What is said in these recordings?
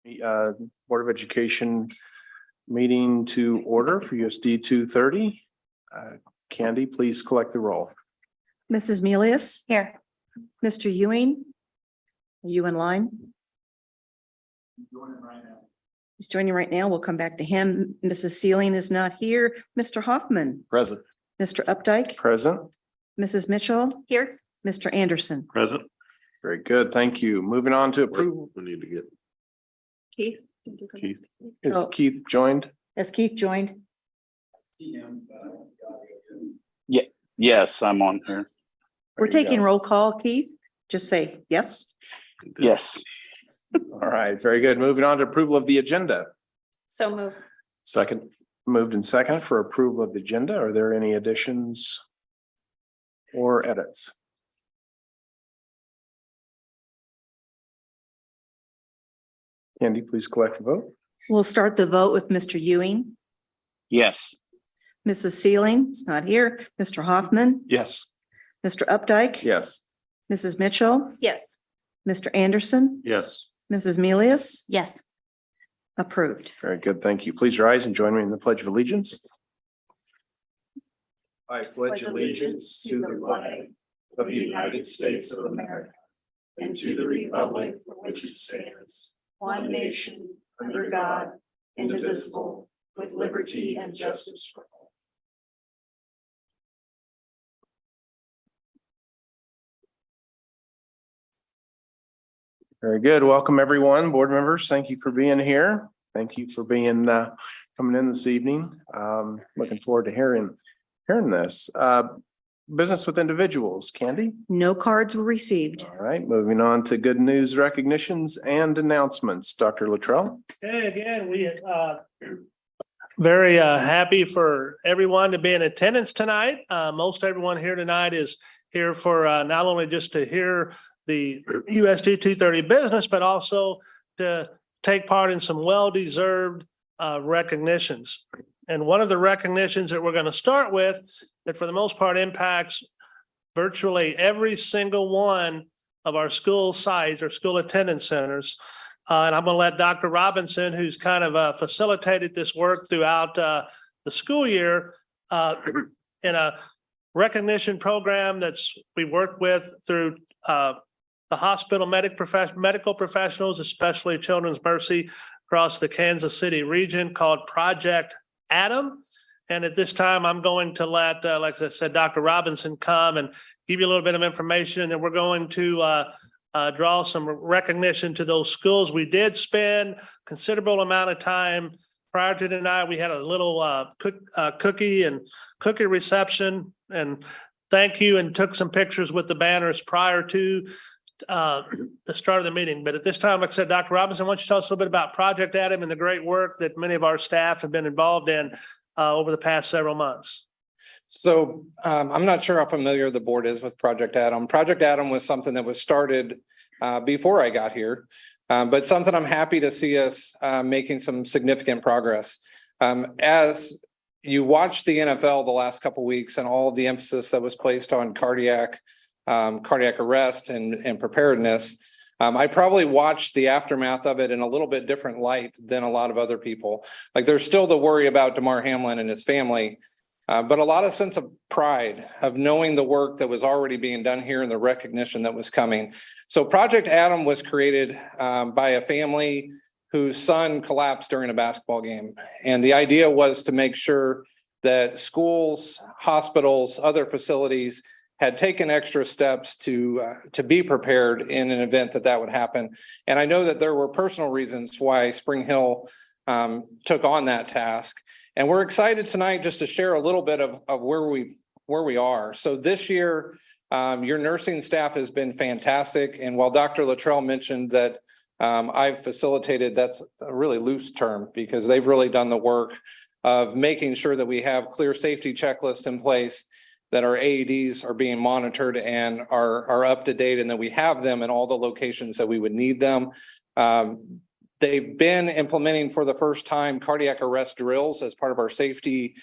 Board of Education meeting to order for USD230. Candy, please collect the roll. Mrs. Melius, Here. Mr. Ewing. Are you in line? He's joining right now. We'll come back to him. Mrs. Sealing is not here. Mr. Hoffman, Present. Mr. Updike, Present. Mrs. Mitchell, Here. Mr. Anderson. Present. Very good. Thank you. Moving on to approval. We need to get Keith. Keith. Is Oh. Keith joined? Has Keith joined? Yes, I'm on here. We're There you taking go. roll call. Keith, just say yes. Yes, All right, very good. Moving on to approval of the agenda. So move. Second, moved and second for approval of the agenda. Are there any additions or edits? Candy, please collect the vote. We'll start the vote with Mr. Ewing. yes, Mrs. Sealing is not here. Mr. Hoffman, Yes. Mr. Updike. Yes. Mrs. Mitchell, Yes. Mr. Anderson, Yes. Mrs. Melius, Yes. approved. Very good. Thank you. Please rise and join me in the Pledge of Allegiance. I pledge allegiance to the flag of the United States of America and to the republic for which it stands, One nation, under God, indivisible, with liberty and justice for all. Very good. Welcome, everyone. Board members, thank you for being here. Thank you for being coming in this evening. Looking forward to hearing this. Business with individuals. Candy? No cards were received. All right, moving on to good news recognitions and announcements. Dr. Luttrell? Okay, again, we very happy for everyone to be in attendance tonight. Most everyone here tonight is here for not only just to hear the USD 230 business, but also to take part in some well-deserved recognitions. And one of the recognitions that we're going to start with, that for the most part impacts virtually every single one of our school sites or school attendance centers. And I'm going to let Dr. Robinson, who's kind of facilitated this work throughout the school year in a recognition program that's we worked with through the hospital medical professionals, especially Children's Mercy across the Kansas City region, called Project Adam. And at this time, I'm going to let, like I said, Dr. Robinson come and give you a little bit of information, and then we're going to draw some recognition to those schools. We did spend considerable amount of time prior to tonight. We had a little cookie reception, and thank you, and took some pictures with the banners prior to the start of the meeting. But at this time, like I said, Dr. Robinson, why don't you tell us a little bit about Project Adam and the great work that many of our staff have been involved in over the past several months. So I'm not sure how familiar the board is with Project Adam. Project Adam was something that was started before I got here, but something I'm happy to see us making some significant progress. As you watch the NFL the last couple of weeks and all of the emphasis that was placed on cardiac arrest and preparedness, I probably watched the aftermath of it in a little bit different light than a lot of other people. Like, there's still the worry about Damar Hamlin and his family, but a lot of sense of pride of knowing the work that was already being done here and the recognition that was coming. So Project Adam was created by a family whose son collapsed during a basketball game. And the idea was to make sure that schools, hospitals, other facilities had taken extra steps to be prepared in an event that would happen. And I know that there were personal reasons why Spring Hill took on that task. And we're excited tonight just to share a little bit of where we are. So this year, your nursing staff has been fantastic. And while Dr. Luttrell mentioned that I've facilitated, that's a really loose term, because they've really done the work of making sure that we have clear safety checklists in place, that our AEDs are being monitored and are up to date, and that we have them in all the locations that we would need them. They've been implementing for the first time cardiac arrest drills as part of our safety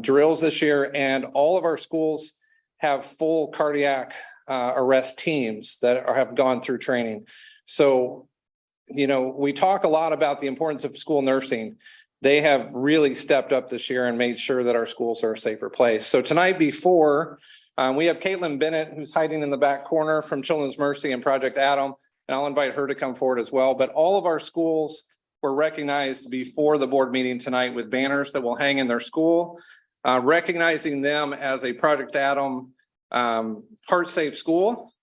drills this year, and all of our schools have full cardiac arrest teams that have gone through training. So we talk a lot about the importance of school nursing. They have really stepped up this year and made sure that our schools are a safer place. So tonight before, we have Caitlin Bennett, who's hiding in the back corner from Children's Mercy and Project Adam, and I'll invite her to come forward as well. But all of our schools were recognized before the board meeting tonight with banners that will hang in their school, recognizing them as a Project Adam Heart Safe School.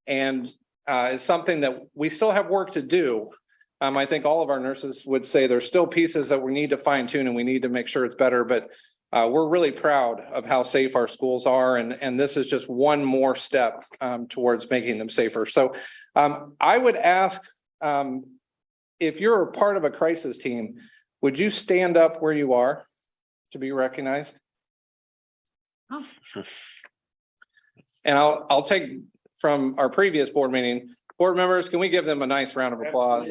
And it's something that we still have work to do. I think all of our nurses would say there's still pieces that we need to fine tune and we need to make sure it's better, but we're really proud of how safe our schools are. And this is just one more step towards making them safer. So I would ask if you're a part of a crisis team, would you stand up where you are to be recognized? Oh. And I'll take from our previous board meeting. Board members, can we give them a nice round of applause?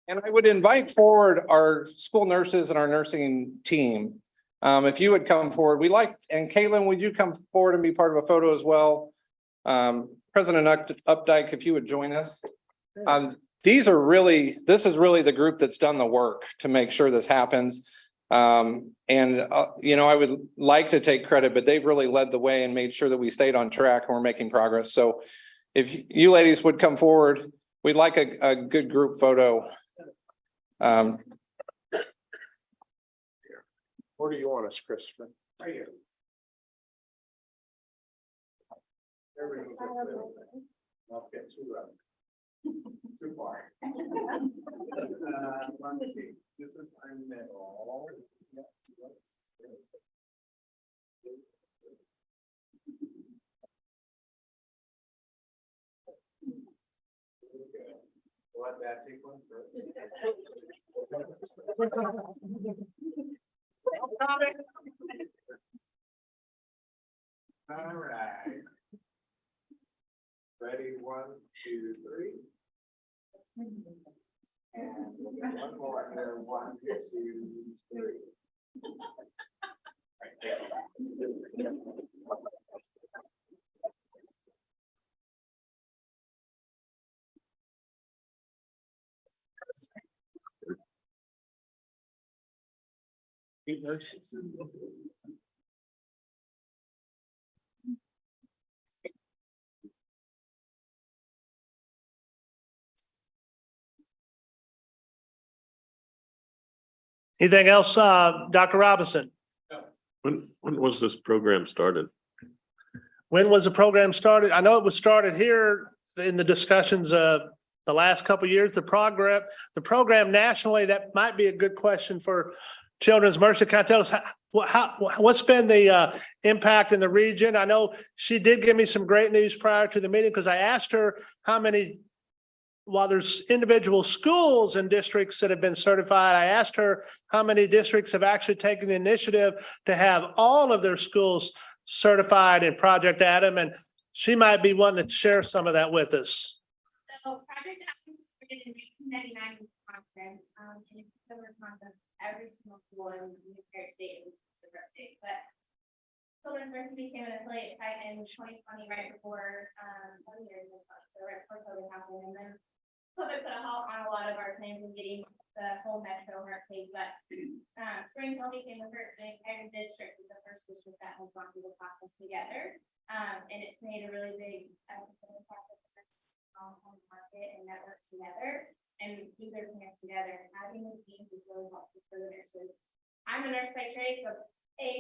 And I would invite forward our school nurses and our nursing team. If you would come forward, and Caitlin, would you come forward and be part of a photo as well? President Updike, if you would join us. This is really the group that's done the work to make sure this happens. I would like to take credit, but they've really led the way and made sure that we stayed on track and we're making progress. So if you ladies would come forward, we'd like a good group photo. Where do you want us, Christopher? Right here. Everybody gets there. I'll get too far. Let's see. This is our middle. Yes, let that take one first. All right. Ready, 1, 2, 3. And we'll get one more here, 1, 2, 3. Right there. Anything else, Dr. Robinson? When was this program started? When was the program started? I know it was started here in the discussions of the last couple of years. The program nationally, that might be a good question for Children's Mercy. Can I tell us what's been the impact in the region? I know she did give me some great news prior to the meeting because I asked her how many, while there's individual schools and districts that have been certified, I asked her how many districts have actually taken the initiative to have all of their schools certified in Project Adam, and she might be wanting to share some of that with us. So Project Adam was started in 1999 in Wisconsin, and it's covered content every single school in the entire state and the state. But Children's Mercy became an affiliate site in 2020, right before 1 year ago, so right before COVID happened, and then COVID put a halt on a lot of our plans in getting the whole metro heart safe. But Springfield became the entire district, the first district that has gone through the process together, and it's made a really big market and network together and do their plans together. And having those teams is really helpful for the nurses. I'm a nurse by trade, so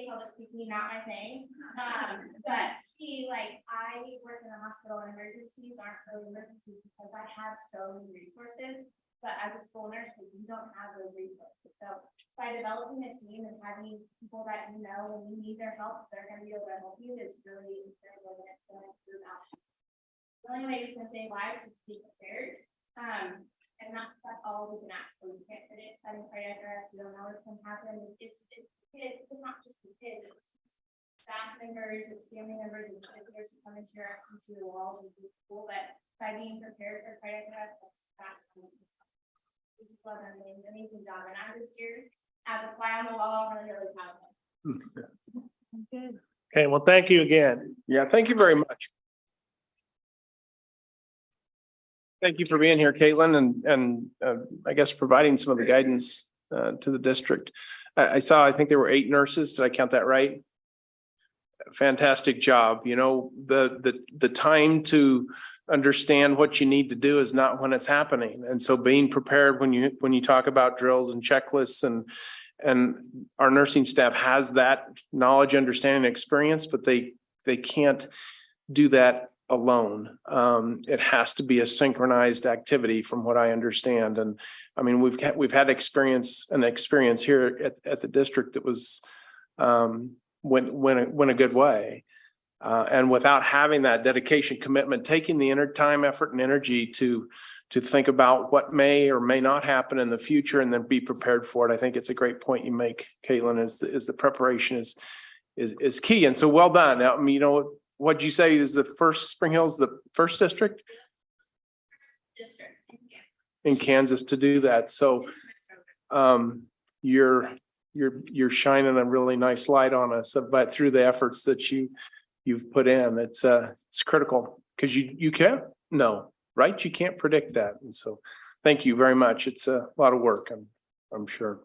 public speaking, not my thing. But I work in a hospital and emergencies aren't really emergencies because I have so many resources. But as a school nurse, you don't have those resources. So by developing a team and having people that you know when you need their help, they're going to be able to help you is really incredible. And it's going to improve outcomes. The only way you can save lives is to be prepared. And that's all we can ask for. You can't predict sudden cardiac arrest. You don't know what's going to happen. It's kids, it's not just the kids. It's staff members, it's family members, it's visitors who come into the walls of the school. But by being prepared for cardiac arrest, that's amazing. People have done an amazing job, and I'm just here as a fly on the wall. I'm really proud of them. Good. Okay, well, thank you again. Yeah, thank you very much. Thank you for being here, Caitlin, and I guess providing some of the guidance to the district. I think there were 8 nurses. Did I count that right? Fantastic job. You know, the time to understand what you need to do is not when it's happening. And so being prepared when you talk about drills and checklists and our nursing staff has that knowledge, understanding, and experience, but they can't do that alone. It has to be a synchronized activity from what I understand. And I mean, we've had experience here at the district that was went a good way. And without having that dedication, commitment, taking the time, effort, and energy to think about what may or may not happen in the future and then be prepared for it. I think it's a great point you make, Caitlin, is the preparation is key. And so well done. I mean, you know, what'd you say is the first Spring Hill's the first district District. in Kansas to do that? So you're shining a really nice light on us, but through the efforts that you've put in, it's critical because you can't know, right? You can't predict that. And so thank you very much. It's a lot of work, I'm sure.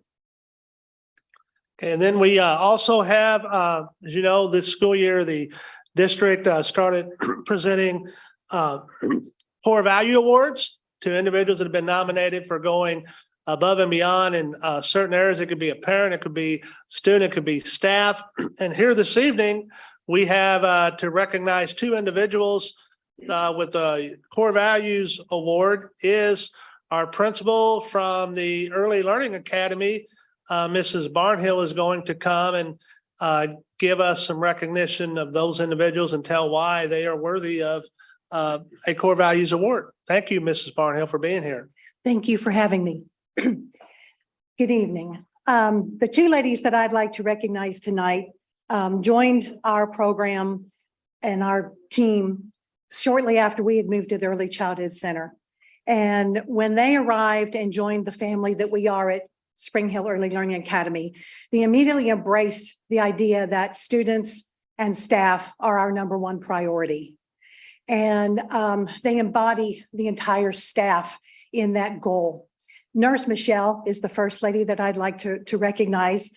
Okay, and then we also have, as you know, this school year, the district started presenting core value awards to individuals that have been nominated for going above and beyond in certain areas. It could be a parent, it could be student, it could be staff. And here this evening, we have to recognize 2 individuals with the Core Values Award is our principal from the Early Learning Academy. Mrs. Barnhill is going to come and give us some recognition of those individuals and tell why they are worthy of a Core Values Award. Thank you, Mrs. Barnhill, for being here. Thank you for having me. Good evening. The 2 ladies that I'd like to recognize tonight joined our program and our team shortly after we had moved to the Early Childhood Center. And when they arrived and joined the family that we are at Spring Hill Early Learning Academy, they immediately embraced the idea that students and staff are our #1 priority. And they embody the entire staff in that goal. Nurse Michelle is the first lady that I'd like to recognize.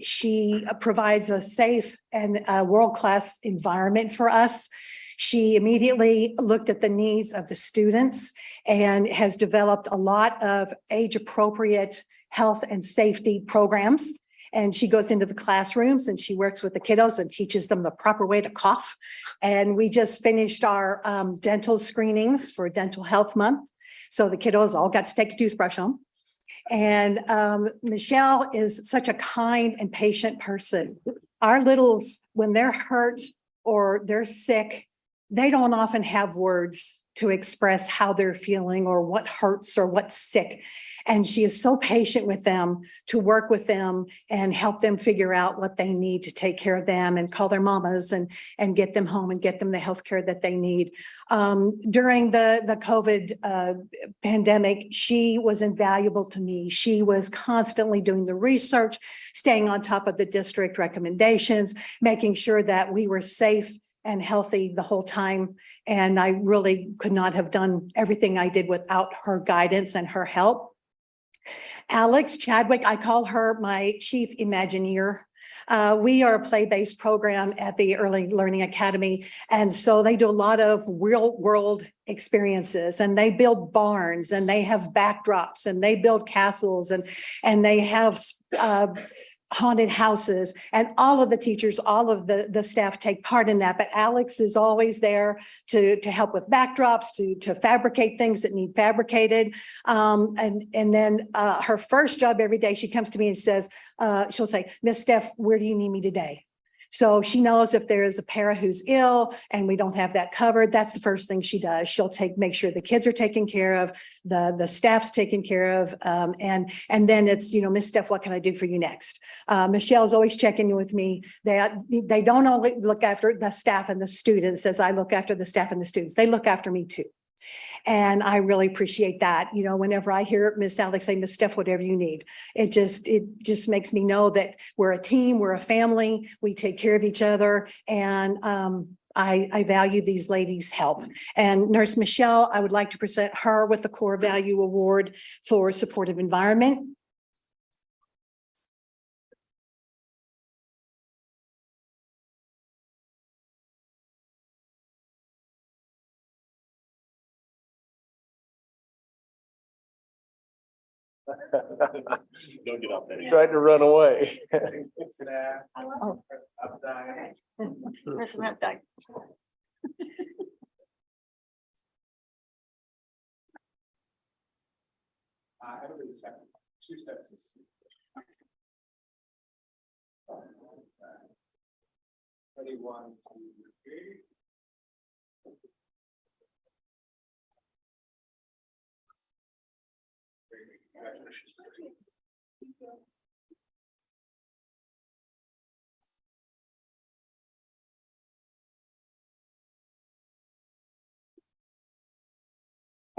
She provides a safe and world-class environment for us. She immediately looked at the needs of the students and has developed a lot of age-appropriate health and safety programs. And she goes into the classrooms and she works with the kiddos and teaches them the proper way to cough. And we just finished our dental screenings for Dental Health Month. So the kiddos all got to take a toothbrush home. And Michelle is such a kind and patient person. Our littles, when they're hurt or they're sick, they don't often have words to express how they're feeling or what hurts or what's sick. And she is so patient with them to work with them and help them figure out what they need to take care of them and call their mamas and get them home and get them the health care that they need. During the COVID pandemic, she was invaluable to me. She was constantly doing the research, staying on top of the district recommendations, making sure that we were safe and healthy the whole time. And I really could not have done everything I did without her guidance and her help. Alex Chadwick, I call her my chief Imagineer. We are a play-based program at the Early Learning Academy. And so they do a lot of real world experiences and they build barns and they have backdrops and they build castles and they have haunted houses, and all of the teachers, all of the staff take part in that. But Alex is always there to help with backdrops, to fabricate things that need fabricated. And then her first job every day, she comes to me and says, she'll say, Miss Steph, where do you need me today? So she knows if there is a para who's ill and we don't have that covered, that's the first thing she does. She'll make sure the kids are taken care of, the staff's taken care of. And then it's, Miss Steph, what can I do for you next? Michelle's always checking in with me. They don't only look after the staff and the students as I look after the staff and the students. They look after me too. And I really appreciate that. You know, whenever I hear Miss Alex say, Miss Steph, whatever you need, it just makes me know that we're a team, we're a family, we take care of each other. And I value these ladies' help. And Nurse Michelle, I would like to present her with the Core Value Award for Supportive Environment. Don't get up there. Tried to run away. Oh.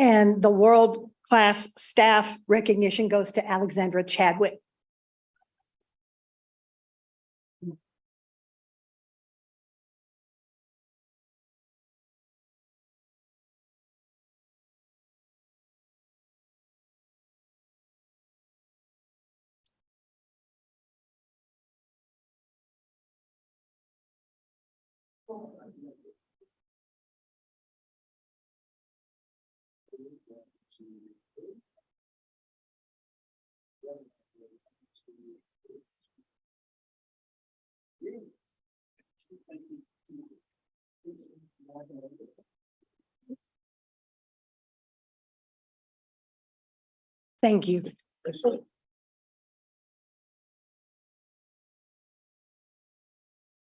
And the world-class staff recognition goes to Alexandra Chadwick. Thank you.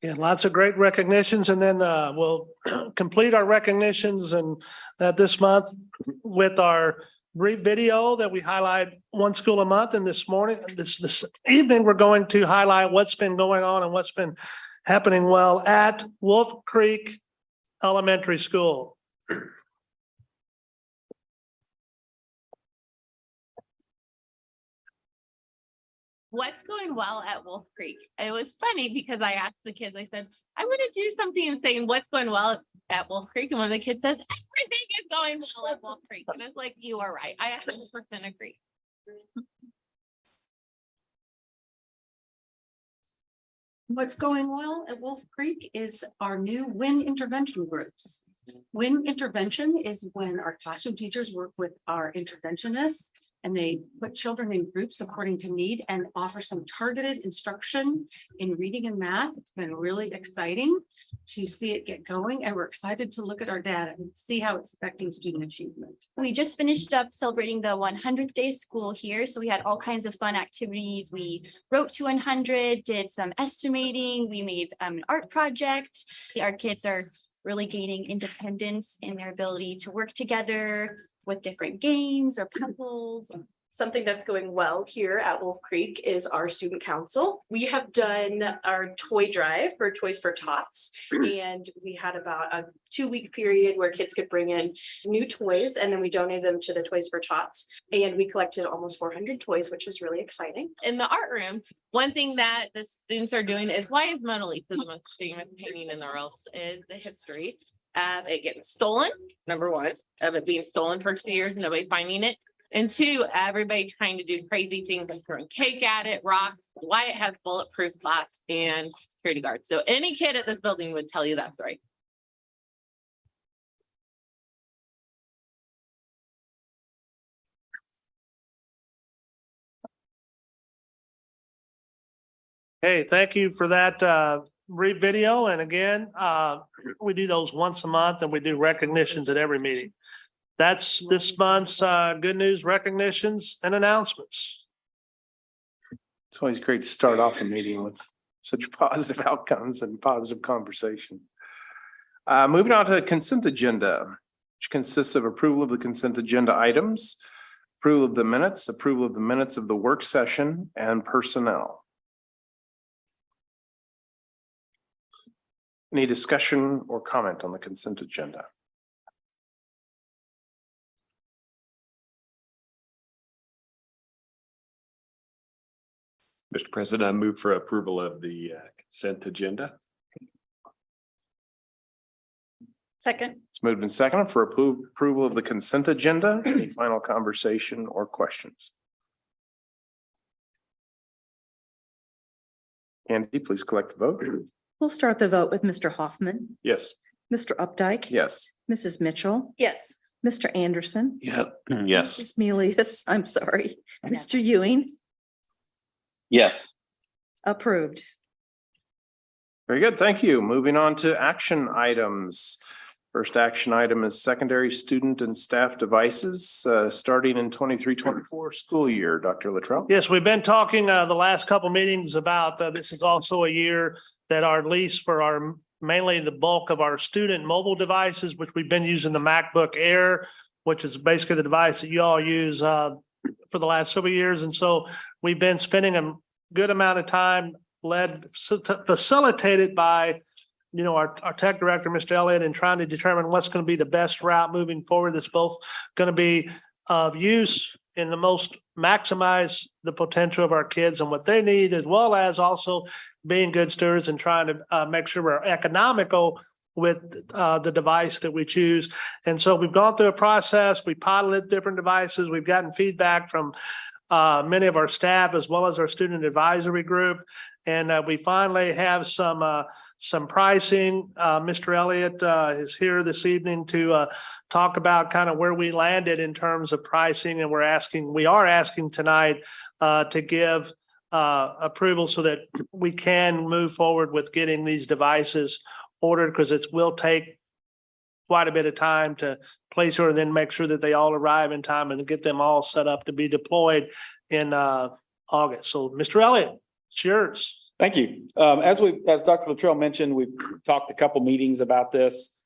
Yeah, lots of great recognitions, and then we'll complete our recognitions and this month with our brief video that we highlight one school a month. And this morning, this evening, we're going to highlight what's been going on and what's been happening well at Wolf Creek Elementary School. What's going well at Wolf Creek? It was funny because I asked the kids, I said, I want to do something and saying what's going well at Wolf Creek. And one of the kids says, everything is going well at Wolf Creek. And it's like, you are right. I 100% agree. What's going well at Wolf Creek is our new WIN intervention groups. WIN intervention is when our classroom teachers work with our interventionists and they put children in groups according to need and offer some targeted instruction in reading and math. It's been really exciting to see it get going, and we're excited to look at our data and see how it's affecting student achievement. We just finished up celebrating the 100th day of school here. So we had all kinds of fun activities. We wrote to 100, did some estimating. We made an art project. Our kids are really gaining independence in their ability to work together with different games or puzzles. Something that's going well here at Wolf Creek is our student council. We have done our toy drive for Toys for Tots, and we had about a 2-week period where kids could bring in new toys, and then we donated them to the Toys for Tots, and we collected almost 400 toys, which was really exciting. In the art room, one thing that the students are doing is, why is Mona Lisa the most famous painting in the world? Is the history of it getting stolen, number one, of it being stolen for 2 years and nobody finding it. And two, everybody trying to do crazy things like throwing cake at it, rocks, why it has bulletproof glass and security guards. So any kid at this building would tell you that story. Hey, thank you for that brief video. And again, we do those once a month and we do recognitions at every meeting. That's this month's good news, recognitions and announcements. It's always great to start off a meeting with such positive outcomes and positive conversation. Moving on to the consent agenda, which consists of approval of the consent agenda items, approval of the minutes of the work session, and personnel. Any discussion or comment on the consent agenda? Mr. President, I move for approval of the consent agenda. Second. It's moved and seconded for approval of the consent agenda. Any final conversation or questions? Andy, please collect the vote. We'll start the vote with Mr. Hoffman, Yes. Mr. Updike. Yes. Mrs. Mitchell, Yes. Mr. Anderson. Yeah. Yes. Mrs. Milius, I'm sorry, Mr. Ewing, Yes. approved. Very good. Thank you. Moving on to action items. First action item is secondary student and staff devices, starting in 23-24 school year. Dr. Luttrell. Yes, we've been talking the last couple meetings about this is also a year that our lease for our mainly the bulk of our student mobile devices, which we've been using the MacBook Air, which is basically the device that you all use for the last several years. And so we've been spending a good amount of time facilitated by our tech director, Mr. Elliott, and trying to determine what's going to be the best route moving forward. That's both going to be of use in the most maximize the potential of our kids and what they need, as well as also being good stewards and trying to make sure we're economical with the device that we choose. And so we've gone through a process. We piloted different devices. We've gotten feedback from many of our staff as well as our student advisory group. And we finally have some pricing. Mr. Elliott is here this evening to talk about kind of where we landed in terms of pricing. And we are asking tonight to give approval so that we can move forward with getting these devices ordered, because it will take quite a bit of time to place order, then make sure that they all arrive in time and get them all set up to be deployed in August. So Mr. Elliott, it's yours. Thank you. As Dr. Luttrell mentioned, we've talked a couple meetings about this.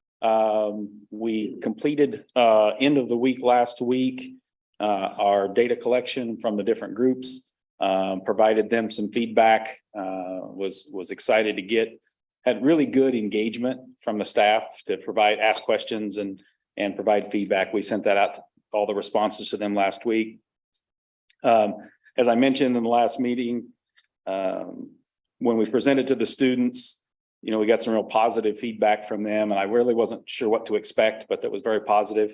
We completed end of the week last week our data collection from the different groups, provided them some feedback, was excited to had really good engagement from the staff to ask questions and provide feedback. We sent that out to all the responses to them last week. As I mentioned in the last meeting, when we presented to the students, we got some real positive feedback from them, and I really wasn't sure what to expect, but that was very positive.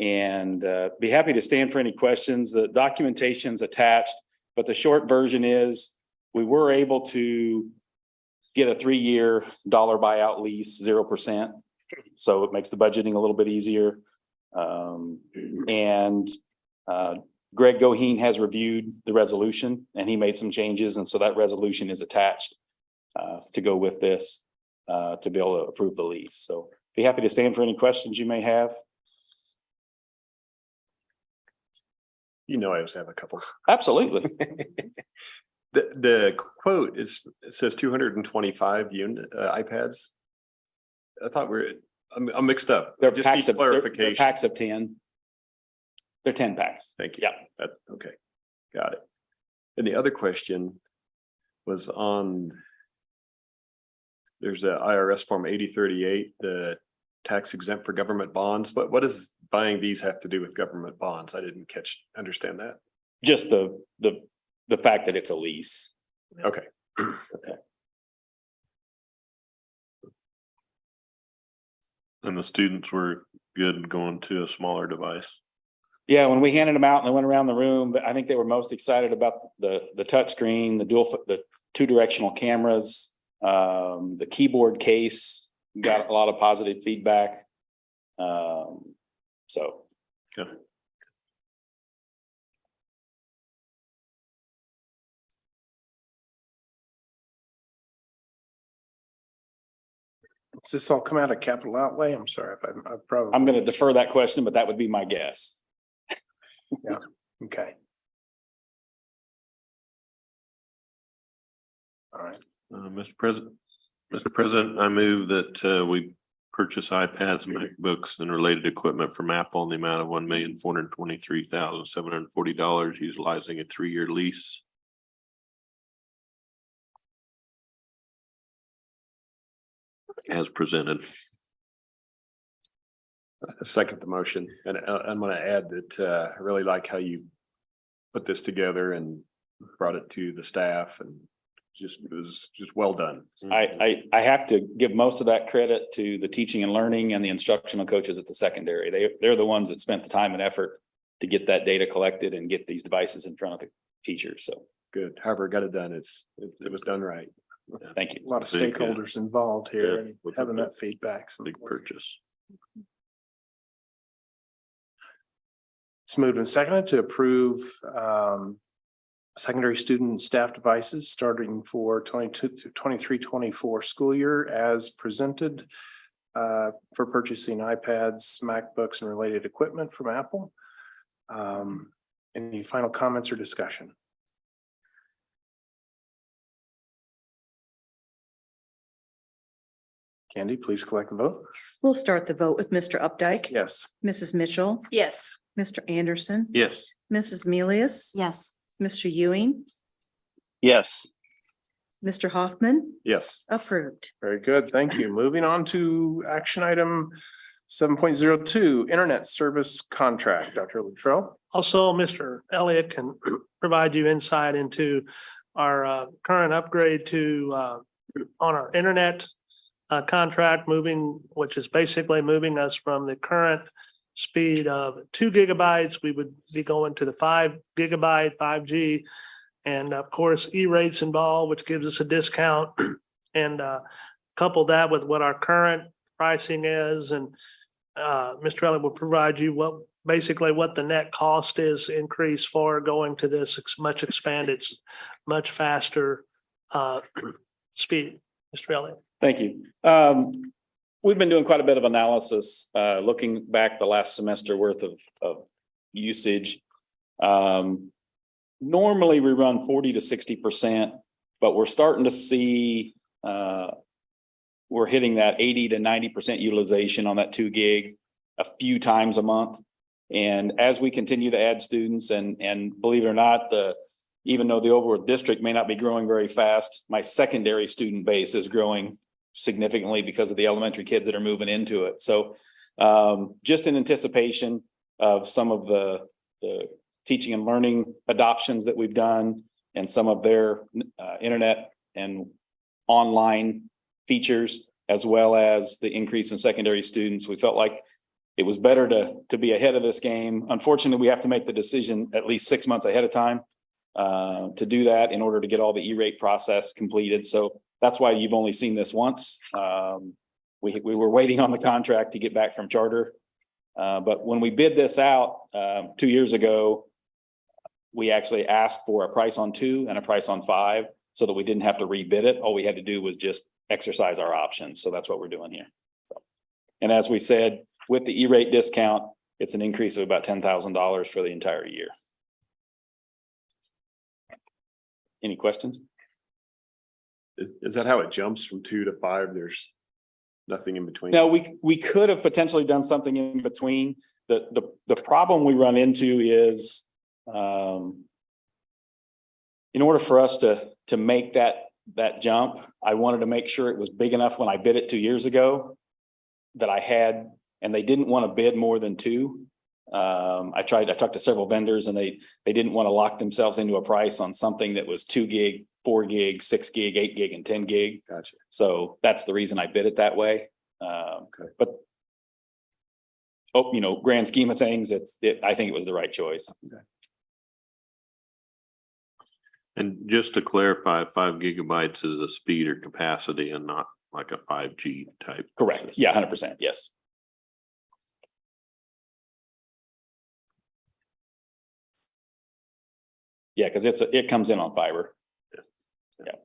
And be happy to stand for any questions. The documentation's attached, but the short version is we were able to get a 3-year dollar buyout lease, 0%. So it makes the budgeting a little bit easier. Greg Goheen has reviewed the resolution and he made some changes. And so that resolution is attached to go with this to be able to approve the lease. So be happy to stand for any questions you may have. I always have a couple. Absolutely. The quote it says 225 unit iPads. I thought I'm mixed up. They're Just packs need of clarification. they're packs of 10. They're 10 packs. Thank you. Yeah. Okay. Got it. And the other question was on, there's a IRS form 8038, the tax exempt for government bonds. What does buying these have to do with government bonds? I didn't understand that. Just the fact that it's a lease. Okay. Okay. And the students were good going to a smaller device. Yeah, when we handed them out and they went around the room, I think they were most excited about the touch screen, the 2-directional cameras, the keyboard case. Got a lot of positive feedback. So. Okay. Does this all come out of capital outlay? I'm sorry if I probably. I'm going to defer that question, but that would be my guess. Okay. All right. Mr. President, I move that we purchase iPads, MacBooks, and related equipment from Apple in the amount of $1,423,740, utilizing a 3-year lease. As presented. Second the motion, and I'm going to add that I really like how you put this together, and brought it to the staff and it was just well done. I have to give most of that credit to the teaching and learning and the instructional coaches at the secondary. They're the ones that spent the time and effort to get that data collected and get these devices in front of the teachers. So Good. However, it got it done. It was done right. thank you. A lot of Big, stakeholders involved here yeah, and with having the that feedback. Big purchase. It's moved and seconded to approve secondary student and staff devices starting for 23-24 school year as presented for purchasing iPads, MacBooks and related equipment from Apple. Any final comments or discussion? Candy, please collect the vote. We'll start the vote with Mr. Updike. Yes. Mrs. Mitchell, Yes. Mr. Anderson. Yes. Mrs. Milius. Yes. Mr. Ewing, Yes. Mr. Hoffman, Yes. approved. Very good. Thank you. Moving on to action item 7.02, internet service contract. Dr. Luttrell. Also, Mr. Elliott can provide you insight into our current upgrade to on our internet contract which is basically moving us from the current speed of 2 gigabytes. We would be going to the 5 gigabyte 5G. And of course, E-rates involved, which gives us a discount. And couple that with what our current pricing is. And Mr. Elliott will provide you what the net cost is increase for going to this much expanded, much faster speed. Mr. Elliott. Thank you. We've been doing quite a bit of analysis, looking back the last semester worth of usage. Normally we run 40 to 60%, but we're starting to see we're hitting that 80 to 90% utilization on that 2 gig a few times a month. And as we continue to add students and believe it or not, even though the overall district may not be growing very fast, my secondary student base is growing significantly because of the elementary kids that are moving into it. So just in anticipation of some of the teaching and learning adoptions that we've done and some of their internet and online features, as well as the increase in secondary students, we felt like it was better to be ahead of this game. Unfortunately, we have to make the decision at least 6 months ahead of time to do that in order to get all the E-rate process completed. So that's why you've only seen this once. We were waiting on the contract to get back from Charter. But when we bid this out 2 years ago, we actually asked for a price on 2 and a price on 5 so that we didn't have to rebid it. All we had to do was just exercise our options. So that's what we're doing here. And as we said, with the E-rate discount, it's an increase of about $10,000 for the entire year. Any questions? Is that how it jumps from 2 to 5? There's nothing in between? No, we could have potentially done something in between. The problem we run into is in order for us to make that jump, I wanted to make sure it was big enough when I bid it 2 years ago that I had, and they didn't want to bid more than 2. I talked to several vendors and they didn't want to lock themselves into a price on something that was 2 gig, 4 gig, 6 gig, 8 gig, and 10 gig. Gotcha. So that's the reason I bid it that way. But grand scheme of things, I think it was the right choice. Okay. And just to clarify, 5 gigabytes is a speed or capacity and not like a 5G type. Correct. Yeah, 100%. Yes. Yeah, because it comes in on fiber. Yeah.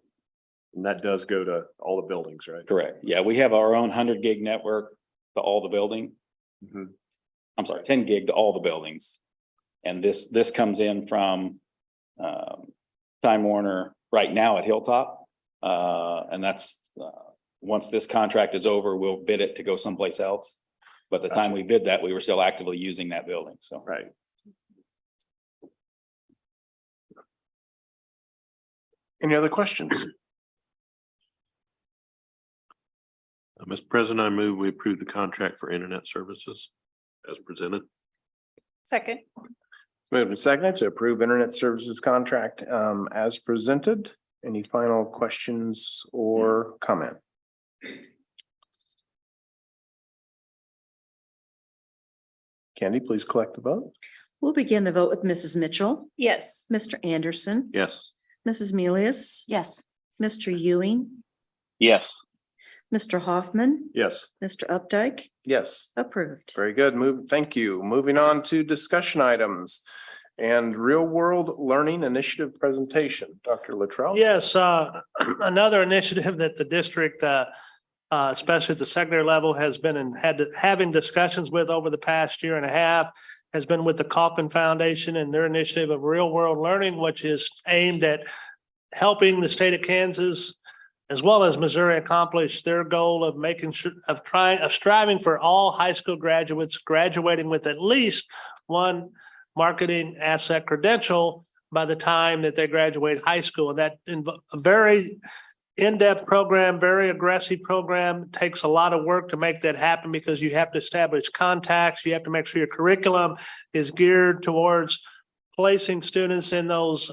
And that does go to all the buildings, right? Correct. Yeah, we have our own 100 gig network to all the building. Mhm. I'm sorry, 10 gig to all the buildings. And this comes in from Time Warner right now at Hilltop. And that's once this contract is over, we'll bid it to go someplace else. But the time we bid that, we were still actively using that building. So. Right. Any other questions? Mr. President, I move we approve the contract for internet services as presented. Second. Moved and seconded to approve internet services contract as presented. Any final questions or comment? Candy, please collect the vote. We'll begin the vote with Mrs. Mitchell, Yes. Mr. Anderson, Yes. Mrs. Milius, Yes. Mr. Ewing, Yes. Mr. Hoffman, Yes. Mr. Updike, Yes. approved. Very good. Thank you. Moving on to discussion items and real world learning initiative presentation. Dr. Luttrell? Yes, another initiative that the district, especially at the secondary level, has been and having discussions with over the past year and a half has been with the Kaufman Foundation and their initiative of real world learning, which is aimed at helping the state of Kansas as well as Missouri accomplish their goal of making sure of striving for all high school graduates graduating with at least one marketing asset credential by the time that they graduate high school. And that a very in-depth program, very aggressive program, takes a lot of work to make that happen because you have to establish contacts. You have to make sure your curriculum is geared towards placing students in those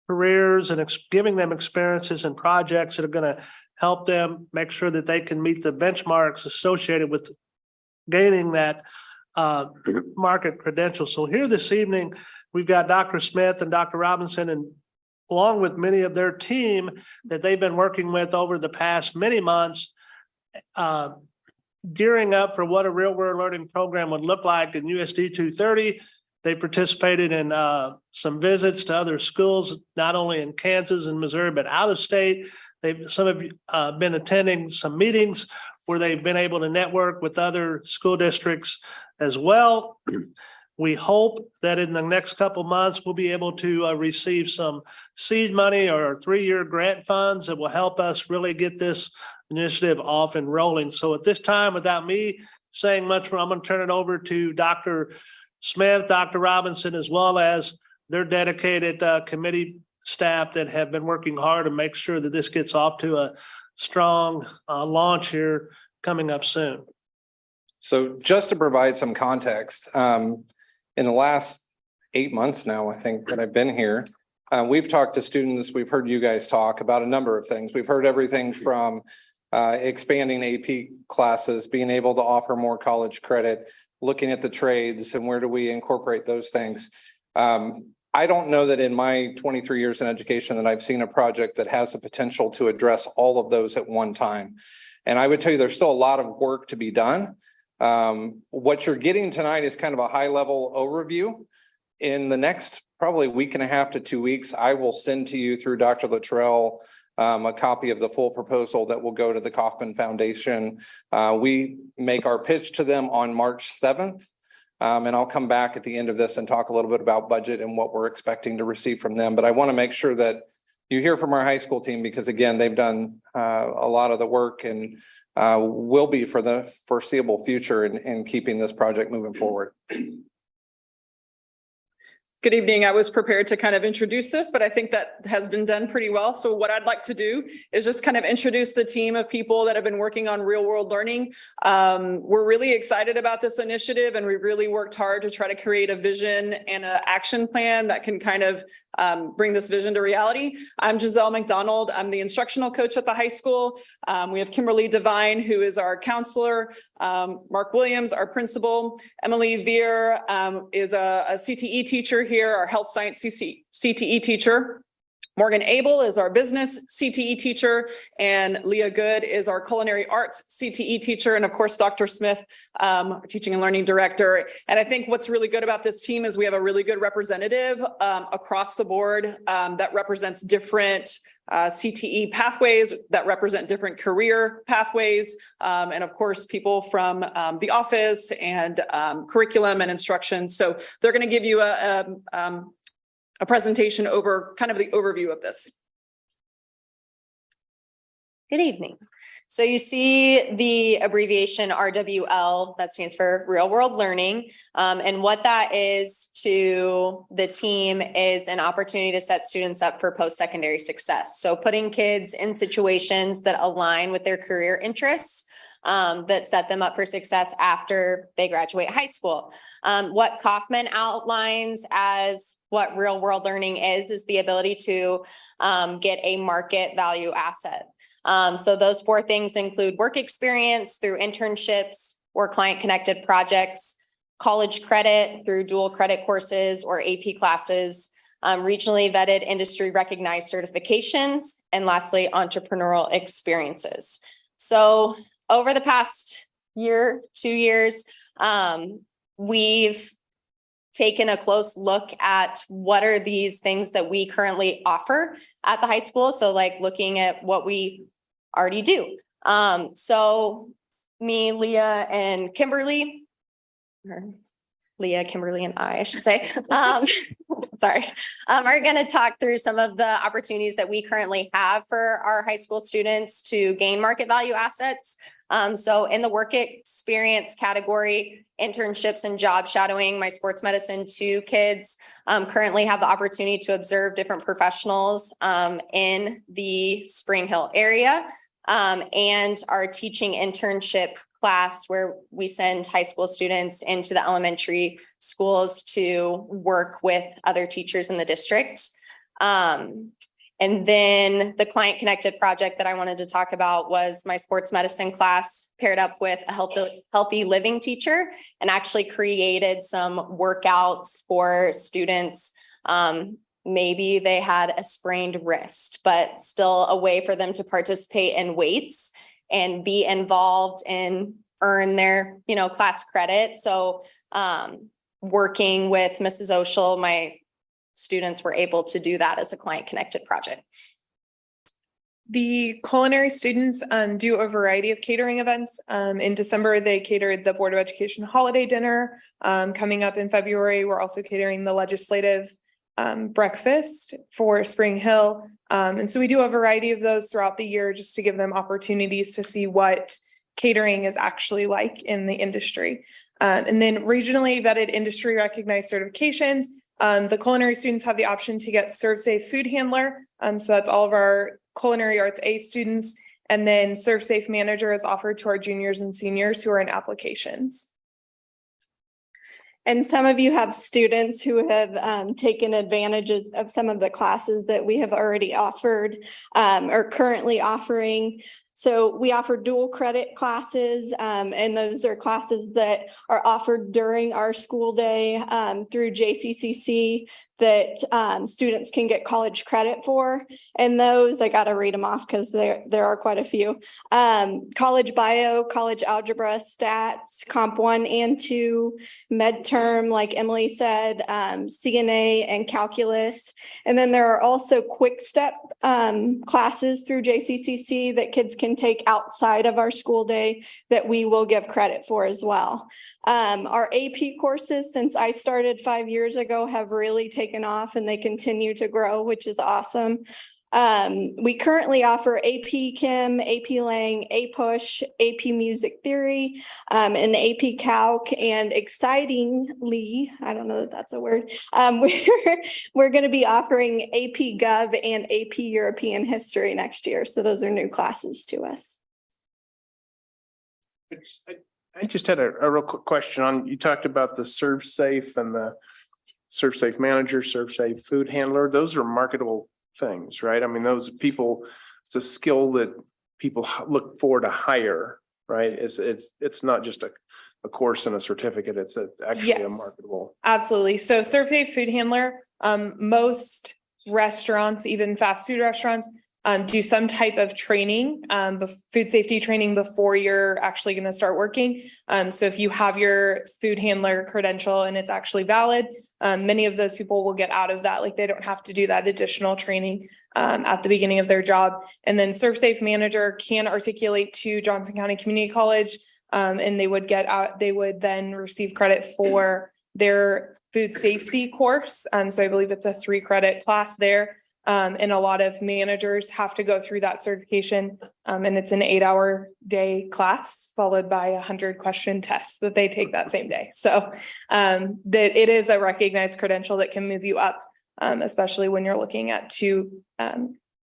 careers and giving them experiences and projects that are going to help them make sure that they can meet the benchmarks associated with gaining that market credential. So here this evening, we've got Dr. Smith and Dr. Robinson, and along with many of their team that they've been working with over the past many months, gearing up for what a real world learning program would look like in USD 230. They participated in some visits to other schools, not only in Kansas and Missouri, but out of state. Some of you been attending some meetings where they've been able to network with other school districts as well. We hope that in the next couple of months, we'll be able to receive some seed money or 3-year grant funds that will help us really get this initiative off and rolling. So at this time, without me saying much more, I'm going to turn it over to Dr. Smith, Dr. Robinson, as well as their dedicated committee staff that have been working hard to make sure that this gets off to a strong launch here coming up soon. So just to provide some context, in the last 8 months now, I think that I've been here, we've talked to students, we've heard you guys talk about a number of things. We've heard everything from expanding AP classes, being able to offer more college credit, looking at the trades and where do we incorporate those things. I don't know that in my 23 years in education that I've seen a project that has the potential to address all of those at one time. And I would tell you there's still a lot of work to be done. What you're getting tonight is kind of a high level overview. In the next probably week and a half to 2 weeks, I will send to you through Dr. Luttrell a copy of the full proposal that will go to the Kaufman Foundation. We make our pitch to them on March 7th. And I'll come back at the end of this and talk a little bit about budget and what we're expecting to receive from them. But I want to make sure that you hear from our high school team because again, they've done a lot of the work and will be for the foreseeable future in keeping this project moving forward. Good evening. I was prepared to kind of introduce this, but I think that has been done pretty well. So what I'd like to do is just kind of introduce the team of people that have been working on real world learning. We're really excited about this initiative and we really worked hard to try to create a vision and an action plan that can kind of bring this vision to reality. I'm Giselle McDonald. I'm the instructional coach at the high school. We have Kimberly Devine, who is our counselor. Mark Williams, our principal. Emily Veer is a CTE teacher here, our health science CTE teacher. Morgan Abel is our business CTE teacher, and Leah Good is our culinary arts CTE teacher, and of course, Dr. Smith, our teaching and learning director. And I think what's really good about this team is we have a really good representative across the board that represents different CTE pathways, that represent different career pathways, and of course, people from the office and curriculum and instruction. So they're going to give you a presentation over kind of the overview of this. Good evening. So you see the abbreviation RWL, that stands for Real World Learning. And what that is to the team is an opportunity to set students up for post-secondary success. So putting kids in situations that align with their career interests. that set them up for success after they graduate high school. What Kaufman outlines as what real world learning is the ability to get a market value asset. So those 4 things include work experience through internships or client connected projects, college credit through dual credit courses or AP classes, regionally vetted industry recognized certifications, and lastly, entrepreneurial experiences. So over the past year, 2 years, we've taken a close look at what are these things that we currently offer at the high school. So like looking at what we already do. So me, Leah, and Kimberly, or Leah, Kimberly, and I should say, sorry, are going to talk through some of the opportunities that we currently have for our high school students to gain market value assets. So in the work experience category, internships and job shadowing, my sports medicine 2 kids currently have the opportunity to observe different professionals in the Spring Hill area, and our teaching internship class where we send high school students into the elementary schools to work with other teachers in the district. And then the client connected project that I wanted to talk about was my sports medicine class paired up with a healthy living teacher and actually created some workouts for students. Maybe they had a sprained wrist, but still a way for them to participate in weights and be involved and earn their, class credit. So working with Mrs. Oshel, my students were able to do that as a client connected project. The culinary students do a variety of catering events. In December, they catered the Board of Education holiday dinner. Coming up in February, we're also catering the legislative breakfast for Spring Hill. And so we do a variety of those throughout the year just to give them opportunities to see what catering is actually like in the industry. And then regionally vetted industry recognized certifications. The culinary students have the option to get Serve Safe Food Handler. So that's all of our Culinary Arts A students. And then Serve Safe Manager is offered to our juniors and seniors who are in applications. And some of you have students who have taken advantages of some of the classes that we have already offered or currently offering. So we offer dual credit classes, and those are classes that are offered during our school day through JCCC that students can get college credit for. And those, I got to read them off because there are quite a few. College bio, college algebra, stats, comp 1 and 2, med term, like Emily said, CNA and calculus. And then there are also quick step classes through JCCC that kids can take outside of our school day that we will give credit for as well. Our AP courses, since I started 5 years ago, have really taken off and they continue to grow, which is awesome. We currently offer AP Chem, AP Lang, APUSH, AP Music Theory, and AP Calc, and excitingly, I don't know that that's a word, we're going to be offering AP Gov and AP European History next year. So those are new classes to us. I just had a real quick question on, you talked about the Serve Safe and the Serve Safe Manager, Serve Safe Food Handler. Those are marketable things, right? I mean, those people, it's a skill that people look for to hire, right? It's not just a course and a certificate. It's actually a marketable. Absolutely. So Serve Safe Food Handler, most restaurants, even fast food restaurants, do some type of training, food safety training before you're actually going to start working. So if you have your food handler credential and it's actually valid, many of those people will get out of that. Like they don't have to do that additional training at the beginning of their job. And then Serve Safe Manager can articulate to Johnson County Community College, and they would get out. They would then receive credit for their food safety course. So I believe it's a 3-credit class there. And a lot of managers have to go through that certification. And it's an 8-hour day class followed by 100 question tests that they take that same day. So that it is a recognized credential that can move you up, especially when you're looking at 2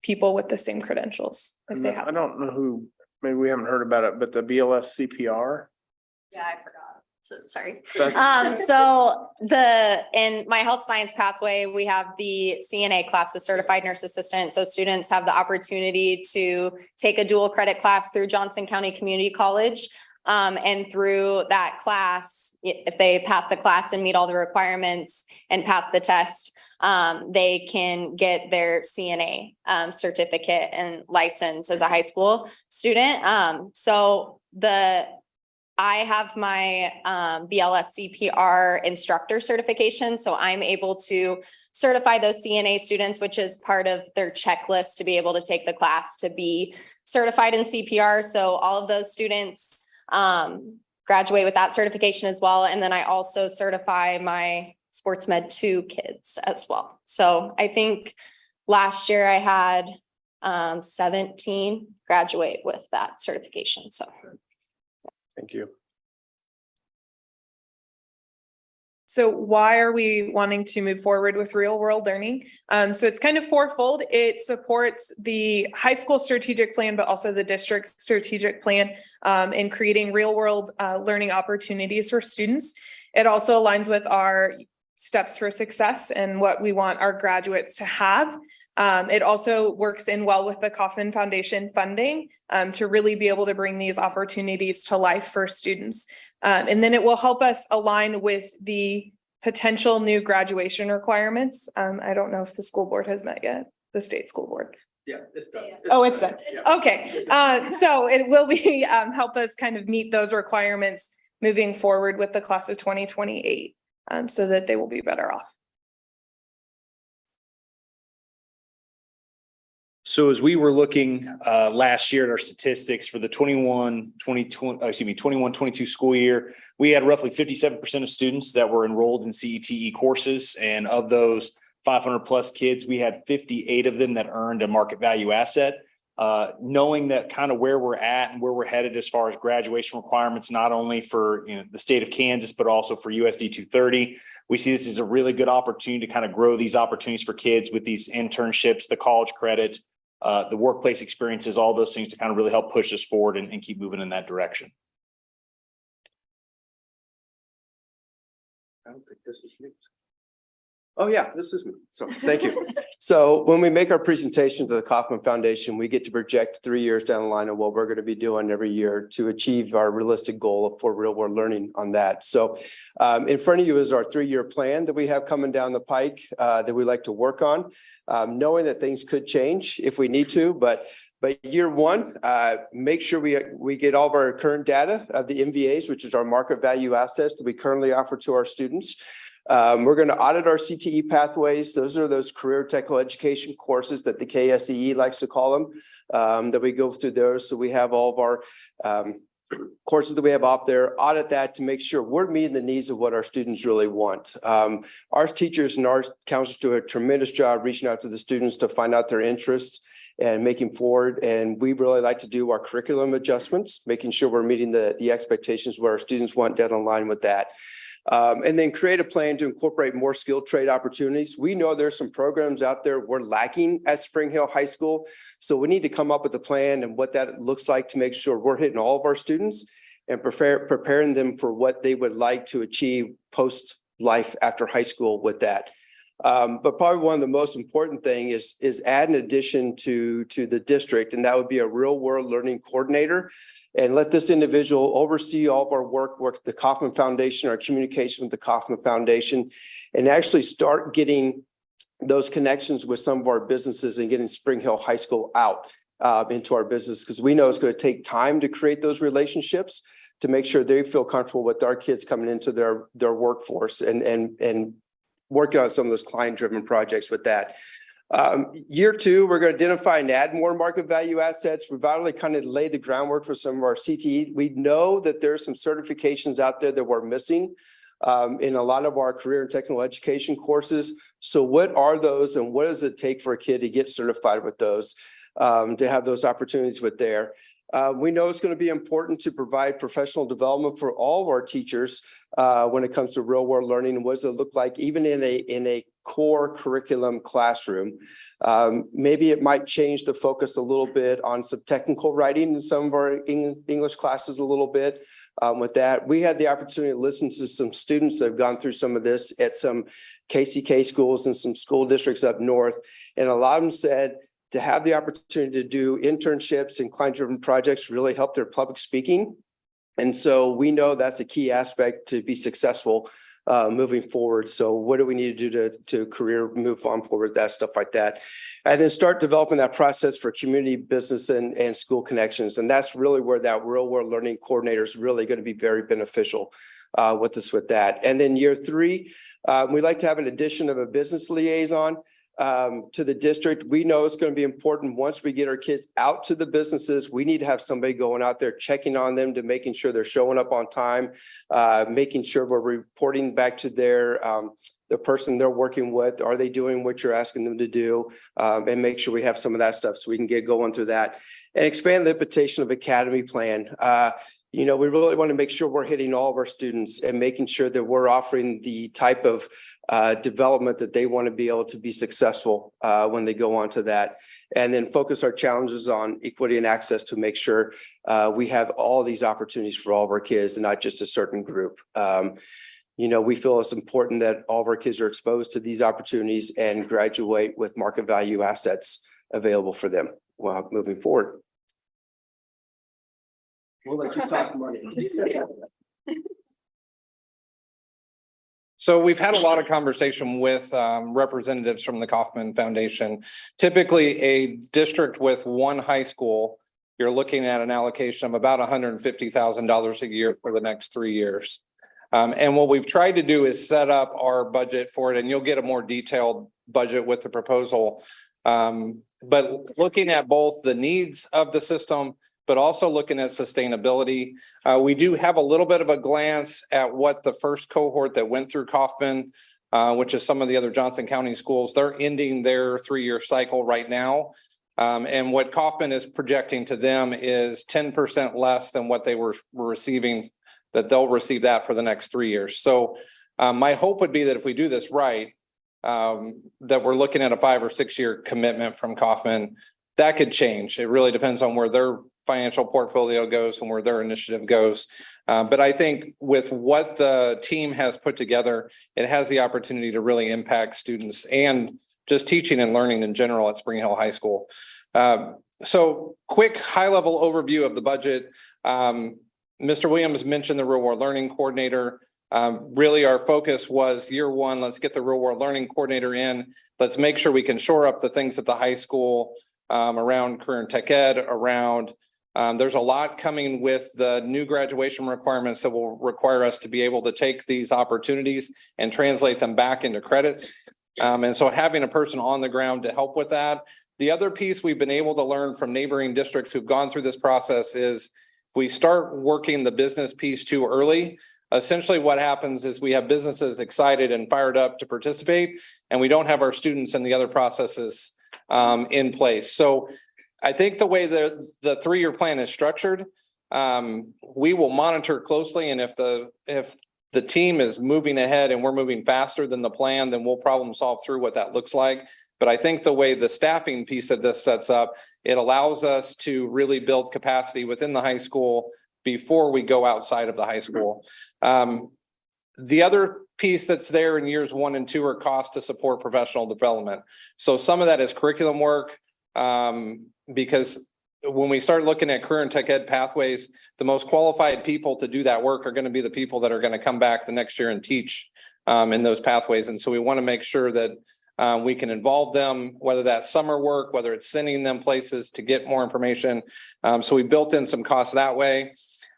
people with the same credentials. If they have. I don't know who maybe we haven't heard about it, but the BLS CPR. Yeah, I forgot. So sorry. That's- So in my health science pathway, we have the CNA class, the certified nurse assistant. So students have the opportunity to take a dual credit class through Johnson County Community College. And through that class, if they pass the class and meet all the requirements and pass the test, they can get their CNA certificate and license as a high school student. I have my BLS CPR instructor certification, so I'm able to certify those CNA students, which is part of their checklist to be able to take the class to be certified in CPR. So all of those students graduate with that certification as well. And then I also certify my Sports Med 2 kids as well. So I think last year I had 17 graduate with that certification. So. Thank you. So why are we wanting to move forward with real world learning? So it's kind of fourfold. It supports the high school strategic plan, but also the district strategic plan in creating real world learning opportunities for students. It also aligns with our steps for success and what we want our graduates to have. It also works in well with the Kauffman Foundation funding to really be able to bring these opportunities to life for students. And then it will help us align with the potential new graduation requirements. I don't know if the school board has met yet, the state school board. Yeah, it's done. Oh, it's done. Okay. So it will be help us kind of meet those requirements moving forward with the class of 2028 so that they will be better off. So as we were looking last year at our statistics for the 21-22 school year, we had roughly 57% of students that were enrolled in CETE courses. And of those 500 plus kids, we had 58 of them that earned a market value asset. Knowing that kind of where we're at and where we're headed as far as graduation requirements, not only for the state of Kansas, but also for USD230, we see this as a really good opportunity to kind of grow these opportunities for kids with these internships, the college credit, the workplace experiences, all those things to kind of really help push us forward and keep moving in that direction. I don't think this is me. Oh, yeah, this is me. So thank you. So when we make our presentation to the Kauffman Foundation, we get to project 3 years down the line of what we're going to be doing every year to achieve our realistic goal for real world learning on that. So in front of you is our 3-year plan that we have coming down the pike that we like to work on, knowing that things could change if we need to. But year one, make sure we get all of our current data of the MVAs, which is our market value assets that we currently offer to our students. We're going to audit our CTE pathways. Those are those career technical education courses that the KSEE likes to call them, that we go through those. So we have all of our courses that we have off there, audit that to make sure we're meeting the needs of what our students really want. Our teachers and our counselors do a tremendous job reaching out to the students to find out their interests and making forward. And we really like to do our curriculum adjustments, making sure we're meeting the expectations where our students want down the line with that. And then create a plan to incorporate more skilled trade opportunities. We know there's some programs out there we're lacking at Spring Hill High School. So we need to come up with a plan and what that looks like to make sure we're hitting all of our students and preparing them for what they would like to achieve post life after high school with that. But probably one of the most important thing is add an addition to the district, and that would be a real world learning coordinator. And let this individual oversee all of our work with the Kauffman Foundation, our communication with the Kauffman Foundation, and actually start getting those connections with some of our businesses and getting Spring Hill High School out into our business, because we know it's going to take time to create those relationships to make sure they feel comfortable with our kids coming into their workforce and working on some of those client-driven projects with that. Year two, we're going to identify and add more market value assets. We've already kind of laid the groundwork for some of our CTE. We know that there's some certifications out there that we're missing in a lot of our career and technical education courses. So what are those and what does it take for a kid to get certified with those, to have those opportunities with there? We know it's going to be important to provide professional development for all of our teachers when it comes to real world learning. And what does it look like even in a core curriculum classroom. Maybe it might change the focus a little bit on some technical writing in some of our English classes a little bit. With that, we had the opportunity to listen to some students that have gone through some of this at some KCK schools and some school districts up north. And a lot of them said to have the opportunity to do internships and client-driven projects really helped their public speaking. And so we know that's a key aspect to be successful moving forward. So what do we need to do to career move on forward, that stuff like that. And then start developing that process for community, business, and school connections. And that's really where that real world learning coordinator is really going to be very beneficial with that. And then year 3, we like to have an addition of a business liaison to the district. We know it's going to be important once we get our kids out to the businesses. We need to have somebody going out there checking on them to making sure they're showing up on time, making sure we're reporting back to the person they're working with. Are they doing what you're asking them to do? And make sure we have some of that stuff so we can get going through that and expand the implementation of academy plan. We really want to make sure we're hitting all of our students and making sure that we're offering the type of development that they want to be able to be successful when they go on to that. And then focus our challenges on equity and access to make sure we have all these opportunities for all of our kids and not just a certain group. We feel it's important that all of our kids are exposed to these opportunities and graduate with market value assets available for them while moving forward. We'll let you talk money. So we've had a lot of conversation with representatives from the Kauffman Foundation. Typically, a district with one high school, you're looking at an allocation of about $150,000 a year for the next 3 years. And what we've tried to do is set up our budget for it, and you'll get a more detailed budget with the proposal. But looking at both the needs of the system, but also looking at sustainability. We do have a little bit of a glance at what the first cohort that went through Kauffman, which is some of the other Johnson County schools, they're ending their 3-year cycle right now. And what Kauffman is projecting to them is 10% less than what they were receiving, that they'll receive that for the next 3 years. So my hope would be that if we do this right, that we're looking at a 5 or 6 year commitment from Kauffman. That could change. It really depends on where their financial portfolio goes and where their initiative goes. But I think with what the team has put together, it has the opportunity to really impact students and just teaching and learning in general at Spring Hill High School. So quick high level overview of the budget. Mr. Williams mentioned the real world learning coordinator. Really our focus was year 1, let's get the real world learning coordinator in. Let's make sure we can shore up the things at the high school around career and tech ed, around there's a lot coming with the new graduation requirements that will require us to be able to take these opportunities and translate them back into credits. And so having a person on the ground to help with that. The other piece we've been able to learn from neighboring districts who've gone through this process is if we start working the business piece too early, essentially what happens is we have businesses excited and fired up to participate, and we don't have our students and the other processes in place. So I think the way the 3-year plan is structured, we will monitor closely. And if the team is moving ahead and we're moving faster than the plan, then we'll problem solve through what that looks like. But I think the way the staffing piece of this sets up, it allows us to really build capacity within the high school before we go outside of the high school. The other piece that's there in years 1 and 2 are costs to support professional development. So some of that is curriculum work, because when we start looking at career and tech ed pathways, the most qualified people to do that work are going to be the people that are going to come back the next year and teach in those pathways. And so we want to make sure that we can involve them, whether that's summer work, whether it's sending them places to get more information. So we built in some costs that way.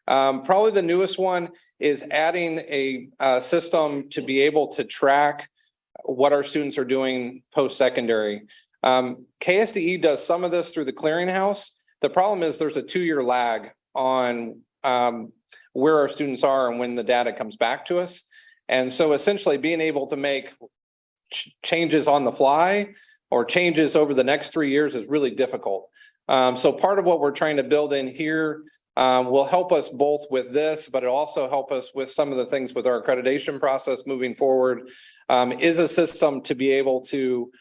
Probably the newest one is adding a system to be able to track what our students are doing post-secondary. KSDE does some of this through the clearinghouse. The problem is there's a 2-year lag on where our students are and when the data comes back to us. And so essentially being able to make changes on the fly or changes over the next 3 years is really difficult. So part of what we're trying to build in here will help us both with this, but it also help us with some of the things with our accreditation process moving forward. Is a system to be able to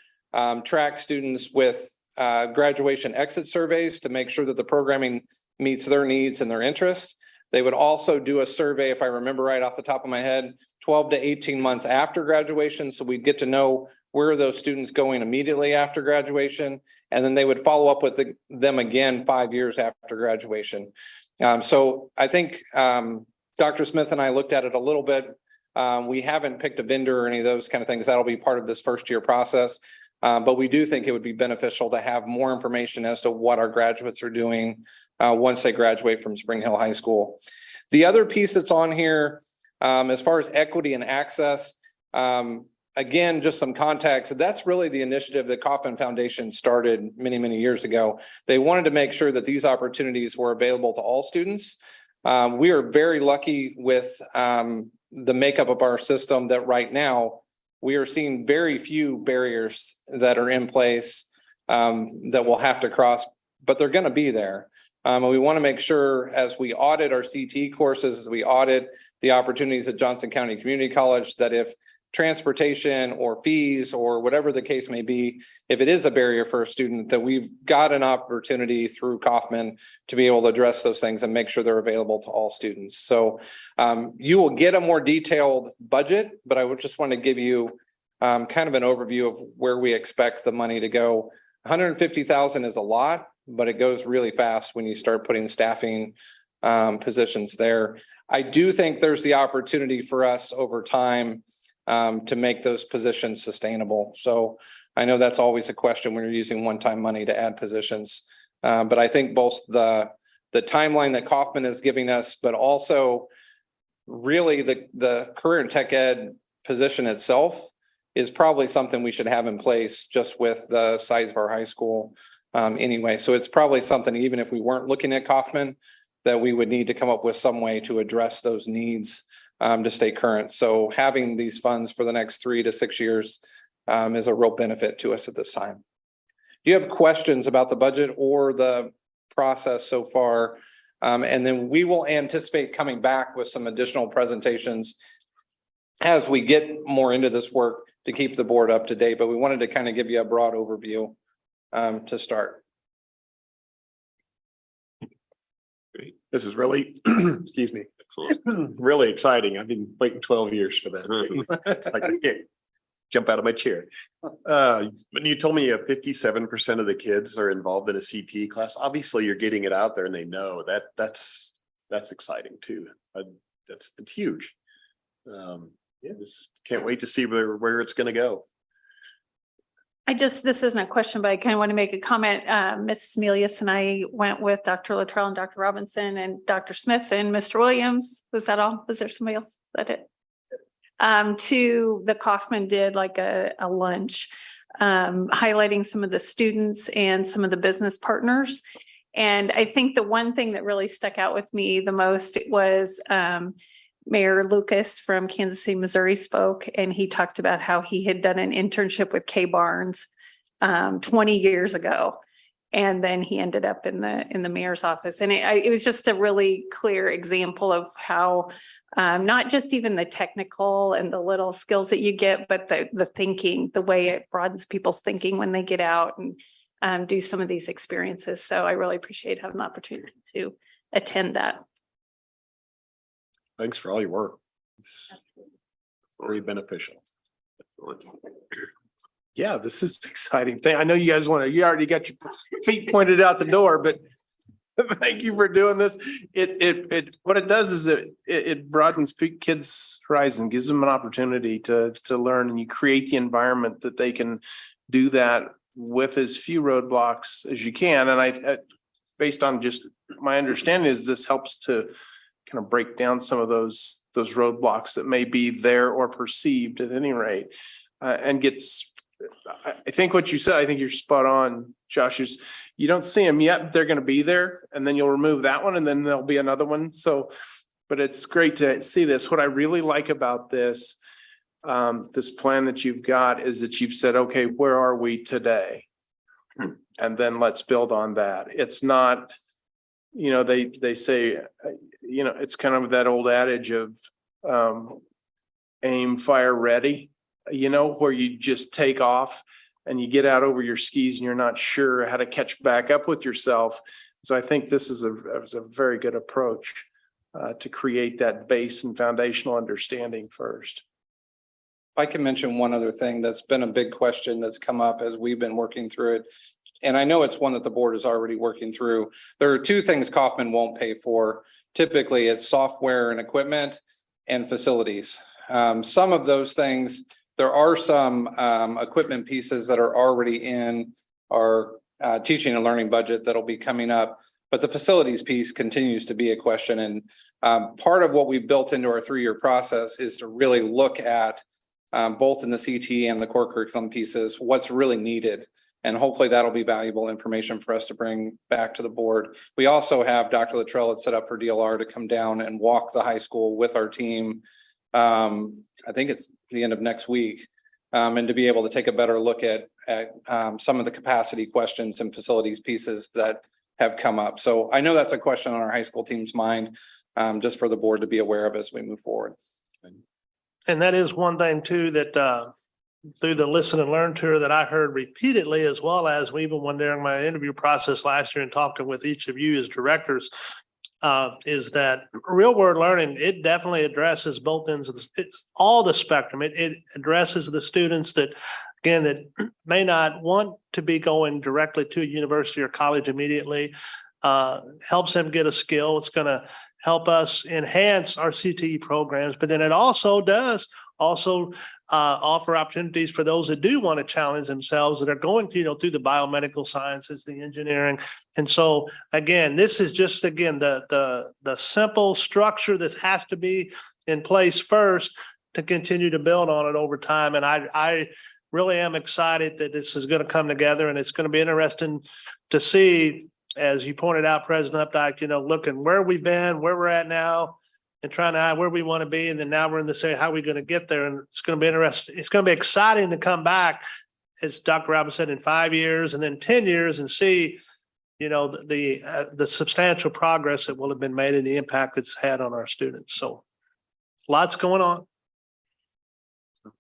track students with graduation exit surveys to make sure that the programming meets their needs and their interests. They would also do a survey, if I remember right off the top of my head, 12 to 18 months after graduation. So we'd get to know where are those students going immediately after graduation. And then they would follow up with them again 5 years after graduation. So I think Dr. Smith and I looked at it a little bit. We haven't picked a vendor or any of those kind of things. That'll be part of this first year process. But we do think it would be beneficial to have more information as to what our graduates are doing once they graduate from Spring Hill High School. The other piece that's on here, as far as equity and access, again, just some context. That's really the initiative that Kauffman Foundation started many, many years ago. They wanted to make sure that these opportunities were available to all students. We are very lucky with the makeup of our system that right now we are seeing very few barriers that are in place that we'll have to cross, but they're going to be there. And we want to make sure as we audit our CT courses, as we audit the opportunities at Johnson County Community College, that if transportation or fees or whatever the case may be, if it is a barrier for a student, that we've got an opportunity through Kauffman to be able to address those things and make sure they're available to all students. So you will get a more detailed budget, but I would just want to give you kind of an overview of where we expect the money to go. 150,000 is a lot, but it goes really fast when you start putting staffing positions there. I do think there's the opportunity for us over time to make those positions sustainable. So I know that's always a question when you're using one-time money to add positions. But I think both the timeline that Kauffman is giving us, but also really the career and tech ed position itself is probably something we should have in place just with the size of our high school anyway. So it's probably something, even if we weren't looking at Kauffman, that we would need to come up with some way to address those needs to stay current. So having these funds for the next 3 to 6 years is a real benefit to us at this time. Do you have questions about the budget or the process so far? And then we will anticipate coming back with some additional presentations as we get more into this work to keep the board up to date. But we wanted to kind of give you a broad overview to start. Great. This is really, excuse me, really exciting. I've been waiting 12 years for that. It's like I can't jump out of my chair. When you told me 57% of the kids are involved in a CT class, obviously you're getting it out there and they know that that's exciting too. That's huge. Yeah, just can't wait to see where it's going to go. This isn't a question, but I kind of want to make a comment. Mrs. Melius and I went with Dr. Luttrell and Dr. Robinson and Dr. Smith and Mr. Williams. Was that all? Was there somebody else? Is that it? To the Kauffman did like a lunch, highlighting some of the students and some of the business partners. And I think the one thing that really stuck out with me the most was Mayor Lucas from Kansas City, Missouri spoke, and he talked about how he had done an internship with K Barnes 20 years ago. And then he ended up in the mayor's office. And it was just a really clear example of how not just even the technical and the little skills that you get, but the thinking, the way it broadens people's thinking when they get out and do some of these experiences. So I really appreciate having the opportunity to attend that. Thanks for all your work. It's very beneficial. Yeah, this is an exciting thing. I know you guys you already got your feet pointed out the door, but thank you for doing this. What it does is it broadens kids' horizon, gives them an opportunity to learn, and you create the environment that they can do that with as few roadblocks as you can. And I based on just my understanding is this helps to kind of break down some of those roadblocks that may be there or perceived at any rate, and I think what you said, I think you're spot on, Josh, is you don't see them yet, they're going to be there, and then you'll remove that one and then there'll be another one. So, but it's great to see this. What I really like about this plan that you've got is that you've said, okay, where are we today? And then let's build on that. It's not they say, it's kind of that old adage of aim, fire, ready, where you just take off and you get out over your skis and you're not sure how to catch back up with yourself. So I think this is a very good approach to create that base and foundational understanding first. If I can mention one other thing that's been a big question that's come up as we've been working through it. And I know it's one that the board is already working through. There are two things Kaufman won't pay for. Typically, it's software and equipment and facilities. Some of those things, there are some equipment pieces that are already in our teaching and learning budget that'll be coming up. But the facilities piece continues to be a question. And part of what we built into our 3-year process is to really look at both in the CT and the core curriculum pieces, what's really needed. And hopefully that'll be valuable information for us to bring back to the board. We also have Dr. Luttrell had set up for DLR to come down and walk the high school with our team. I think it's the end of next week. And to be able to take a better look at some of the capacity questions and facilities pieces that have come up. So I know that's a question on our high school team's mind, just for the board to be aware of as we move forward. And that is one thing too, that through the listen and learn tour that I heard repeatedly, as well as even when during my interview process last year and talking with each of you as directors, is that real world learning, it definitely addresses both ends of it's all the spectrum. It addresses the students that, again, that may not want to be going directly to a university or college immediately, helps them get a skill. It's going to help us enhance our CTE programs, but then it also does offer opportunities for those that do want to challenge themselves, that are going to, through the biomedical sciences, the engineering. And so again, this is just, again, the simple structure that has to be in place first to continue to build on it over time. And I really am excited that this is going to come together, and it's going to be interesting to see, as you pointed out, President Updike, looking where we've been, where we're at now, and trying to where we want to be. And then now we're in the say, how are we going to get there? And it's going to be interesting. It's going to be exciting to come back, as Dr. Robbins said, in 5 years and then 10 years and see, the substantial progress that will have been made and the impact it's had on our students. So lots going on.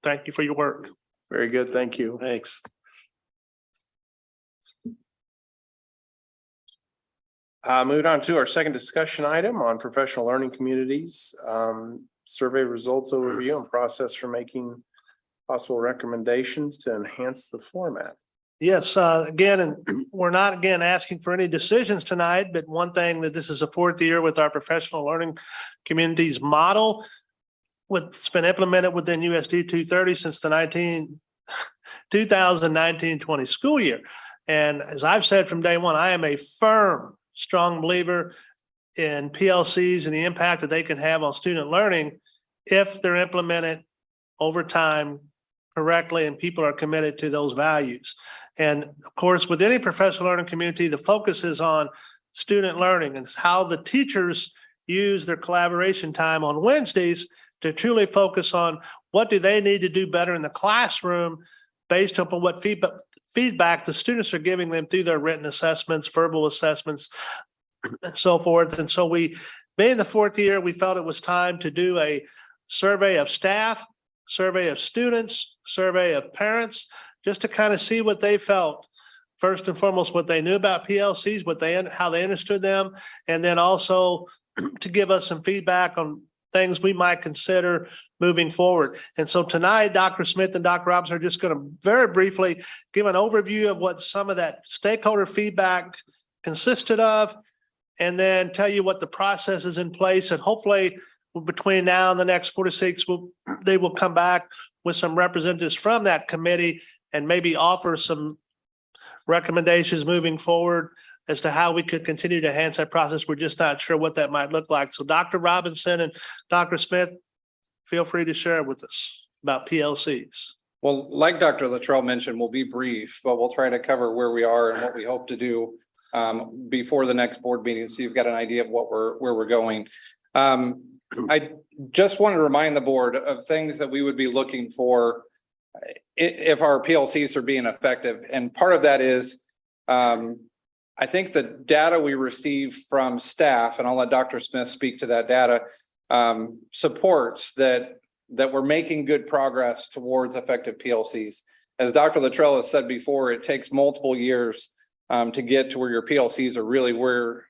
Thank you for your work. Very good. Thank you. Thanks. Moving on to our second discussion item on professional learning communities, survey results overview and process for making possible recommendations to enhance the format. Yes, again, and we're not again asking for any decisions tonight, but one thing that this is a 4th year with our professional learning communities model. It's been implemented within USD230 since the 2019-20 school year. And as I've said from day one, I am a strong believer in PLCs and the impact that they can have on student learning if they're implemented over time correctly and people are committed to those values. And of course, with any professional learning community, the focus is on student learning and how the teachers use their collaboration time on Wednesdays to truly focus on what do they need to do better in the classroom based upon what feedback the students are giving them through their written assessments, verbal assessments, and so forth. And so being the 4th year, we felt it was time to do a survey of staff, survey of students, survey of parents, just to kind of see what they felt. First and foremost, what they knew about PLCs, how they understood them, and then also to give us some feedback on things we might consider moving forward. And so tonight, Dr. Smith and Dr. Robbins are just going to very briefly give an overview of what some of that stakeholder feedback consisted of, and then tell you what the process is in place. And hopefully between now and the next 4 to 6, they will come back with some representatives from that committee and maybe offer some recommendations moving forward as to how we could continue to enhance that process. We're just not sure what that might look like. So Dr. Robinson and Dr. Smith, feel free to share with us about PLCs. Well, like Dr. Luttrell mentioned, we'll be brief, but we'll try to cover where we are and what we hope to do before the next board meeting, so you've got an idea of where we're going. I just want to remind the board of things that we would be looking for if our PLCs are being effective. And part of that is I think the data we receive from staff, and I'll let Dr. Smith speak to that data, supports that we're making good progress towards effective PLCs. As Dr. Luttrell has said before, it takes multiple years to get to where your PLCs are really where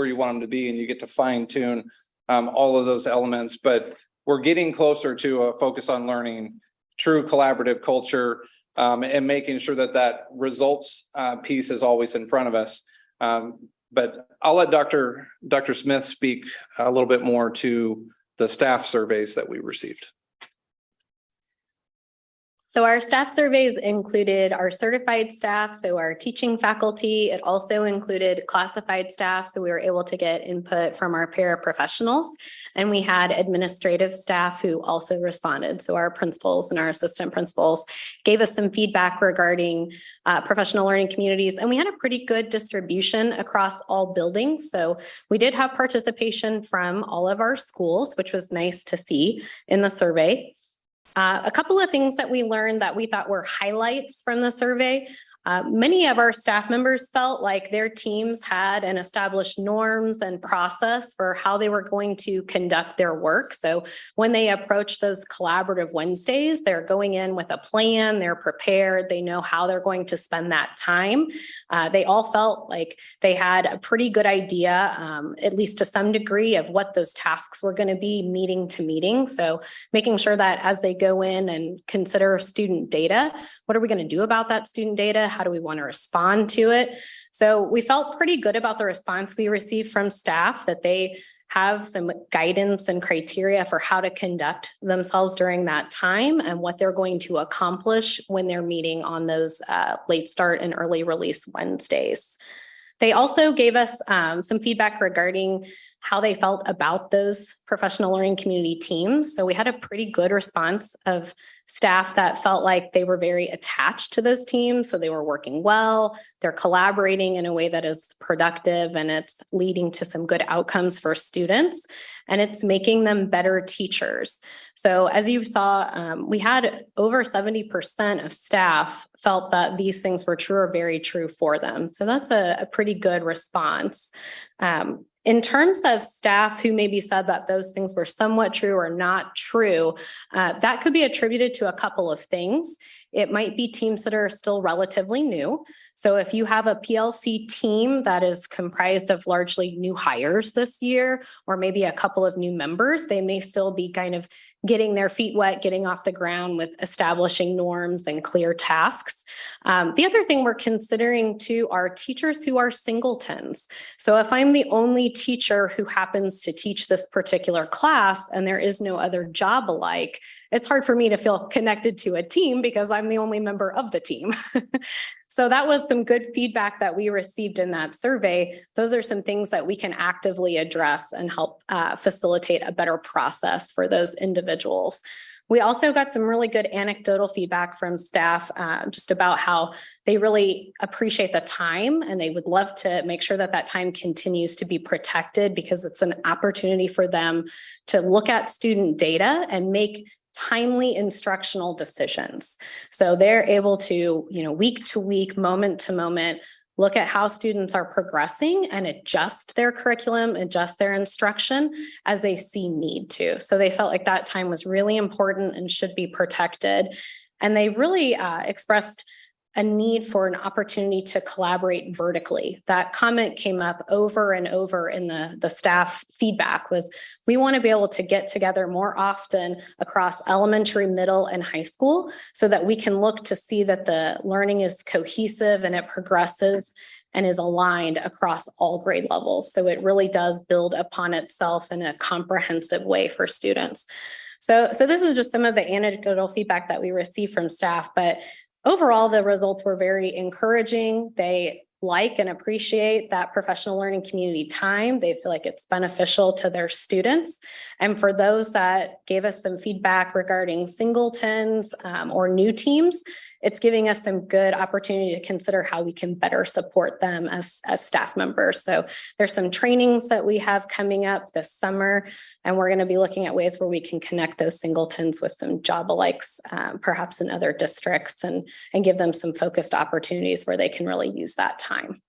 you want them to be, and you get to fine tune all of those elements. But we're getting closer to a focus on learning, true collaborative culture, and making sure that results piece is always in front of us. But I'll let Dr. Smith speak a little bit more to the staff surveys that we received. So our staff surveys included our certified staff, so our teaching faculty. It also included classified staff, so we were able to get input from our paraprofessionals. And we had administrative staff who also responded. So our principals and our assistant principals gave us some feedback regarding professional learning communities. And we had a pretty good distribution across all buildings. So we did have participation from all of our schools, which was nice to see in the survey. A couple of things that we learned that we thought were highlights from the survey. Many of our staff members felt like their teams had an established norms and process for how they were going to conduct their work. So when they approach those collaborative Wednesdays, they're going in with a plan, they're prepared, they know how they're going to spend that time. They all felt like they had a pretty good idea, at least to some degree, of what those tasks were going to be meeting to meeting. So making sure that as they go in and consider student data, what are we going to do about that student data? How do we want to respond to it? So we felt pretty good about the response we received from staff, that they have some guidance and criteria for how to conduct themselves during that time and what they're going to accomplish when they're meeting on those late start and early release Wednesdays. They also gave us some feedback regarding how they felt about those professional learning community teams. So we had a pretty good response of staff that felt like they were very attached to those teams. So they were working well, they're collaborating in a way that is productive, and it's leading to some good outcomes for students, and it's making them better teachers. So as you saw, we had over 70% of staff felt that these things were true or very true for them. So that's a pretty good response. In terms of staff who maybe said that those things were somewhat true or not true, that could be attributed to a couple of things. It might be teams that are still relatively new. So if you have a PLC team that is comprised of largely new hires this year, or maybe a couple of new members, they may still be kind of getting their feet wet, getting off the ground with establishing norms and clear tasks. The other thing we're considering too are teachers who are singletons. So if I'm the only teacher who happens to teach this particular class and there is no other job alike, it's hard for me to feel connected to a team because I'm the only member of the team. So that was some good feedback that we received in that survey. Those are some things that we can actively address and help facilitate a better process for those individuals. We also got some really good anecdotal feedback from staff just about how they really appreciate the time, and they would love to make sure that that time continues to be protected because it's an opportunity for them to look at student data and make timely instructional decisions. So they're able to, week to week, moment to moment, look at how students are progressing and adjust their curriculum, adjust their instruction as they see need to. So they felt like that time was really important and should be protected. And they really expressed a need for an opportunity to collaborate vertically. That comment came up over and over in the staff feedback was, we want to be able to get together more often across elementary, middle, and high school so that we can look to see that the learning is cohesive and it progresses and is aligned across all grade levels. So it really does build upon itself in a comprehensive way for students. So this is just some of the anecdotal feedback that we received from staff, but overall, the results were very encouraging. They like and appreciate that professional learning community time. They feel like it's beneficial to their students. And for those that gave us some feedback regarding singletons or new teams, it's giving us some good opportunity to consider how we can better support them as staff members. So there's some trainings that we have coming up this summer, and we're going to be looking at ways where we can connect those singletons with some job alikes, perhaps in other districts, and give them some focused opportunities where they can really use that time.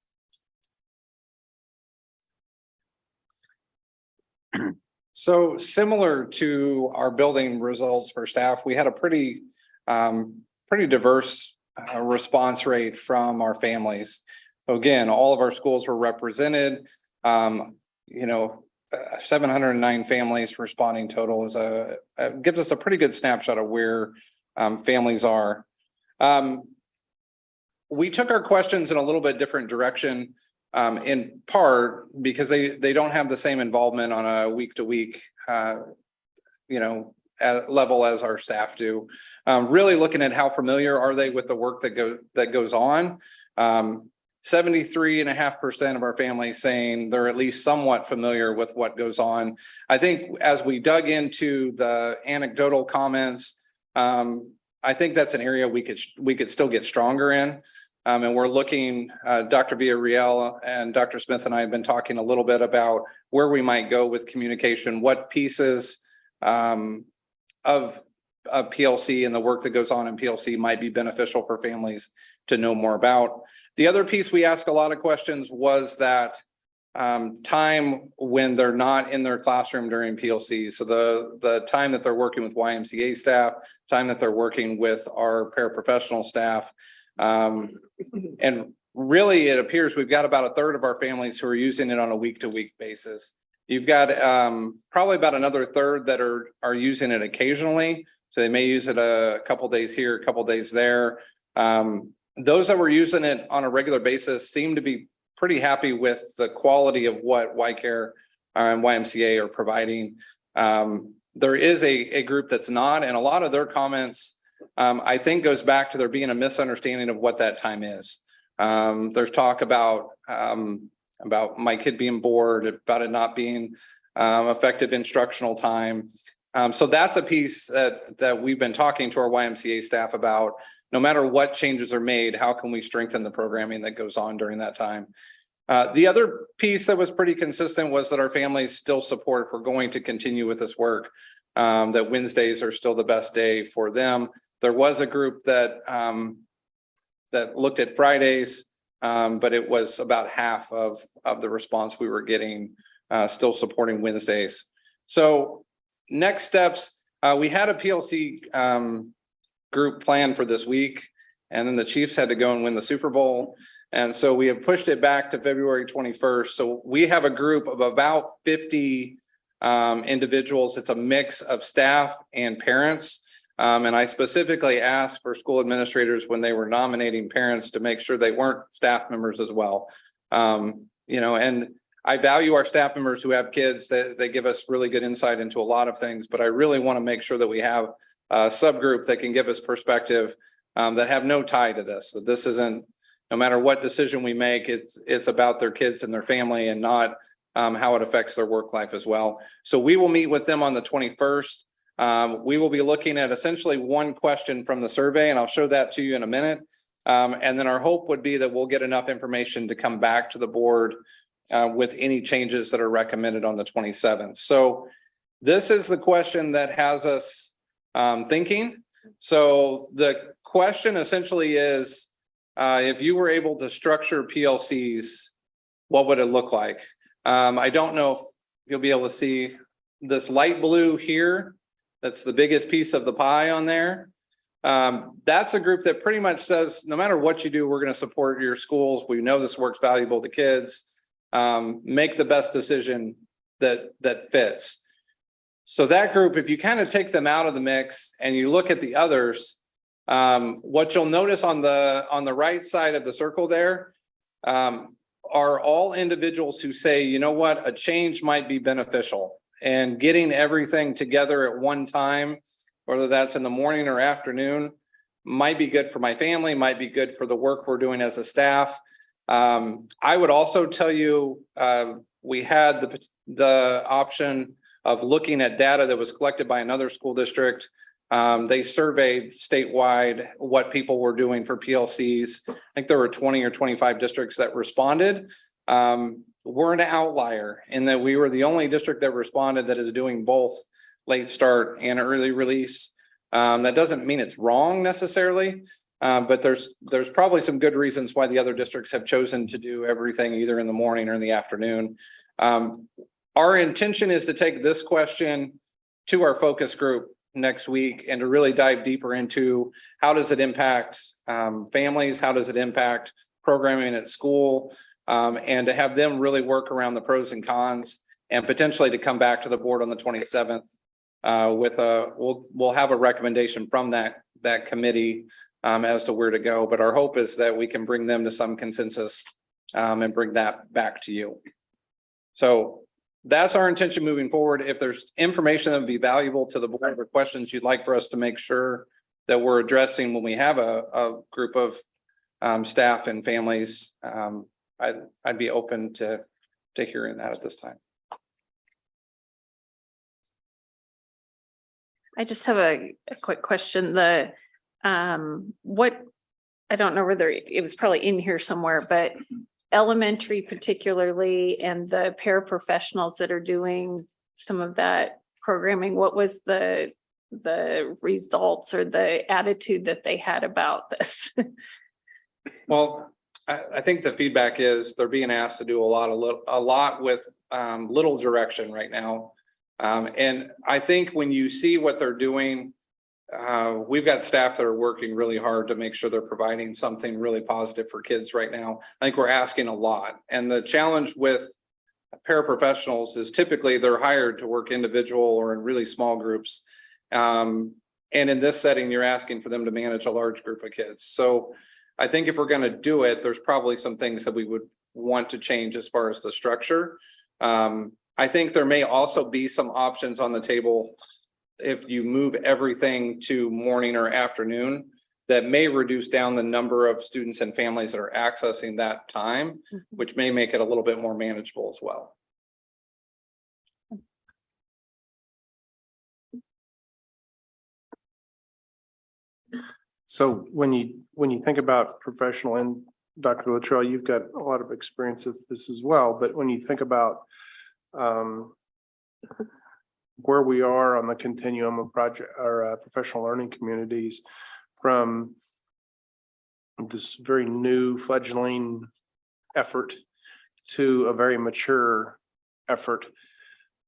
So similar to our building results for staff, we had a pretty diverse response rate from our families. Again, all of our schools were represented. 709 families responding total gives us a pretty good snapshot of where families are. We took our questions in a little bit different direction, in part because they don't have the same involvement on a week to week, level as our staff do. Really looking at how familiar are they with the work that goes on. 73.5% of our families saying they're at least somewhat familiar with what goes on. I think as we dug into the anecdotal comments, I think that's an area we could still get stronger in. And we're looking, Dr. Villarreal and Dr. Smith and I have been talking a little bit about where we might go with communication, what pieces of PLC and the work that goes on in PLC might be beneficial for families to know more about. The other piece we asked a lot of questions was that time when they're not in their classroom during PLC. So the time that they're working with YMCA staff, time that they're working with our paraprofessional staff. And really it appears we've got about a third of our families who are using it on a week to week basis. You've got probably about another third that are using it occasionally. So they may use it a couple days here, a couple days there. Those that were using it on a regular basis seem to be pretty happy with the quality of what YCare and YMCA are providing. There is a group that's not, and a lot of their comments, I think, goes back to there being a misunderstanding of what that time is. There's talk about my kid being bored, about it not being effective instructional time. So that's a piece that we've been talking to our YMCA staff about. No matter what changes are made, how can we strengthen the programming that goes on during that time? The other piece that was pretty consistent was that our families still support if we're going to continue with this work, that Wednesdays are still the best day for them. There was a group that looked at Fridays, but it was about half of the response we were getting, still supporting Wednesdays. So next steps, we had a PLC group planned for this week, and then the Chiefs had to go and win the Super Bowl. And so we have pushed it back to February 21st. So we have a group of about 50 individuals. It's a mix of staff and parents. And I specifically asked for school administrators when they were nominating parents to make sure they weren't staff members as well. And I value our staff members who have kids. They give us really good insight into a lot of things, but I really want to make sure that we have a subgroup that can give us perspective that have no tie to this, that this isn't, no matter what decision we make, it's about their kids and their family and not how it affects their work life as well. So we will meet with them on the 21st. We will be looking at essentially one question from the survey, and I'll show that to you in a minute. And then our hope would be that we'll get enough information to come back to the board with any changes that are recommended on the 27th. So this is the question that has us thinking. So the question essentially is, if you were able to structure PLCs, what would it look like? I don't know if you'll be able to see this light blue here. That's the biggest piece of the pie on there. That's a group that pretty much says, no matter what you do, we're going to support your schools. We know this work's valuable to kids. Make the best decision that fits. So that group, if you kind of take them out of the mix and you look at the others, what you'll notice on the right side of the circle there are all individuals who say, you know what, a change might be beneficial, and getting everything together at one time, whether that's in the morning or afternoon, might be good for my family, might be good for the work we're doing as a staff. I would also tell you, we had the option of looking at data that was collected by another school district. They surveyed statewide what people were doing for PLCs. I think there were 20 or 25 districts that responded. We're an outlier in that we were the only district that responded that is doing both late start and early release. That doesn't mean it's wrong necessarily, but there's probably some good reasons why the other districts have chosen to do everything either in the morning or in the afternoon. Our intention is to take this question to our focus group next week and to really dive deeper into how does it impact families? How does it impact programming at school? And to have them really work around the pros and cons and potentially to come back to the board on the 27th with we'll have a recommendation from that committee as to where to go. But our hope is that we can bring them to some consensus and bring that back to you. So that's our intention moving forward. If there's information that would be valuable to the board or questions you'd like for us to make sure that we're addressing when we have a group of staff and families, I'd be open to hearing that at this time. I just have a quick question. What, I don't know whether it was probably in here somewhere, but elementary particularly and the paraprofessionals that are doing some of that programming, what was the results or the attitude that they had about this? Well, I think the feedback is they're being asked to do a lot with little direction right now. And I think when you see what they're doing, we've got staff that are working really hard to make sure they're providing something really positive for kids right now. I think we're asking a lot. And the challenge with paraprofessionals is typically they're hired to work individual or in really small groups. And in this setting, you're asking for them to manage a large group of kids. So I think if we're going to do it, there's probably some things that we would want to change as far as the structure. I think there may also be some options on the table if you move everything to morning or afternoon that may reduce down the number of students and families that are accessing that time, which may make it a little bit more manageable as well. So when you think about professional, and Dr. Luttrell, you've got a lot of experience with this as well, but when you think about where we are on the continuum of project or professional learning communities from this very new fledgling effort to a very mature effort,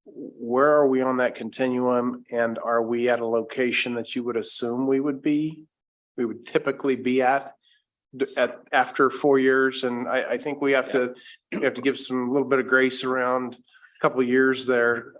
where are we on that continuum? And are we at a location that you would assume we would typically be at after 4 years? And I think we have to give some little bit of grace around a couple of years there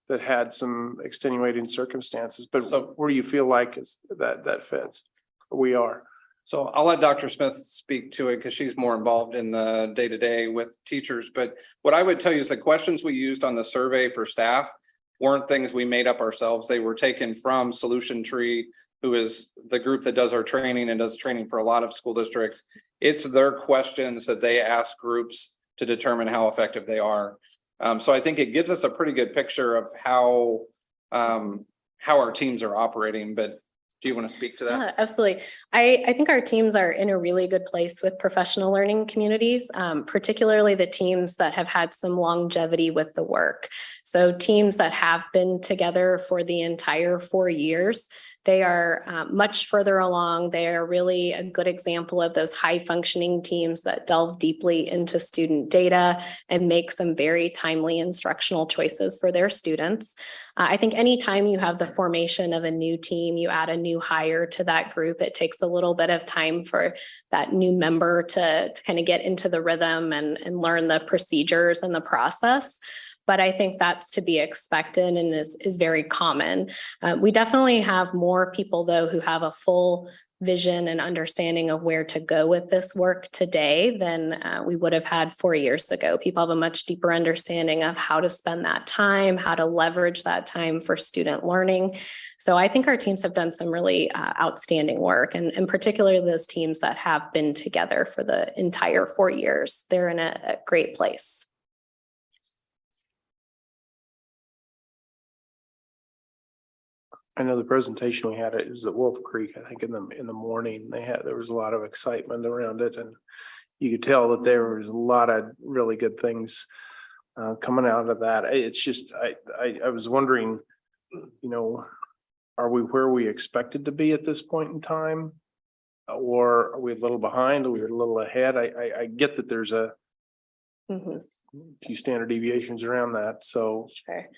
that had some extenuating circumstances. But where do you feel like that fits? We are. So I'll let Dr. Smith speak to it because she's more involved in the day-to-day with teachers. But what I would tell you is the questions we used on the survey for staff weren't things we made up ourselves. They were taken from Solution Tree, who is the group that does our training and does training for a lot of school districts. It's their questions that they ask groups to determine how effective they are. So I think it gives us a pretty good picture of how our teams are operating. But do you want to speak to that? Yeah, absolutely. I think our teams are in a really good place with professional learning communities, particularly the teams that have had some longevity with the work. So teams that have been together for the entire 4 years, they are much further along. They are really a good example of those high functioning teams that delve deeply into student data and make some very timely instructional choices for their students. I think anytime you have the formation of a new team, you add a new hire to that group, it takes a little bit of time for that new member to kind of get into the rhythm and learn the procedures and the process. But I think that's to be expected and is very common. We definitely have more people, though, who have a full vision and understanding of where to go with this work today than we would have had 4 years ago. People have a much deeper understanding of how to spend that time, how to leverage that time for student learning. So I think our teams have done some really outstanding work, and particularly those teams that have been together for the entire 4 years. They're in a great place. I know the presentation we had, it was at Wolf Creek, I think in the morning, there was a lot of excitement around it, and you could tell that there was a lot of really good things coming out of that. It's just, I was wondering, are we where we expected to be at this point in time? Or are we a little behind? Are we a little ahead? I get that there's a few standard deviations around that. So Sure.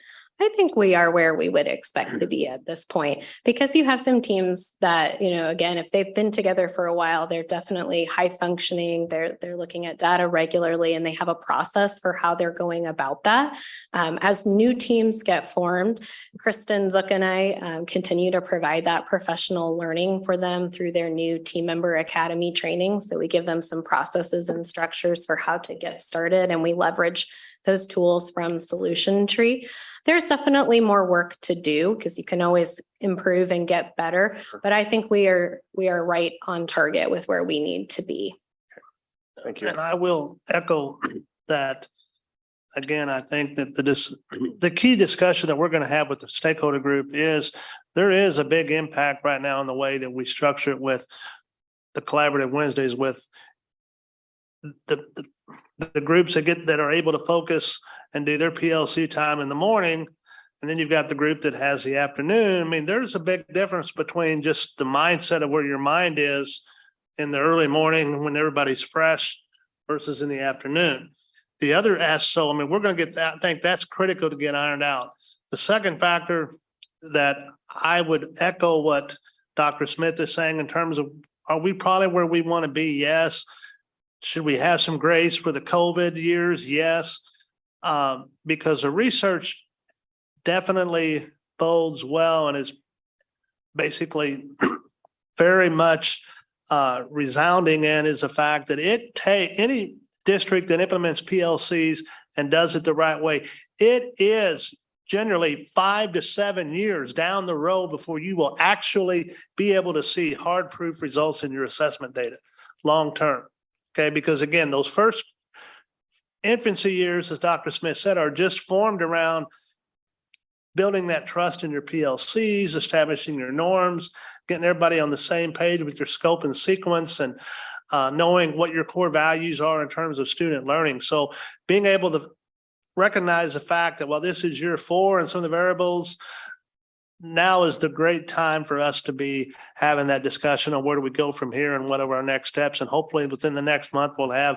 I think we are where we would expect to be at this point, because you have some teams that, again, if they've been together for a while, they're definitely high functioning. They're looking at data regularly and they have a process for how they're going about that. As new teams get formed, Kristen, Zook, and I continue to provide that professional learning for them through their new team member academy training. So we give them some processes and structures for how to get started, and we leverage those tools from Solution Tree. There's definitely more work to do because you can always improve and get better, but I think we are right on target with where we need to be. thank you. And I will echo that. Again, I think that the key discussion that we're going to have with the stakeholder group is there is a big impact right now in the way that we structure it with the collaborative Wednesdays with the groups that are able to focus and do their PLC time in the morning. And then you've got the group that has the afternoon. I mean, there's a big difference between just the mindset of where your mind is in the early morning when everybody's fresh versus in the afternoon. The other so I mean, we're going to get that. I think that's critical to get ironed out. The second factor that I would echo what Dr. Smith is saying in terms of, are we probably where we want to be? Yes. Should we have some grace for the COVID years? Yes. Because the research definitely bodes well and is basically very much resounding in is the fact that any district that implements PLCs and does it the right way, it is generally 5 to 7 years down the road before you will actually be able to see hard proof results in your assessment data long term. Okay, because again, those first infancy years, as Dr. Smith said, are just formed around building that trust in your PLCs, establishing your norms, getting everybody on the same page with your scope and sequence, and knowing what your core values are in terms of student learning. So being able to recognize the fact that, well, this is year 4 and some of the variables, now is the great time for us to be having that discussion on where do we go from here and what are our next steps. And hopefully within the next month, we'll have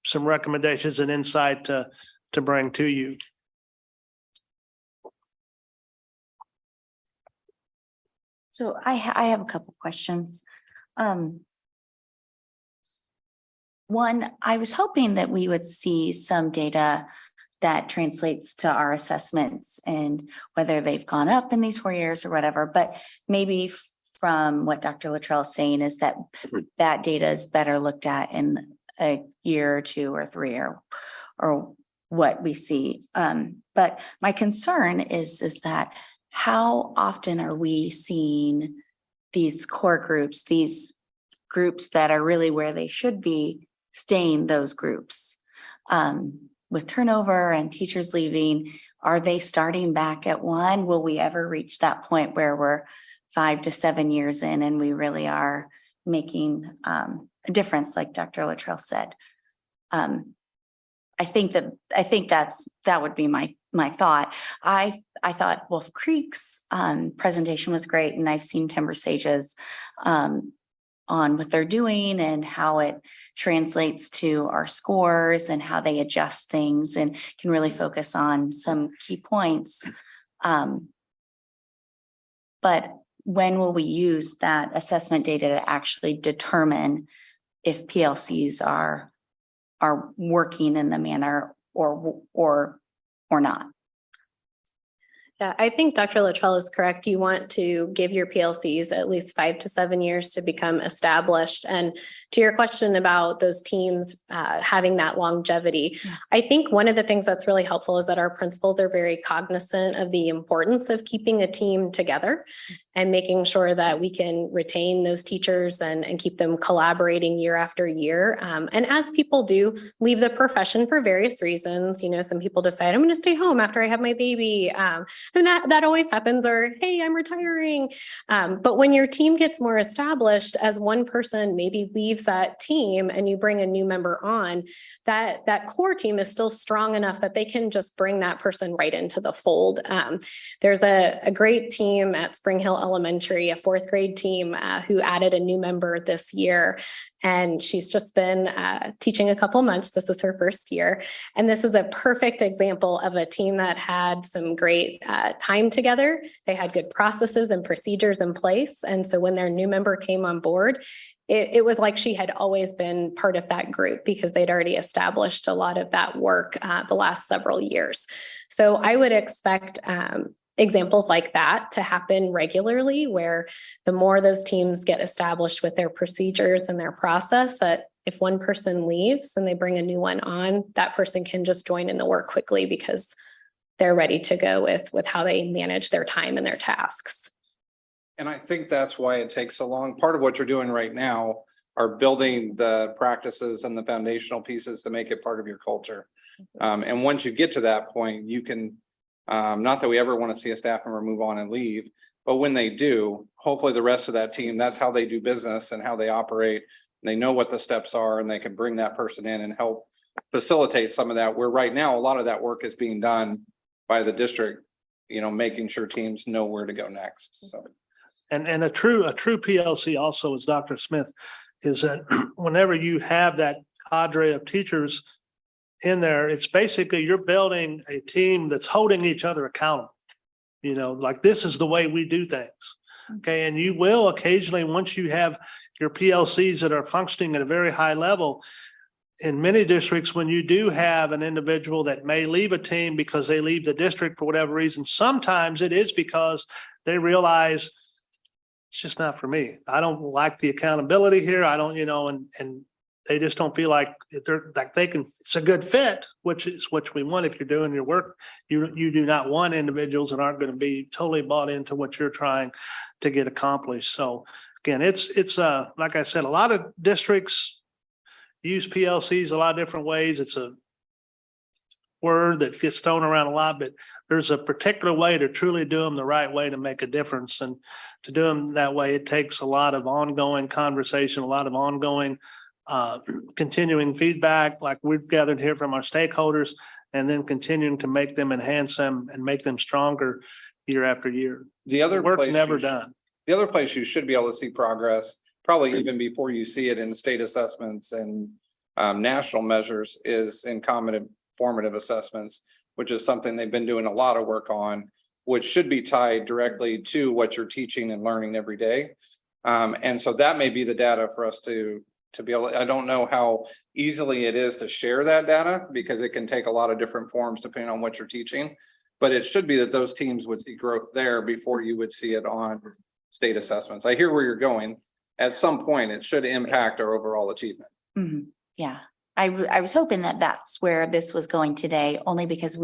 some recommendations and insight to bring to you. So I have a couple questions. One, I was hoping that we would see some data that translates to our assessments and whether they've gone up in these 4 years or whatever, but maybe from what Dr. Luttrell is saying is that that data is better looked at in a year or 2 or 3 or what we see. But my concern is that how often are we seeing these core groups, these groups that are really where they should be, staying those groups? With turnover and teachers leaving, are they starting back at 1? Will we ever reach that point where we're 5 to 7 years in and we really are making a difference, like Dr. Luttrell said? I think that would be my thought. I thought Wolf Creek's presentation was great, and I've seen Timber Sage's on what they're doing and how it translates to our scores and how they adjust things and can really focus on some key points. But when will we use that assessment data to actually determine if PLCs are working in the manner or not? Yeah, I think Dr. Luttrell is correct. You want to give your PLCs at least 5 to 7 years to become established. And to your question about those teams having that longevity, I think one of the things that's really helpful is that our principals are very cognizant of the importance of keeping a team together and making sure that we can retain those teachers and keep them collaborating year after year. And as people do leave the profession for various reasons, some people decide I'm going to stay home after I have my baby. And that always happens, or, hey, I'm retiring. But when your team gets more established, as one person maybe leaves that team and you bring a new member on, that core team is still strong enough that they can just bring that person right into the fold. There's a great team at Spring Hill Elementary, a fourth grade team who added a new member this year. And she's just been teaching a couple months. This is her first year. And this is a perfect example of a team that had some great time together. They had good processes and procedures in place. And so when their new member came on board, it was like she had always been part of that group because they'd already established a lot of that work the last several years. So I would expect examples like that to happen regularly, where the more those teams get established with their procedures and their process, that if one person leaves and they bring a new one on, that person can just join in the work quickly because they're ready to go with how they manage their time and their tasks. And I think that's why it takes so long. Part of what you're doing right now are building the practices and the foundational pieces to make it part of your culture. And once you get to that point, you can, not that we ever want to see a staff member move on and leave, but when they do, hopefully the rest of that team, that's how they do business and how they operate. They know what the steps are and they can bring that person in and help facilitate some of that, where right now, a lot of that work is being done by the district, making sure teams know where to go next, so. And a true PLC also, as Dr. Smith, is that whenever you have that cadre of teachers in there, it's basically you're building a team that's holding each other accountable. Like this is the way we do things. Okay. And you will occasionally, once you have your PLCs that are functioning at a very high level, in many districts, when you do have an individual that may leave a team because they leave the district for whatever reason, sometimes it is because they realize it's just not for me. I don't like the accountability here. I don't, and they just don't feel like they're like it's a good fit, which is what we want. If you're doing your work, you do not want individuals that aren't going to be totally bought into what you're trying to get accomplished. So again, it's like I said, a lot of districts use PLCs a lot of different ways. It's a word that gets thrown around a lot, but there's a particular way to truly do them the right way to make a difference. And to do them that way, it takes a lot of ongoing conversation, a lot of ongoing continuing feedback, like we've gathered here from our stakeholders, and then continuing to make them, enhance them, and make them stronger year after year. The other work place never done. The other place you should be able to see progress, probably even before you see it in state assessments and national measures, is in common formative assessments, which is something they've been doing a lot of work on, which should be tied directly to what you're teaching and learning every day. And so that may be the data for us to be able, I don't know how easily it is to share that data because it can take a lot of different forms depending on what you're teaching, but it should be that those teams would see growth there before you would see it on state assessments. I hear where you're going. At some point, it should impact our overall achievement. Mm-hmm. Yeah. I was hoping that that's where this was going today, only because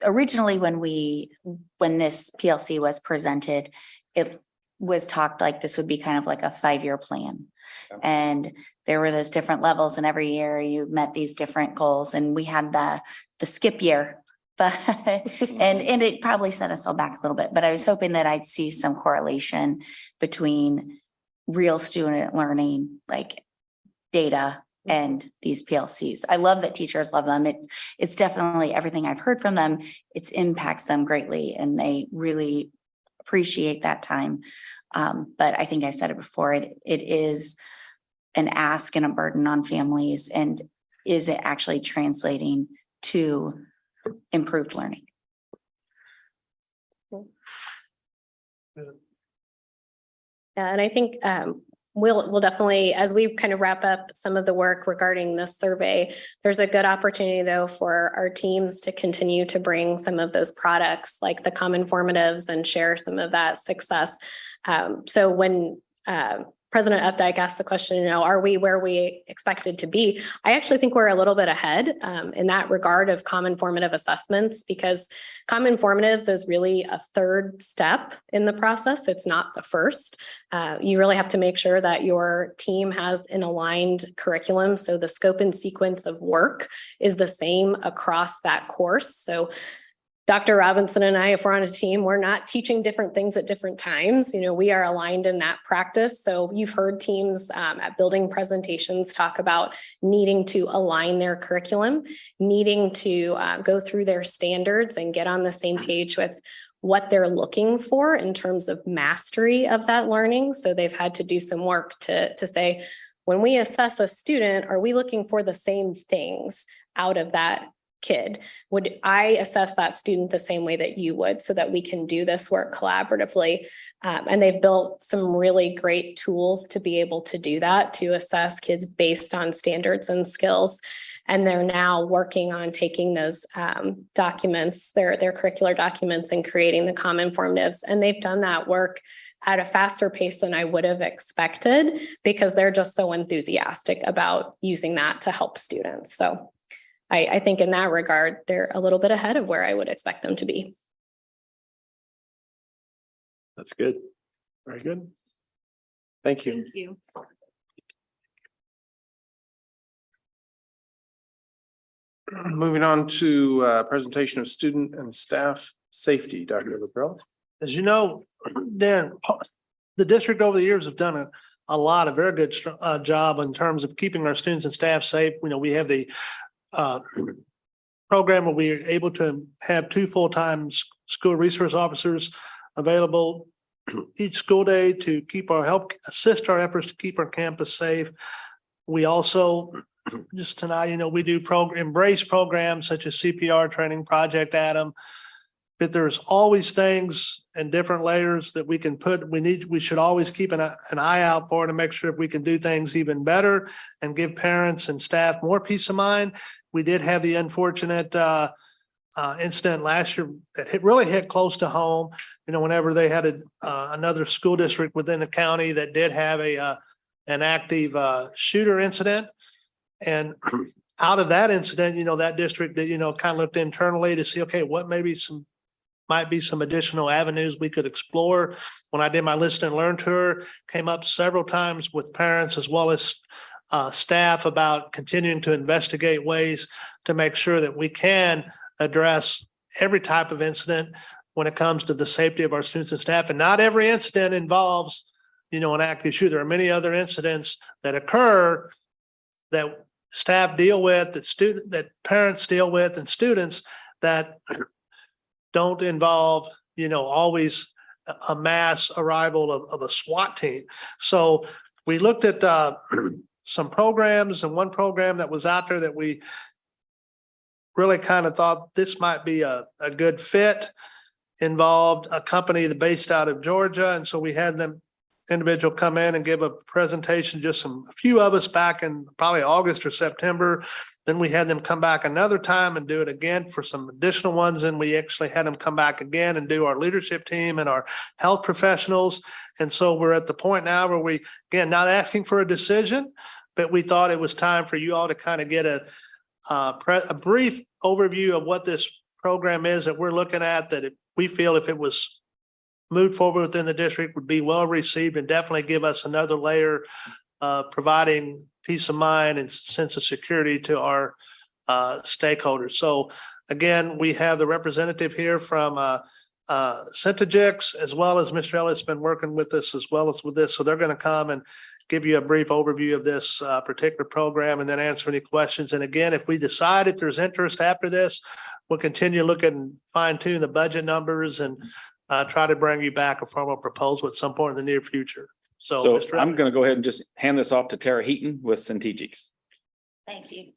originally when this PLC was presented, it was talked like this would be kind of like a 5-year plan. Okay. And there were those different levels, and every year you met these different goals, and we had the skip year, but and it probably set us all back a little bit, but I was hoping that I'd see some correlation between real student learning, like data, and these PLCs. I love that teachers love them. It's definitely everything I've heard from them. It impacts them greatly, and they really appreciate that time. But I think I've said it before, it is an ask and a burden on families. And is it actually translating to improved learning? Yeah, and I think we'll definitely, as we kind of wrap up some of the work regarding this survey, there's a good opportunity though for our teams to continue to bring some of those products like the common formatives and share some of that success. So when President Updike asked the question, are we where we expected to be? I actually think we're a little bit ahead in that regard of common formative assessments, because common formatives is really a third step in the process. It's not the first. You really have to make sure that your team has an aligned curriculum. So the scope and sequence of work is the same across that course. So Dr. Robinson and I, if we're on a team, we're not teaching different things at different times. We are aligned in that practice. So you've heard teams at building presentations talk about needing to align their curriculum, needing to go through their standards and get on the same page with what they're looking for in terms of mastery of that learning. So they've had to do some work to say, when we assess a student, are we looking for the same things out of that kid? Would I assess that student the same way that you would, so that we can do this work collaboratively? And they've built some really great tools to be able to do that, to assess kids based on standards and skills. And they're now working on taking those documents, their curricular documents, and creating the common formatives. And they've done that work at a faster pace than I would have expected, because they're just so enthusiastic about using that to help students. So I think in that regard, they're a little bit ahead of where I would expect them to be. That's good. Very good. Thank you. Thank you. Moving on to presentation of student and staff safety, Dr. Labrelle. As you know, Dan, the district over the years have done a lot of very good job in terms of keeping our students and staff safe. You know, we have the program where we are able to have 2 full-time school resource officers available each school day to help assist our efforts to keep our campus safe. We also, just tonight, you know, we do embrace programs such as CPR training, Project Adam. But there's always things and different layers that we can put. We should always keep an eye out for to make sure if we can do things even better and give parents and staff more peace of mind. We did have the unfortunate incident last year that really hit close to home. You know, whenever they had another school district within the county that did have an active shooter incident. And out of that incident, you know, that district that, you know, kind of looked internally to see, okay, what might be some additional avenues we could explore. When I did my listen and learn tour, came up several times with parents as well as staff about continuing to investigate ways to make sure that we can address every type of incident when it comes to the safety of our students and staff. And not every incident involves, you know, an active shooter. There are many other incidents that occur that staff deal with, that parents deal with, and students that don't involve, you know, always a mass arrival of a SWAT team. So we looked at some programs, and one program that was out there that we really kind of thought this might be a good fit involved a company that based out of Georgia. And so we had them individual come in and give a presentation, just a few of us back in probably August or September. Then we had them come back another time and do it again for some additional ones. And we actually had them come back again and do our leadership team and our health professionals. And so we're at the point now where we, again, not asking for a decision, but we thought it was time for you all to kind of get a brief overview of what this program is that we're looking at, that we feel if it was moved forward within the district would be well received and definitely give us another layer providing peace of mind and sense of security to our stakeholders. So again, we have the representative here from Centigix, as well as Mr. Ellis been working with us as well as with this. So they're going to come and give you a brief overview of this particular program and then answer any questions. And again, if we decide if there's interest after this, we'll continue looking and fine tune the budget numbers and try to bring you back a formal proposal at some point in the near future. So Mr. I'm going to go ahead and just hand this off to Tara Heaton with Centigix. Thank you.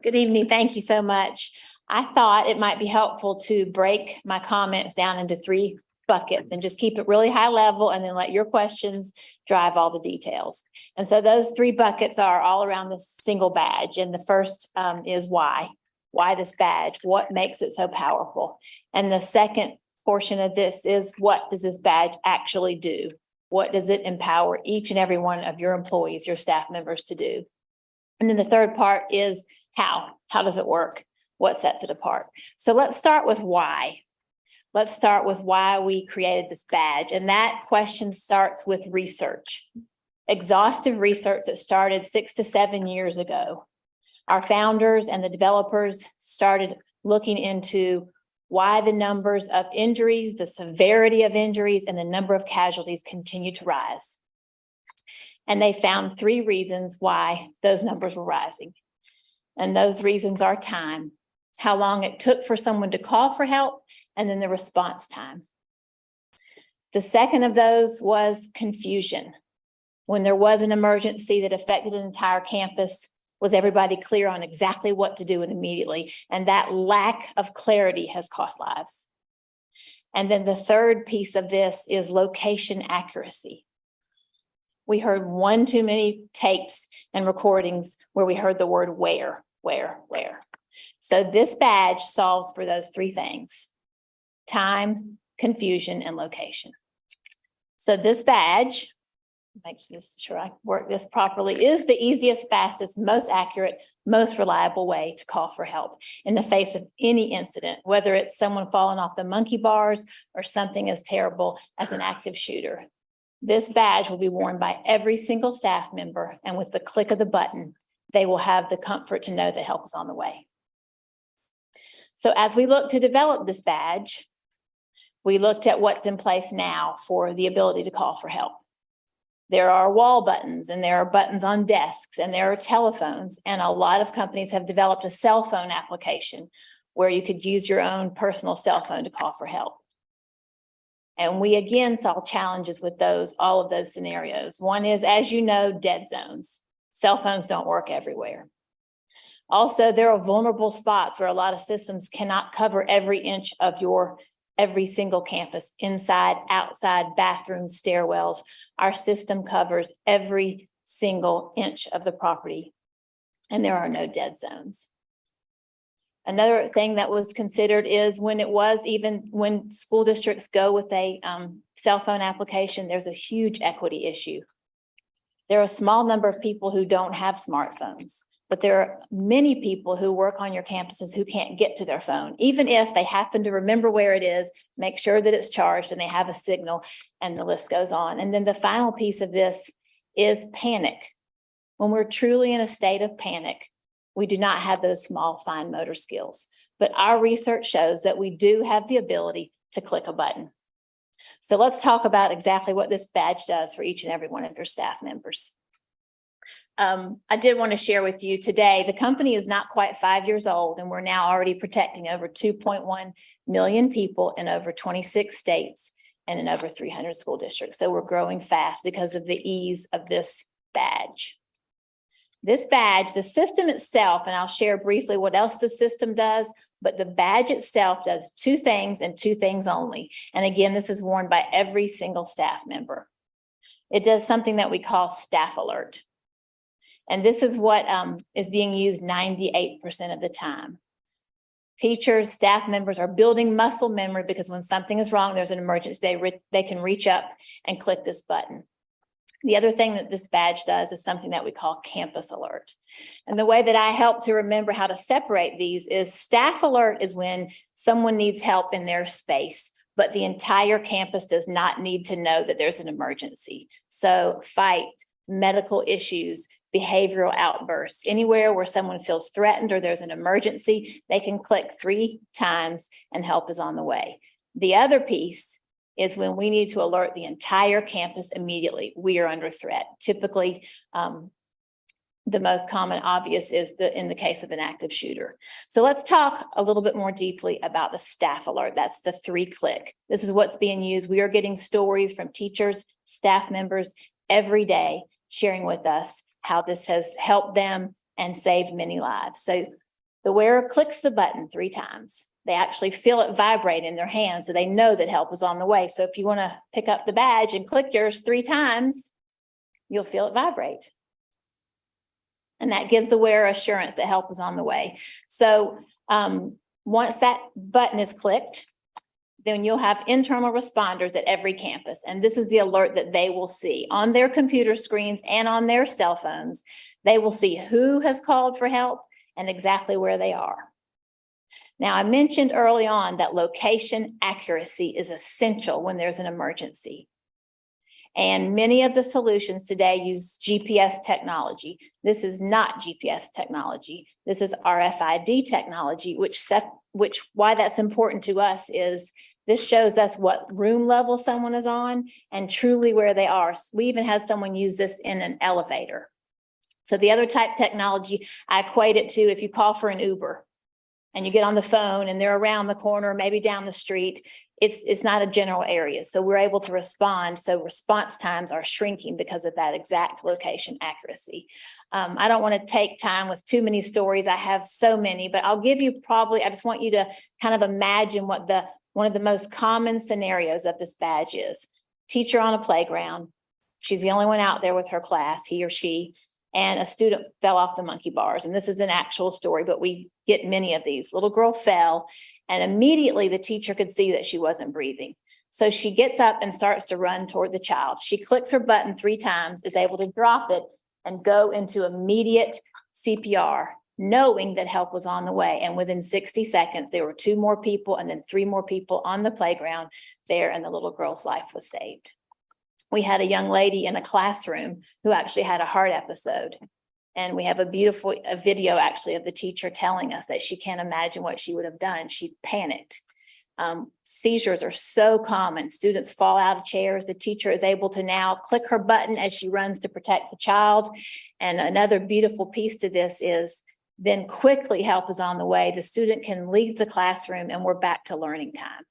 Good evening. Thank you so much. I thought it might be helpful to break my comments down into 3 buckets and just keep it really high level and then let your questions drive all the details. And so those 3 buckets are all around this single badge. And the first is why this badge, what makes it so powerful? And the second portion of this is, what does this badge actually do? What does it empower each and every one of your employees, your staff members to do? And then the third part is how does it work? What sets it apart? So let's start with why. Let's start with why we created this badge. And that question starts with research, exhaustive research that started 6 to 7 years ago. Our founders and the developers started looking into why the numbers of injuries, the severity of injuries, and the number of casualties continue to rise. And they found 3 reasons why those numbers were rising. And those reasons are time, how long it took for someone to call for help, and then the response time. The second of those was confusion. When there was an emergency that affected an entire campus, was everybody clear on exactly what to do and immediately? And that lack of clarity has cost lives. And then the third piece of this is location accuracy. We heard one too many tapes and recordings where we heard the word where. So this badge solves for those three things: time, confusion, and location. So this badge, make sure I work this properly, is the easiest, fastest, most accurate, most reliable way to call for help in the face of any incident, whether it's someone falling off the monkey bars or something as terrible as an active shooter. This badge will be worn by every single staff member, and with the click of the button, they will have the comfort to know that help is on the way. So as we look to develop this badge, we looked at what's in place now for the ability to call for help. There are wall buttons, and there are buttons on desks, and there are telephones, and a lot of companies have developed a cell phone application where you could use your own personal cell phone to call for help. And we again saw challenges with all of those scenarios. One is, as you know, dead zones. Cell phones don't work everywhere. Also, there are vulnerable spots where a lot of systems cannot cover every inch of every single campus, inside, outside, bathrooms, stairwells. Our system covers every single inch of the property, and there are no dead zones. Another thing that was considered is when school districts go with a cell phone application, there's a huge equity issue. There are a small number of people who don't have smartphones, but there are many people who work on your campuses who can't get to their phone, even if they happen to remember where it is, make sure that it's charged and they have a signal, and the list goes on. And then the final piece of this is panic. When we're truly in a state of panic, we do not have those small, fine motor skills, but our research shows that we do have the ability to click a button. So let's talk about exactly what this badge does for each and every one of your staff members. I did want to share with you today, the company is not quite 5 years old, and we're now already protecting over 2.1 million people in over 26 states and in over 300 school districts. So we're growing fast because of the ease of this badge. This badge, the system itself, and I'll share briefly what else the system does, but the badge itself does two things and two things only. And again, this is worn by every single staff member. It does something that we call staff alert. And this is what is being used 98% of the time. Teachers, staff members are building muscle memory because when something is wrong, there's an emergency, they can reach up and click this button. The other thing that this badge does is something that we call campus alert. And the way that I help to remember how to separate these is staff alert is when someone needs help in their space, but the entire campus does not need to know that there's an emergency. So fight, medical issues, behavioral outbursts, anywhere where someone feels threatened or there's an emergency, they can click 3 times and help is on the way. The other piece is when we need to alert the entire campus immediately. We are under threat. Typically, the most common obvious is in the case of an active shooter. So let's talk a little bit more deeply about the staff alert. That's the 3-click. This is what's being used. We are getting stories from teachers, staff members every day sharing with us how this has helped them and saved many lives. So the wearer clicks the button 3 times. They actually feel it vibrate in their hands, so they know that help is on the way. So if you want to pick up the badge and click yours 3 times, you'll feel it vibrate. And that gives the wearer assurance that help is on the way. So once that button is clicked, then you'll have internal responders at every campus. And this is the alert that they will see on their computer screens and on their cell phones. They will see who has called for help and exactly where they are. Now, I mentioned early on that location accuracy is essential when there's an emergency. And many of the solutions today use GPS technology. This is not GPS technology. This is RFID technology, why that's important to us is this shows us what room level someone is on and truly where they are. We even had someone use this in an elevator. So the other type technology, I equate it to if you call for an Uber and you get on the phone and they're around the corner, maybe down the street, it's not a general area. So we're able to respond. So response times are shrinking because of that exact location accuracy. I don't want to take time with too many stories. I have so many, but I'll give you I just want you to kind of imagine what one of the most common scenarios of this badge is. Teacher on a playground. She's the only one out there with her class, he or she, and a student fell off the monkey bars. And this is an actual story, but we get many of these. Little girl fell, and immediately the teacher could see that she wasn't breathing. So she gets up and starts to run toward the child. She clicks her button 3 times, is able to drop it and go into immediate CPR, knowing that help was on the way. And within 60 seconds, there were 2 more people and then 3 more people on the playground there, and the little girl's life was saved. We had a young lady in a classroom who actually had a heart episode. And we have a beautiful video actually of the teacher telling us that she can't imagine what she would have done. She panicked. Seizures are so common. Students fall out of chairs. The teacher is able to now click her button as she runs to protect the child. And another beautiful piece to this is then quickly help is on the way. The student can leave the classroom and we're back to learning time.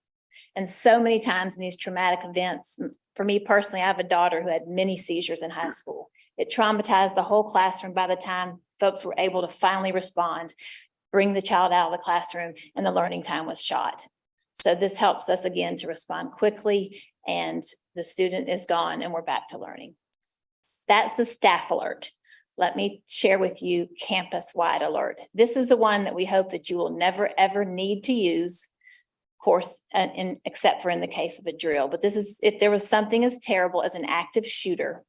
And so many times in these traumatic events, for me personally, I have a daughter who had many seizures in high school. It traumatized the whole classroom by the time folks were able to finally respond, bring the child out of the classroom, and the learning time was shot. So this helps us again to respond quickly, and the student is gone and we're back to learning. That's the staff alert. Let me share with you campus-wide alert. This is the one that we hope that you will never, ever need to use, of course, except for in the case of a drill. But this is if there was something as terrible as an active shooter,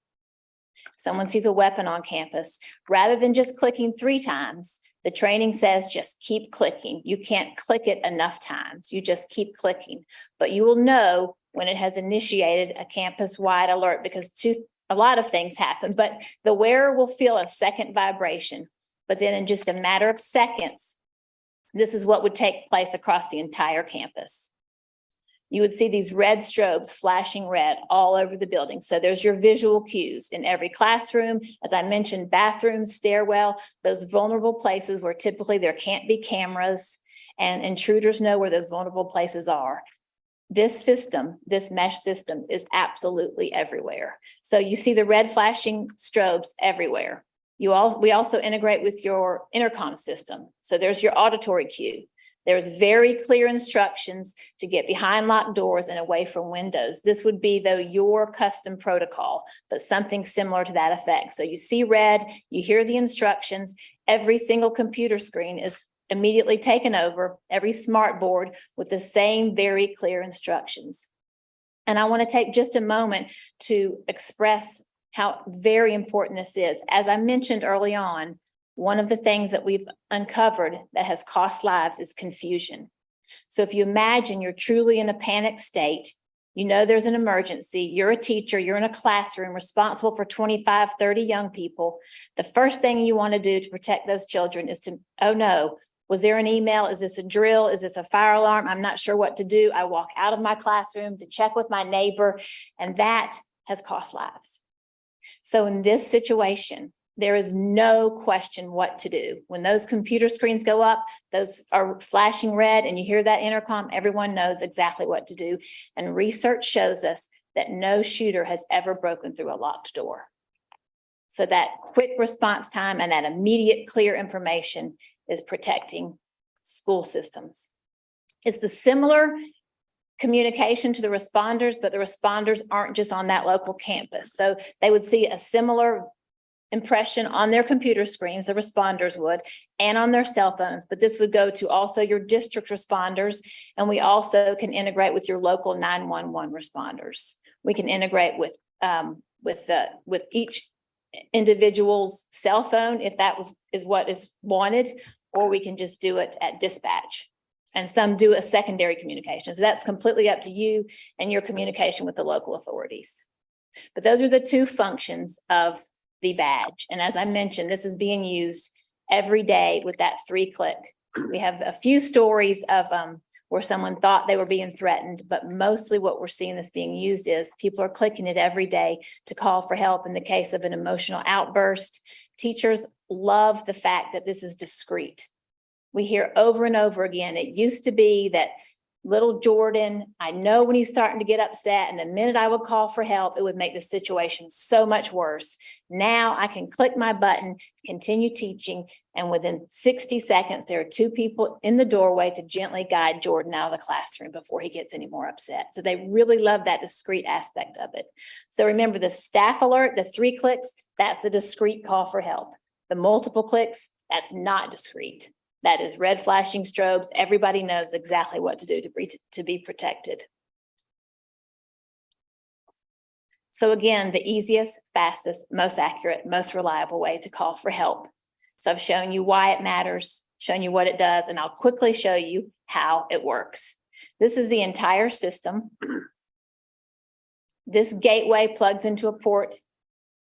someone sees a weapon on campus, rather than just clicking 3 times, the training says just keep clicking. You can't click it enough times. You just keep clicking. But you will know when it has initiated a campus-wide alert, because a lot of things happen, but the wearer will feel a second vibration. But then in just a matter of seconds, this is what would take place across the entire campus. You would see these red strobes flashing red all over the building. So there's your visual cues in every classroom. As I mentioned, bathrooms, stairwell, those vulnerable places where typically there can't be cameras and intruders know where those vulnerable places are. This system, this mesh system, is absolutely everywhere. So you see the red flashing strobes everywhere. We also integrate with your intercom system. So there's your auditory cue. There's very clear instructions to get behind locked doors and away from windows. This would be, though, your custom protocol, but something similar to that effect. So you see red, you hear the instructions. Every single computer screen is immediately taken over, every smart board with the same very clear instructions. And I want to take just a moment to express how very important this is. As I mentioned early on, one of the things that we've uncovered that has cost lives is confusion. So if you imagine you're truly in a panic state, you know there's an emergency, you're a teacher, you're in a classroom responsible for 25, 30 young people. The first thing you want to do to protect those children is to, oh no, was there an email? Is this a drill? Is this a fire alarm? I'm not sure what to do. I walk out of my classroom to check with my neighbor, and that has cost lives. So in this situation, there is no question what to do. When those computer screens go up, those are flashing red, and you hear that intercom, everyone knows exactly what to do. And research shows us that no shooter has ever broken through a locked door. So that quick response time and that immediate clear information is protecting school systems. It's the similar communication to the responders, but the responders aren't just on that local campus. So they would see a similar impression on their computer screens, the responders would, and on their cell phones, but this would go to also your district responders, and we also can integrate with your local 911 responders. We can integrate with each individual's cell phone if that is what is wanted, or we can just do it at dispatch. And some do a secondary communication. So that's completely up to you and your communication with the local authorities. But those are the 2 functions of the badge. And as I mentioned, this is being used every day with that 3-click. We have a few stories of where someone thought they were being threatened, but mostly what we're seeing that's being used is people are clicking it every day to call for help in the case of an emotional outburst. Teachers love the fact that this is discreet. We hear over and over again, it used to be that little Jordan, I know when he's starting to get upset, and the minute I would call for help, it would make the situation so much worse. Now I can click my button, continue teaching, and within 60 seconds, there are 2 people in the doorway to gently guide Jordan out of the classroom before he gets any more upset. So they really love that discreet aspect of it. So remember, the staff alert, the 3 clicks, that's the discreet call for help. The multiple clicks, that's not discreet. That is red flashing strobes. Everybody knows exactly what to do to be protected. So again, the easiest, fastest, most accurate, most reliable way to call for help. So I've shown you why it matters, shown you what it does, and I'll quickly show you how it works. This is the entire system. This gateway plugs into a port,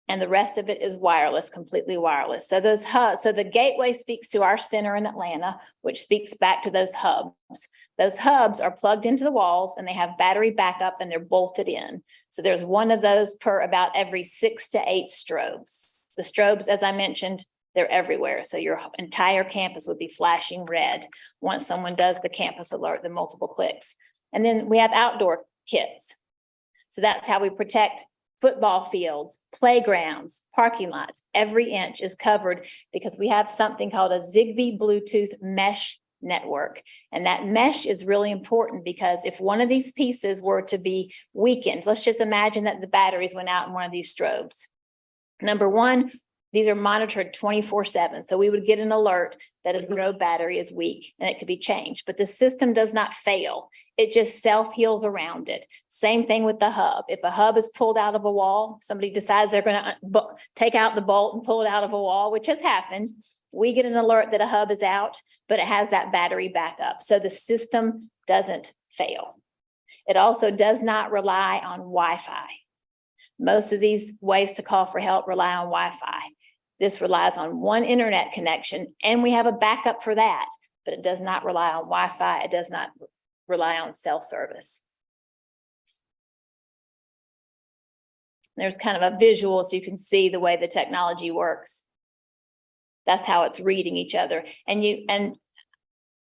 and the rest of it is wireless, completely wireless. So those hubs, so the gateway speaks to our center in Atlanta, which speaks back to those hubs. Those hubs are plugged into the walls and they have battery backup and they're bolted in. So there's one of those per about every 6 to 8 strobes. The strobes, as I mentioned, they're everywhere. So your entire campus would be flashing red once someone does the campus alert, the multiple clicks. And then we have outdoor kits. So that's how we protect football fields, playgrounds, parking lots. Every inch is covered because we have something called a Zigbee Bluetooth mesh network. And that mesh is really important because if one of these pieces were to be weakened, let's just imagine that the batteries went out in one of these strobes. Number one, these are monitored 24/7. So we would get an alert that a strobe battery is weak and it could be changed, but the system does not fail. It just self-heals around it. Same thing with the hub. If a hub is pulled out of a wall, somebody decides they're going to take out the bolt and pull it out of a wall, which has happened. We get an alert that a hub is out, but it has that battery backup. So the system doesn't fail. It also does not rely on Wi-Fi. Most of these ways to call for help rely on Wi-Fi. This relies on one internet connection, and we have a backup for that, but it does not rely on Wi-Fi. It does not rely on cell service. There's kind of a visual so you can see the way the technology works. That's how it's reading each other. And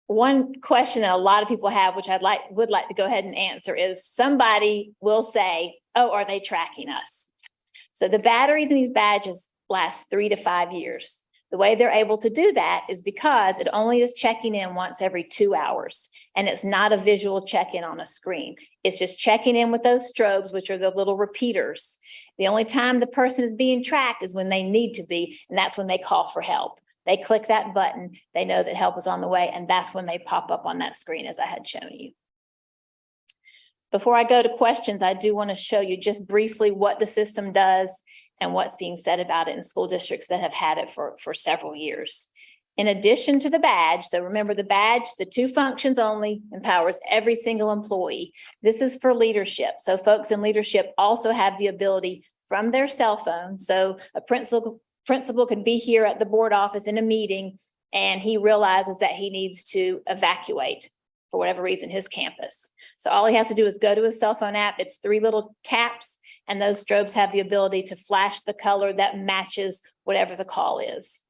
one question that a lot of people have, which would like to go ahead and answer, is somebody will say, oh, are they tracking us? So the batteries in these badges last 3 to 5 years. The way they're able to do that is because it only is checking in once every 2 hours. And it's not a visual check-in on a screen. It's just checking in with those strobes, which are the little repeaters. The only time the person is being tracked is when they need to be, and that's when they call for help. They click that button, they know that help is on the way, and that's when they pop up on that screen as I had shown you. Before I go to questions, I do want to show you just briefly what the system does and what's being said about it in school districts that have had it for several years. In addition to the badge, so remember the badge, the 2 functions only, empowers every single employee. This is for leadership. So folks in leadership also have the ability from their cell phone. So a principal could be here at the board office in a meeting and he realizes that he needs to evacuate for whatever reason his campus. So all he has to do is go to his cell phone app. It's 3 little taps and those strobes have the ability to flash the color that matches whatever the call is.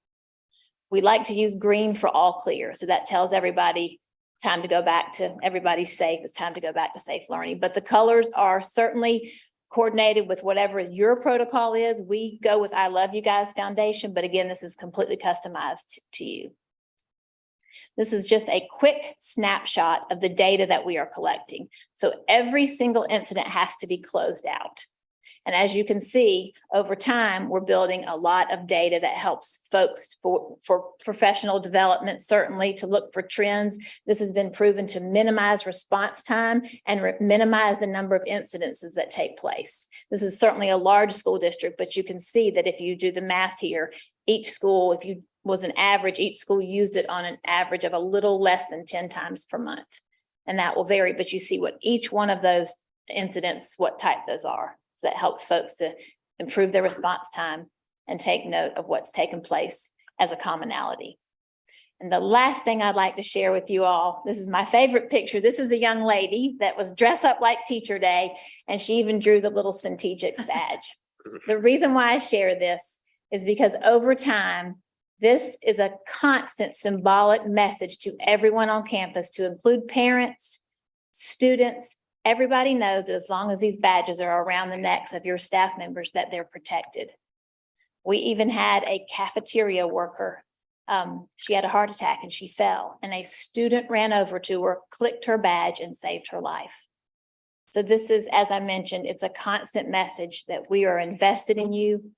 We like to use green for all clear. So that tells everybody time to go back to everybody's safe. It's time to go back to safe learning. But the colors are certainly coordinated with whatever your protocol is. We go with I Love You Guys Foundation, but again, this is completely customized to you. This is just a quick snapshot of the data that we are collecting. So every single incident has to be closed out. And as you can see, over time, we're building a lot of data that helps folks for professional development, certainly to look for trends. This has been proven to minimize response time and minimize the number of incidences that take place. This is certainly a large school district, but you can see that if you do the math here, each school, if you was an average, each school used it on an average of a little less than 10 times per month. And that will vary, but you see what each one of those incidents, what type those are. So that helps folks to improve their response time and take note of what's taken place as a commonality. And the last thing I'd like to share with you all, this is my favorite picture. This is a young lady that was dressed up like Teacher Day, and she even drew the little Centegix badge. The reason why I share this is because over time, This is a constant symbolic message to everyone on campus, to include parents, students. Everybody knows that as long as these badges are around the necks of your staff members, that they're protected. We even had a cafeteria worker. She had a heart attack and she fell, and a student ran over to her, clicked her badge, and saved her life. So this is, as I mentioned, it's a constant message that we are invested in you.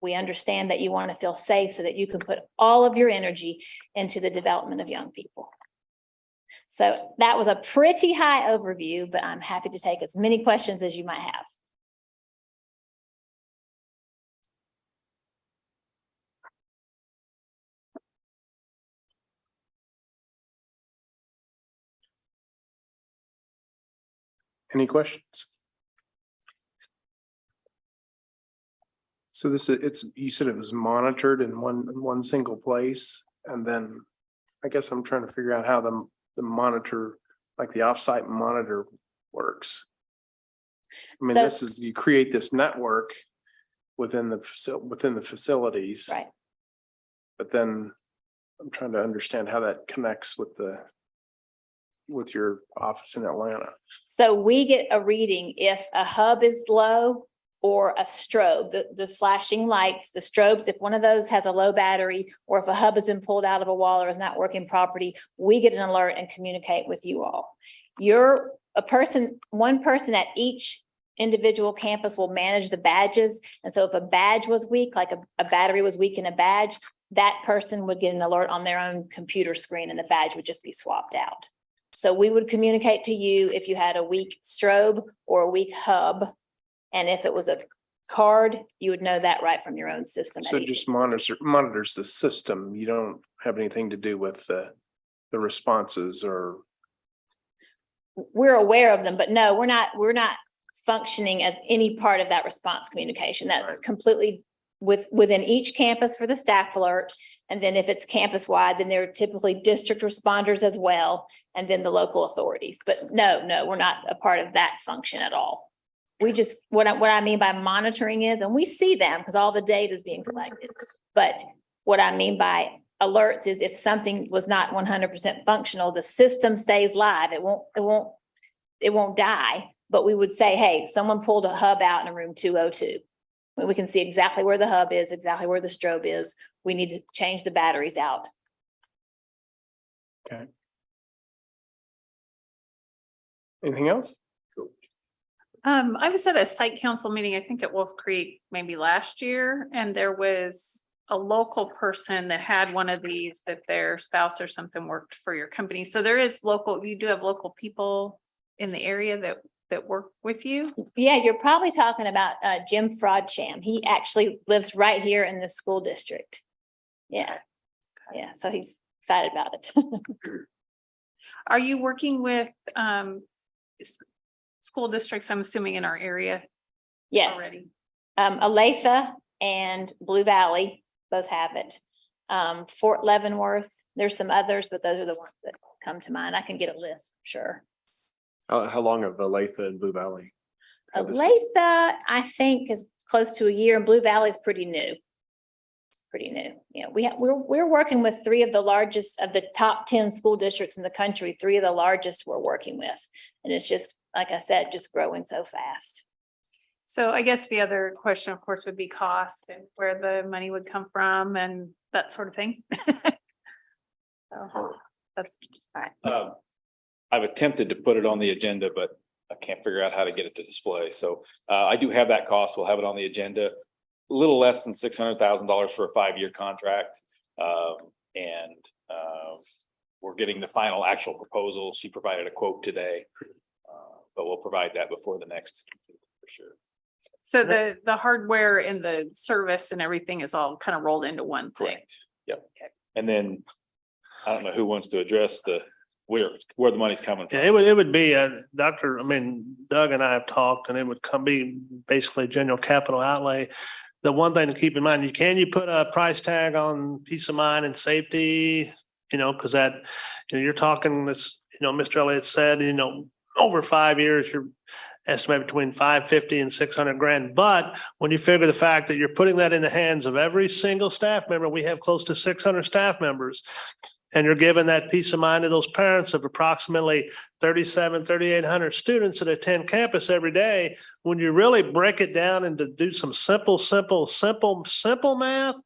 We understand that you want to feel safe so that you can put all of your energy into the development of young people. So that was a pretty high overview, but I'm happy to take as many questions as you might have. Any questions? So you said it was monitored in one single place, and then I guess I'm trying to figure out how the monitor, like the offsite monitor, works. I mean, So- you create this network within the facilities. Right. But then I'm trying to understand how that connects with your office in Atlanta. So we get a reading if a hub is low or a strobe, the flashing lights, the strobes, if one of those has a low battery, or if a hub has been pulled out of a wall or is not working properly, we get an alert and communicate with you all. One person at each individual campus will manage the badges. And so if a badge was weak, like a battery was weak in a badge, that person would get an alert on their own computer screen and the badge would just be swapped out. So we would communicate to you if you had a weak strobe or a weak hub. And if it was a card, you would know that right from your own system. So it just monitors the system. You don't have anything to do with the responses or. We're aware of them, but no, we're not functioning as any part of that response communication. That's Right. completely within each campus for the staff alert. And then if it's campus wide, then there are typically district responders as well, and then the local authorities. But no, we're not a part of that function at all. We just, what I mean by monitoring is, and we see them because all the data is being collected. But what I mean by alerts is if something was not 100% functional, the system stays live. It won't die. But we would say, hey, someone pulled a hub out in a room 202. We can see exactly where the hub is, exactly where the strobe is. We need to change the batteries out. Okay. Anything else? I was at a site council meeting, I think at Wolf Creek, maybe last year, and there was a local person that had one of these, that their spouse or something worked for your company. So there is you do have local people in the area that work with you? Yeah, you're probably talking about Jim Fraudsham. He actually lives right here in the school district. Yeah. So he's excited about it. Are you working with school districts, I'm assuming, in our area? Yes. Already? Olathe and Blue Valley both have it. Fort Leavenworth, there's some others, but those are the ones that come to mind. I can get a list, sure. How long have Olathe and Blue Valley? had this? Olathe, I think, is close to a year, and Blue Valley is pretty new. It's pretty new. Yeah, we're working with 3 of the largest of the top 10 school districts in the country. 3 of the largest we're working with, and it's just, like I said, just growing so fast. So I guess the other question, of course, would be cost and where the money would come from and that sort of thing. So that's fine. I've attempted to put it on the agenda, but I can't figure out how to get it to display. So I do have that cost. We'll have it on the agenda. A little less than $600,000 for a 5-year contract. We're getting the final actual proposal. She provided a quote today, but we'll provide that before the next for sure. So the hardware and the service and everything is all kind of rolled into one thing. Correct. Yep. And then I don't know who wants to address where the money's coming from. Yeah, it would be Doug and I have talked, and it would be basically general capital outlay. The one thing to keep in mind, you put a price tag on peace of mind and safety, because that, you're talking this, Mr. Elliott said, over 5 years, estimate between 550 and 600 grand. But when you figure the fact that you're putting that in the hands of every single staff member, we have close to 600 staff members. And you're giving that peace of mind to those parents of approximately 3,800 students that attend campus every day. When you really break it down and to do some simple math,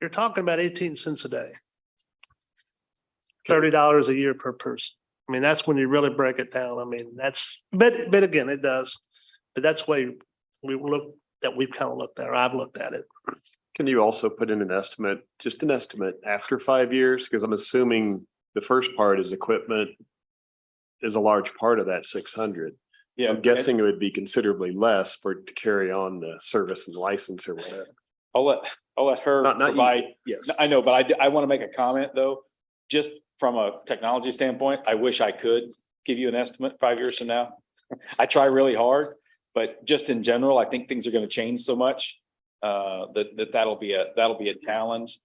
you're talking about 18 cents a day. $30 a year per person. I mean, that's when you really break it down. I mean, but again, it does. But that's the way we've kind of looked at, or I've looked at it. Can you also put in an estimate, just an estimate after 5 years? Because I'm assuming the first part is equipment is a large part of that 600. Yeah, I'm guessing it would be considerably less for it to carry on the service and license or whatever. I'll let her Not you. provide. Yes. I know, but I want to make a comment though, just from a technology standpoint. I wish I could give you an estimate 5 years from now. I try really hard, but just in general, I think things are going to change so much that'll be a challenge.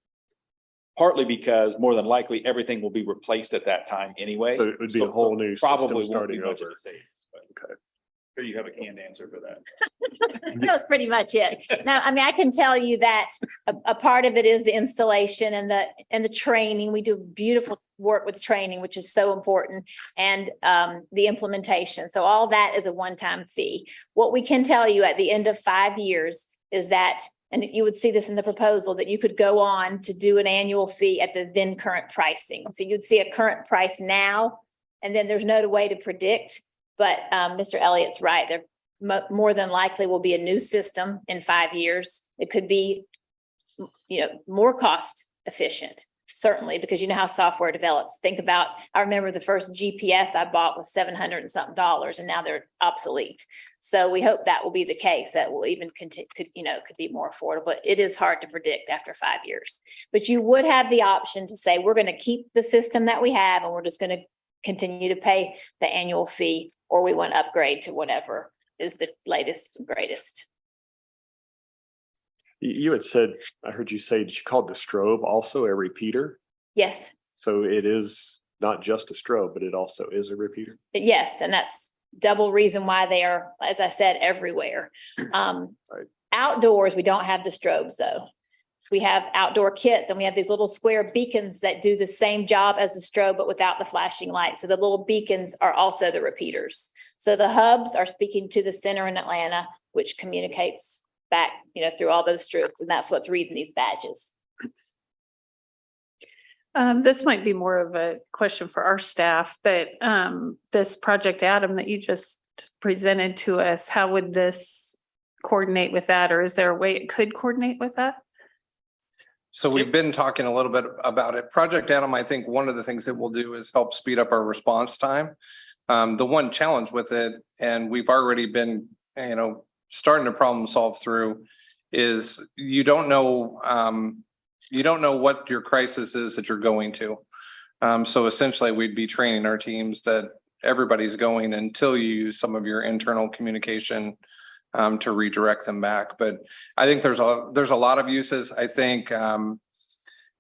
Partly because more than likely everything will be replaced at that time anyway. So it would be a whole new probably system won't be starting much over. of a savings, but okay. Here you have a canned answer for that. That was pretty much it. Now, I mean, I can tell you that a part of it is the installation and the training. We do beautiful work with training, which is so important, and the implementation. So all that is a one-time fee. What we can tell you at the end of 5 years is that, and you would see this in the proposal, that you could go on to do an annual fee at the then current pricing. So you'd see a current price now, and then there's no way to predict. But Mr. Elliott's right. There more than likely will be a new system in 5 years. It could be, more cost efficient, certainly, because you know how software develops. Think about, I remember the first GPS I bought was $700 and something, and now they're obsolete. So we hope that will be the case. That will even could be more affordable. It is hard to predict after 5 years, but you would have the option to say, we're going to keep the system that we have, and we're just going to continue to pay the annual fee, or we want to upgrade to whatever is the latest and greatest. You had said, I heard you say, did you call the strobe also a repeater? Yes. So it is not just a strobe, but it also is a repeater? Yes, and that's double reason why they are, as I said, everywhere. Outdoors, we don't have the strobes though. We have outdoor kits, and we have these little square beacons that do the same job as the strobe, but without the flashing light. So the little beacons are also the repeaters. So the hubs are speaking to the center in Atlanta, which communicates back, through all those strips, and that's what's reading these badges. This might be more of a question for our staff, but this Project Adam that you just presented to us, how would this coordinate with that? Or is there a way it could coordinate with that? So we've been talking a little bit about it. Project Adam, I think one of the things it will do is help speed up our response time. The one challenge with it, and we've already been, starting to problem solve through, is you don't know what your crisis is that you're going to. So essentially we'd be training our teams that everybody's going until you use some of your internal communication to redirect them back. But I think there's a lot of uses. I think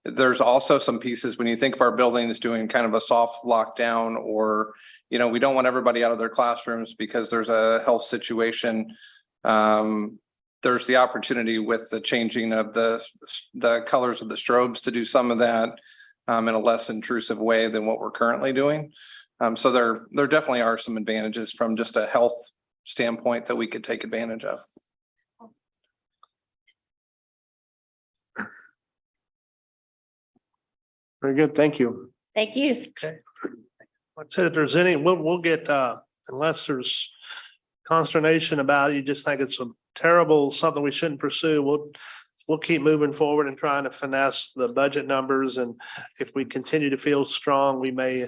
there's also some pieces when you think of our buildings doing kind of a soft lockdown, or, we don't want everybody out of their classrooms because there's a health situation. There's the opportunity with the changing of the colors of the strobes to do some of that in a less intrusive way than what we're currently doing. So there definitely are some advantages from just a health standpoint that we could take advantage of. Very good. Thank you. Thank you. Okay. Let's say if there's any, we'll get, unless there's consternation about it, you just think it's a terrible, something we shouldn't pursue, we'll keep moving forward and trying to finesse the budget numbers. And if we continue to feel strong, we may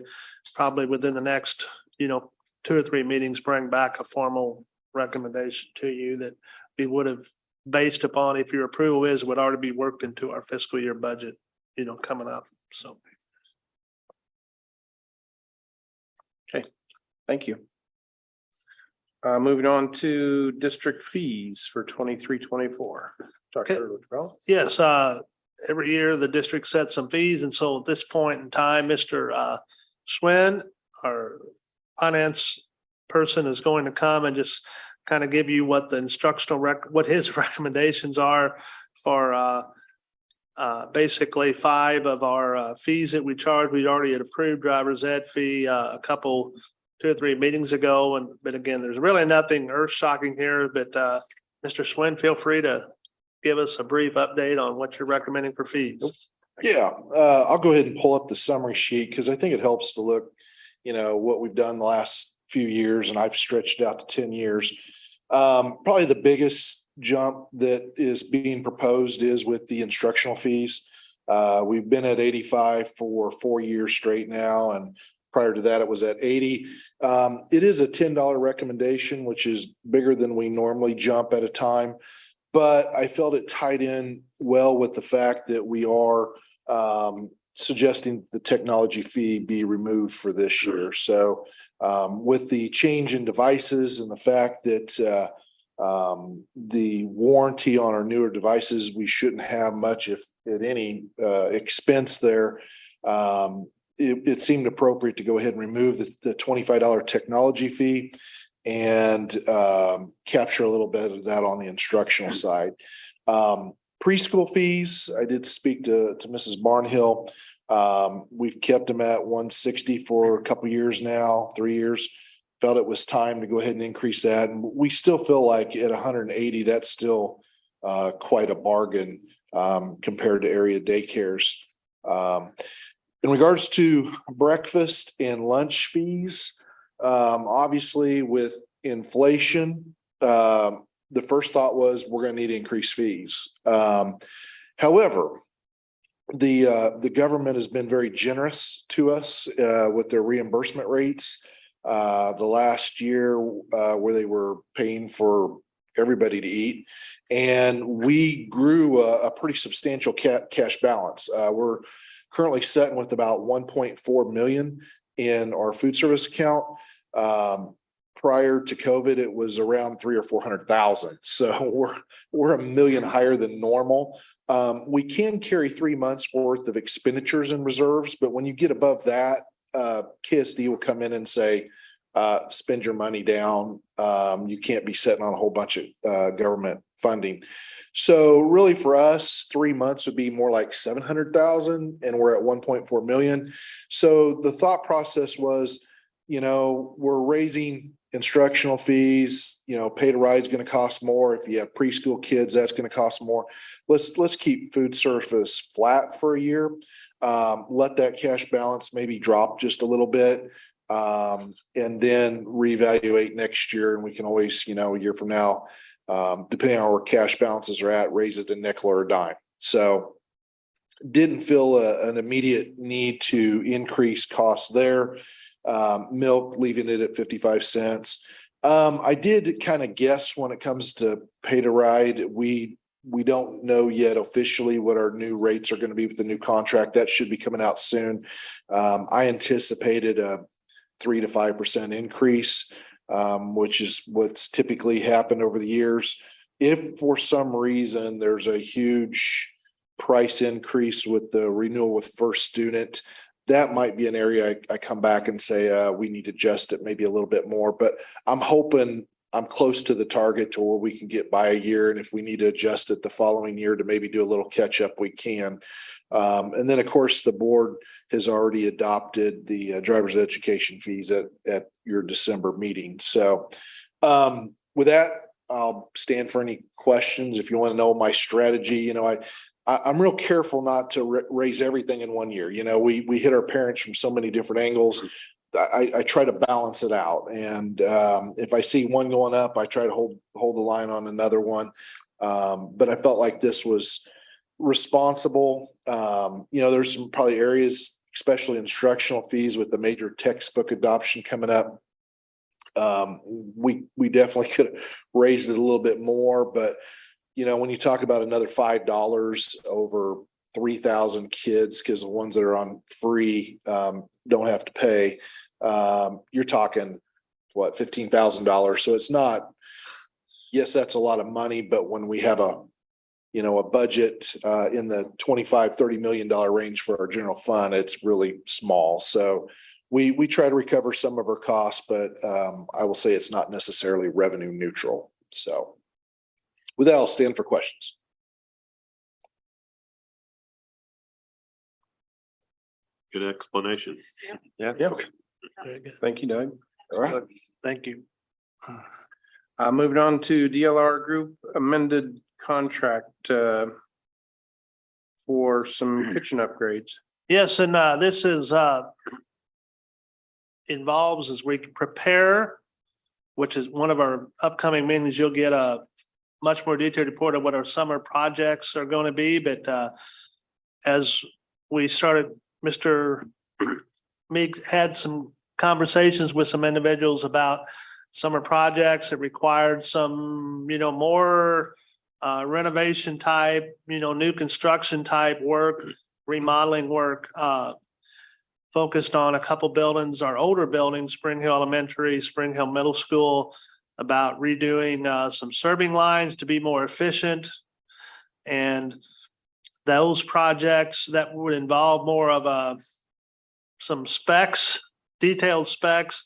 probably within the next, 2 or 3 meetings, bring back a formal recommendation to you that we would have based upon, if your approval is, would already be worked into our fiscal year budget, coming up. So. Okay, thank you. Moving on to district fees for 23-24. Dr. Luttrell. Yes, every year the district sets some fees. And so at this point in time, Mr. Swin, our finance person is going to come and just kind of give you what the what his recommendations are for basically 5 of our fees that we charge. We already had approved driver's ed fee a couple, 2 or 3 meetings ago. But again, there's really nothing earth shocking here, but Mr. Swin, feel free to give us a brief update on what you're recommending for fees. Yeah, I'll go ahead and pull up the summary sheet because I think it helps to look, what we've done the last few years, and I've stretched it out to 10 years. Probably the biggest jump that is being proposed is with the instructional fees. We've been at 85 for 4 years straight now, and prior to that, it was at 80. It is a $10 recommendation, which is bigger than we normally jump at a time. But I felt it tied in well with the fact that we are suggesting the technology fee be removed for this year. So with the change in devices and the fact that the warranty on our newer devices, we shouldn't have much, if at any, expense there. It seemed appropriate to go ahead and remove the $25 technology fee and capture a little bit of that on the instructional side. Preschool fees, I did speak to Mrs. Barnhill. We've kept them at $160 for a couple years now, 3 years. Felt it was time to go ahead and increase that. And we still feel like at $180, that's still quite a bargain compared to area daycares. In regards to breakfast and lunch fees, obviously with inflation, the first thought was we're going to need to increase fees. However, the government has been very generous to us with their reimbursement rates. The last year where they were paying for everybody to eat, and we grew a pretty substantial cash balance. We're currently sitting with about 1.4 million in our food service account. Prior to COVID, it was around 300,000 or 400,000. So we're $1 million higher than normal. We can carry 3 months worth of expenditures and reserves, but when you get above that, KSD will come in and say, spend your money down. You can't be sitting on a whole bunch of government funding. So really for us, 3 months would be more like 700,000, and we're at 1.4 million. So the thought process was, we're raising instructional fees, pay to ride is going to cost more. If you have preschool kids, that's going to cost more. Let's keep food service flat for a year. Let that cash balance maybe drop just a little bit, and then reevaluate next year. And we can always, a year from now, depending on where cash balances are at, raise it a nickel or a dime. So didn't feel an immediate need to increase costs there. Milk, leaving it at 55 cents. I did kind of guess when it comes to pay to ride. We don't know yet officially what our new rates are going to be with the new contract. That should be coming out soon. I anticipated a 3 to 5% increase, which is what's typically happened over the years. If for some reason there's a huge price increase with the renewal with first student, that might be an area I come back and say, we need to adjust it maybe a little bit more, but I'm hoping I'm close to the target to where we can get by a year. And if we need to adjust it the following year to maybe do a little catch up, we can. And then of course the board has already adopted the driver's education fees at your December meeting. So with that, I'll stand for any questions. If you want to know my strategy, I'm real careful not to raise everything in 1 year. We hit our parents from so many different angles. I try to balance it out. And if I see one going up, I try to hold the line on another one. But I felt like this was responsible. There's some probably areas, especially instructional fees with the major textbook adoption coming up. We definitely could have raised it a little bit more, but when you talk about another $5 over 3,000 kids, because the ones that are on free don't have to pay, you're talking what, $15,000. So it's not, yes, that's a lot of money, but when we have a budget in the $25-30 million range for our general fund, it's really small. So we try to recover some of our costs, but I will say it's not necessarily revenue neutral. So with that, I'll stand for questions. Good explanation. Yeah. Thank you, Doug. All right. Thank you. Moving on to DLR Group amended contract for some kitchen upgrades. Yes, and this is involves as we prepare, which is one of our upcoming meetings, you'll get a much more detailed report of what our summer projects are going to be. But as we started, Mr. Meek had some conversations with some individuals about summer projects that required some, more renovation type, new construction type work, remodeling work, focused on a couple buildings, our older buildings, Spring Hill Elementary, Spring Hill Middle School, about redoing some serving lines to be more efficient. And those projects that would involve more of some specs, detailed specs.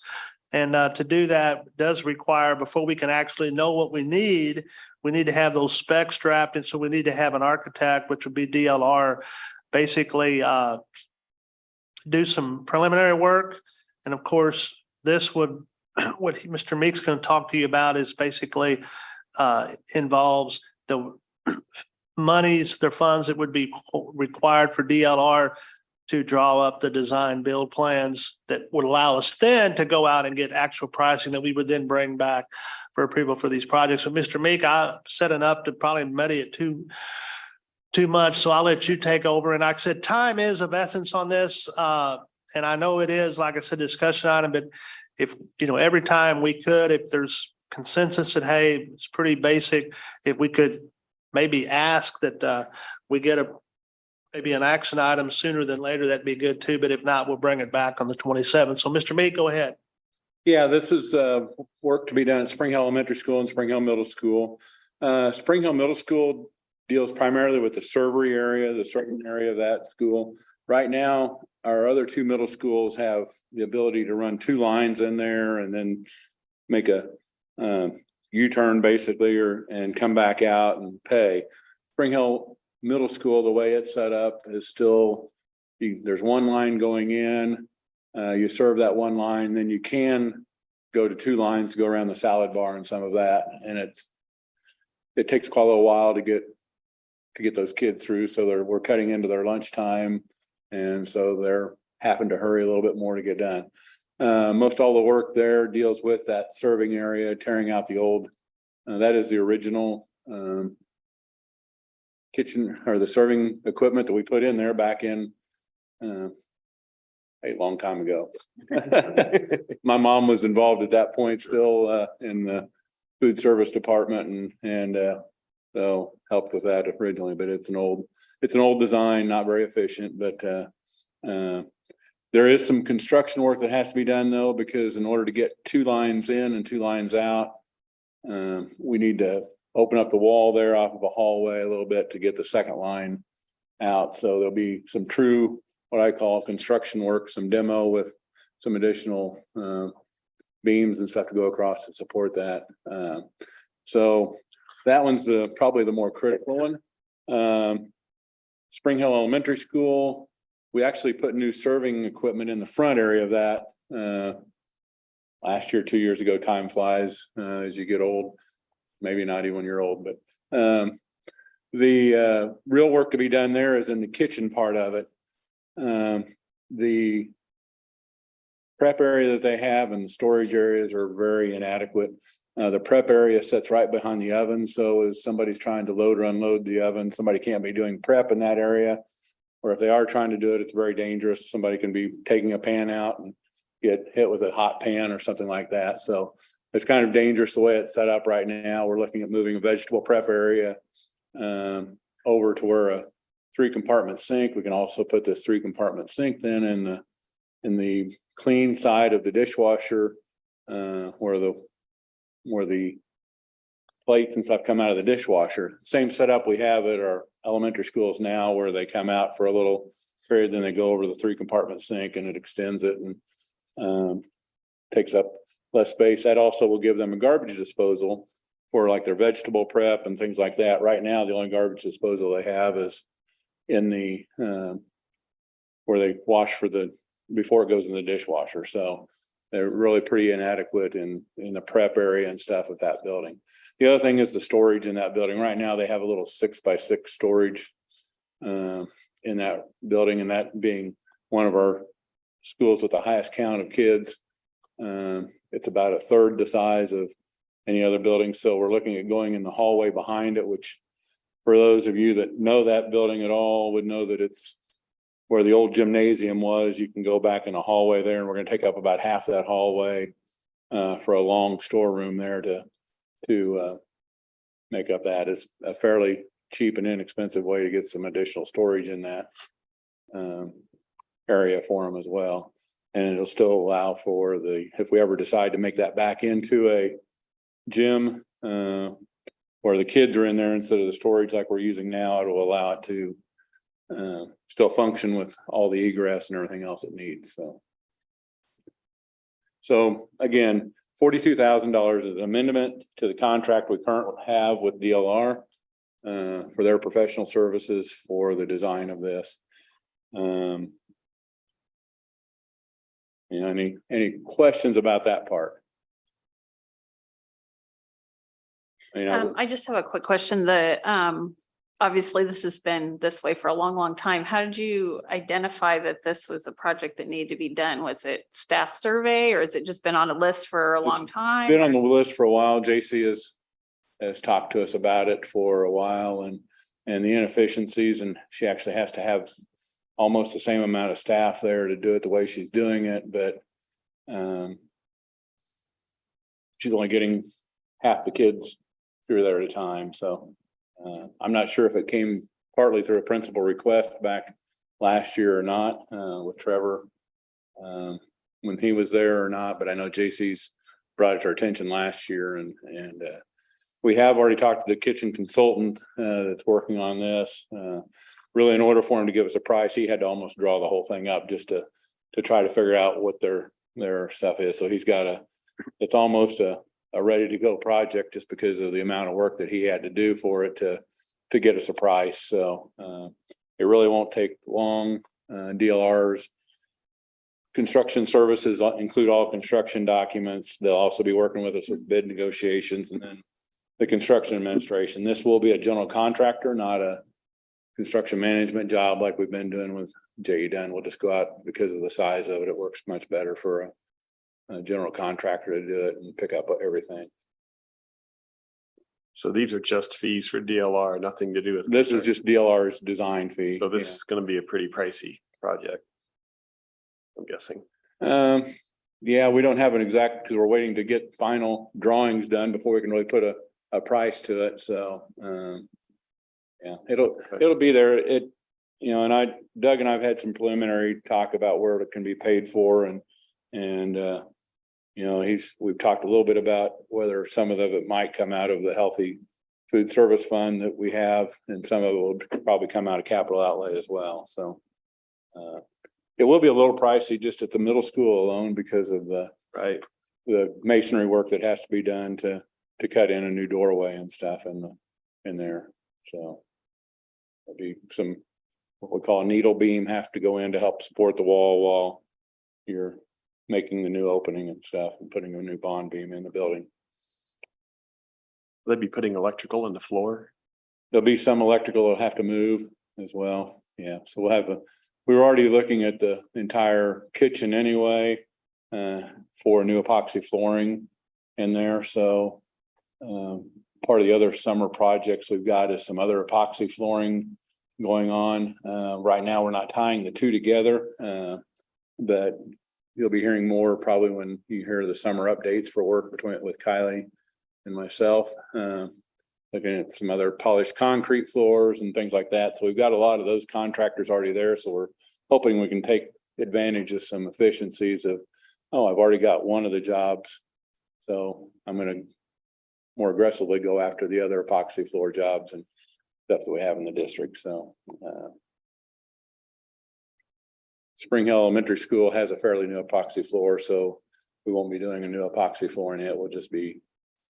And to do that does require, before we can actually know what we need to have those specs drafted. And so we need to have an architect, which would be DLR, basically do some preliminary work. And of course, this would, what Mr. Meek's going to talk to you about is basically involves the monies, the funds that would be required for DLR to draw up the design build plans that would allow us then to go out and get actual pricing that we would then bring back for approval for these projects. But Mr. Meek, I set it up to probably muddy it too much. So I'll let you take over. And like I said, time is of essence on this. And I know it is, like I said, discussion item, but if, every time we could, if there's consensus that, hey, it's pretty basic, if we could maybe ask that we get maybe an action item sooner than later, that'd be good too. But if not, we'll bring it back on the 27th. So Mr. Meek, go ahead. Yeah, this is work to be done at Spring Hill Elementary School and Spring Hill Middle School. Spring Hill Middle School deals primarily with the servery area, the serving area of that school. Right now, our other two middle schools have the ability to run two lines in there and then make a U-turn basically, and come back out and pay. Spring Hill Middle School, the way it's set up is still, there's one line going in, you serve that one line, then you can go to two lines, go around the salad bar and some of that. And it takes quite a little while to get those kids through. So we're cutting into their lunchtime. And so they're having to hurry a little bit more to get done. Most all the work there deals with that serving area, tearing out the old, that is the original kitchen or the serving equipment that we put in there back in a long time ago. My mom was involved at that point still in the food service department and so helped with that originally, but it's an old design, not very efficient, but there is some construction work that has to be done though, because in order to get two lines in and two lines out, we need to open up the wall there off of a hallway a little bit to get the second line out. So there'll be some true, what I call construction work, some demo with some additional beams and stuff to go across to support that. So that one's probably the more critical one. Spring Hill Elementary School, we actually put new serving equipment in the front area of that last year, 2 years ago. Time flies as you get old. Maybe not even when you're old, but the real work to be done there is in the kitchen part of it. The prep area that they have and the storage areas are very inadequate. The prep area sits right behind the oven. So as somebody's trying to load or unload the oven, somebody can't be doing prep in that area. Or if they are trying to do it, it's very dangerous. Somebody can be taking a pan out and get hit with a hot pan or something like that. So it's kind of dangerous the way it's set up right now. We're looking at moving a vegetable prep area over to where a 3-compartment sink. We can also put this 3-compartment sink then in the clean side of the dishwasher where the plates and stuff come out of the dishwasher. Same setup we have at our elementary schools now, where they come out for a little period, then they go over the 3-compartment sink and it extends it. And Takes up less space. That also will give them a garbage disposal for like their vegetable prep and things like that. Right now, the only garbage disposal they have is in the where they wash before it goes in the dishwasher. So they're really pretty inadequate in the prep area and stuff with that building. The other thing is the storage in that building. Right now, they have a little 6x6 storage in that building, and that being one of our schools with the highest count of kids. It's about a third the size of any other building. So we're looking at going in the hallway behind it, which for those of you that know that building at all would know that it's where the old gymnasium was. You can go back in a hallway there, and we're going to take up about half that hallway for a long storeroom there to make up that. It's a fairly cheap and inexpensive way to get some additional storage in that area for them as well. And it'll still allow for if we ever decide to make that back into a gym where the kids are in there instead of the storage like we're using now, it'll allow it to still function with all the egress and everything else it needs. So again, $42,000 is an amendment to the contract we currently have with DLR for their professional services for the design of this. Any questions about that part? I just have a quick question. Obviously this has been this way for a long, long time. How did you identify that this was a project that needed to be done? Was it staff survey, or has it just been on a list for a long time? Been on the list for a while. JC has talked to us about it for a while and the inefficiencies, and she actually has to have almost the same amount of staff there to do it the way she's doing it, but she's only getting half the kids through there at a time. So I'm not sure if it came partly through a principal request back last year or not with Trevor when he was there or not, but I know JC's brought it to our attention last year, and we have already talked to the kitchen consultant that's working on this. Really, in order for him to give us a price, he had to almost draw the whole thing up just to try to figure out what their stuff is. So it's almost a ready to go project just because of the amount of work that he had to do for it to get us a price. So it really won't take long. DLR's construction services include all construction documents. They'll also be working with us with bid negotiations, and then the construction administration. This will be a general contractor, not a construction management job like we've been doing with J.E. Dunn. We'll just go out because of the size of it. It works much better for a general contractor to do it and pick up everything. So these are just fees for DLR, nothing to do with. This is just DLR's design fee. So this is going to be a pretty pricey project, I'm guessing. Yeah, we don't have an exact, because we're waiting to get final drawings done before we can really put a price to it. So yeah, it'll be there. And Doug and I've had some preliminary talk about where it can be paid for, and we've talked a little bit about whether some of it might come out of the Healthy Food Service Fund that we have, and some of it will probably come out of capital outlay as well. So it will be a little pricey just at the middle school alone because of the masonry work that has to be done to cut in a new doorway and stuff in there. So there'll be some what we call a needle beam have to go in to help support the wall while you're making the new opening and stuff and putting a new bond beam in the building. They'll be putting electrical in the floor. There'll be some electrical that'll have to move as well. Yeah, so we were already looking at the entire kitchen anyway for new epoxy flooring in there. So part of the other summer projects we've got is some other epoxy flooring going on. Right now, we're not tying the two together, but you'll be hearing more probably when you hear the summer updates for work with Kylie and myself. Looking at some other polished concrete floors and things like that. So we've got a lot of those contractors already there. So we're hoping we can take advantage of some efficiencies of, I've already got one of the jobs, so I'm going to more aggressively go after the other epoxy floor jobs and stuff that we have in the district. So Spring Hill Elementary School has a fairly new epoxy floor, so we won't be doing a new epoxy floor in it.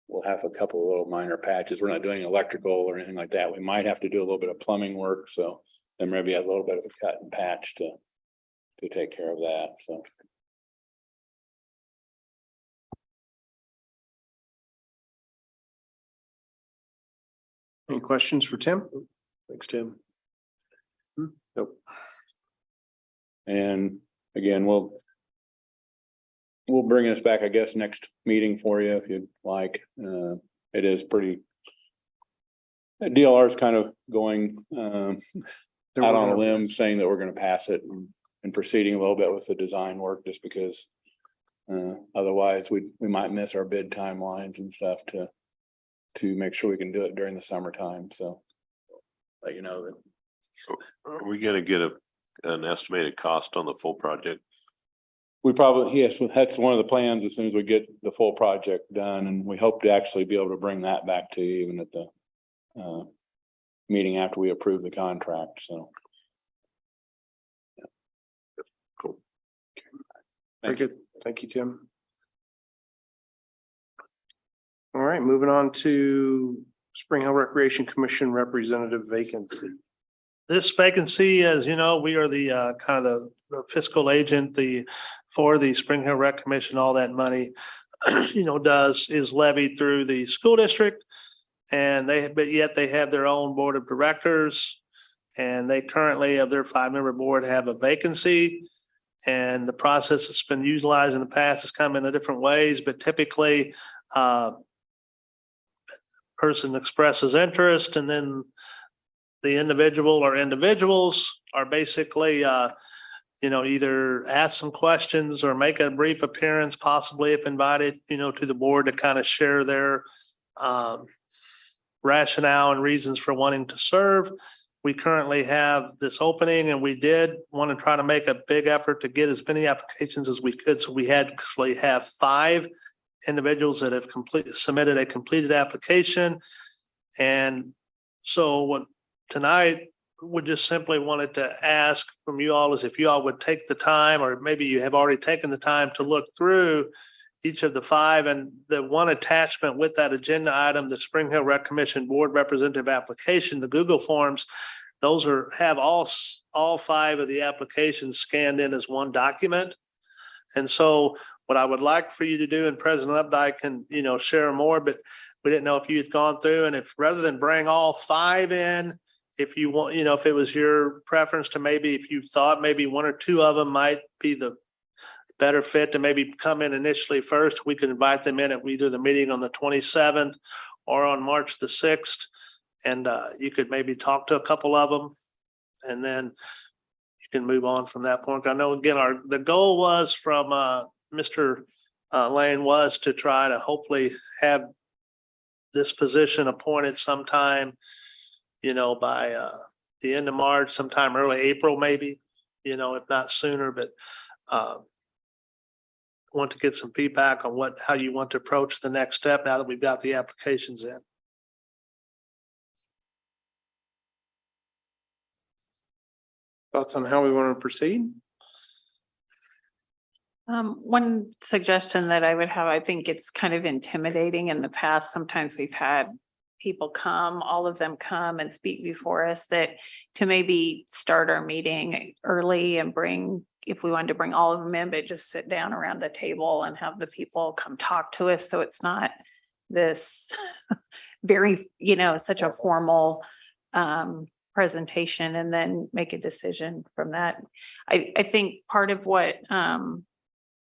We'll have a couple of little minor patches. We're not doing electrical or anything like that. We might have to do a little bit of plumbing work, so then maybe a little bit of a cut and patch to take care of that, so. Any questions for Tim? Thanks, Tim. Nope. And again, we'll bring this back, I guess, next meeting for you if you'd like. It is pretty. DLR is kind of going out on a limb, saying that we're going to pass it and proceeding a little bit with the design work, just because otherwise we might miss our bid timelines and stuff to make sure we can do it during the summertime. So let you know that. Are we gonna get an estimated cost on the full project? We probably, yes, that's one of the plans as soon as we get the full project done, and we hope to actually be able to bring that back to you even at the meeting after we approve the contract, so. Yeah. Cool. Very good. Thank you, Tim. All right, moving on to Spring Hill Recreation Commission representative vacancy. This vacancy, as you know, we are the kind of the fiscal agent, for the Spring Hill Rec Commission. All that money, is levied through the school district. And but yet they have their own board of directors. And they currently, of their 5-member board, have a vacancy. And the process that's been utilized in the past has come in different ways, but typically person expresses interest, and then the individual or individuals are basically either ask some questions or make a brief appearance, possibly if invited, to the board to kind of share their rationale and reasons for wanting to serve. We currently have this opening, and we did want to try to make a big effort to get as many applications as we could. So we actually have 5 individuals that have submitted a completed application. And so what tonight we just simply wanted to ask from you all is if you all would take the time, or maybe you have already taken the time, to look through each of the 5, and the one attachment with that agenda item, the Spring Hill Rec Commission Board Representative application, the Google Forms, those have all 5 of the applications scanned in as one document. And so what I would like for you to do, and President Updike can, share more, but we didn't know if you had gone through, and if rather than bring all 5 in, if you want, if it was your preference to maybe, if you thought maybe 1 or 2 of them might be the better fit to maybe come in initially first, we could invite them in at either the meeting on the 27th or on March the 6th. And you could maybe talk to a couple of them, and then you can move on from that point. I know, again, the goal was from Mr. Lane was to try to hopefully have this position appointed sometime, by the end of March, sometime early April, maybe, if not sooner, but want to get some feedback on how you want to approach the next step now that we've got the applications in. Thoughts on how we want to proceed? One suggestion that I would have, I think it's kind of intimidating in the past. Sometimes we've had people come, all of them come and speak before us, that to maybe start our meeting early and if we wanted to bring all of them in, but just sit down around the table and have the people come talk to us. So it's not this very, such a formal presentation, and then make a decision from that. I think part of what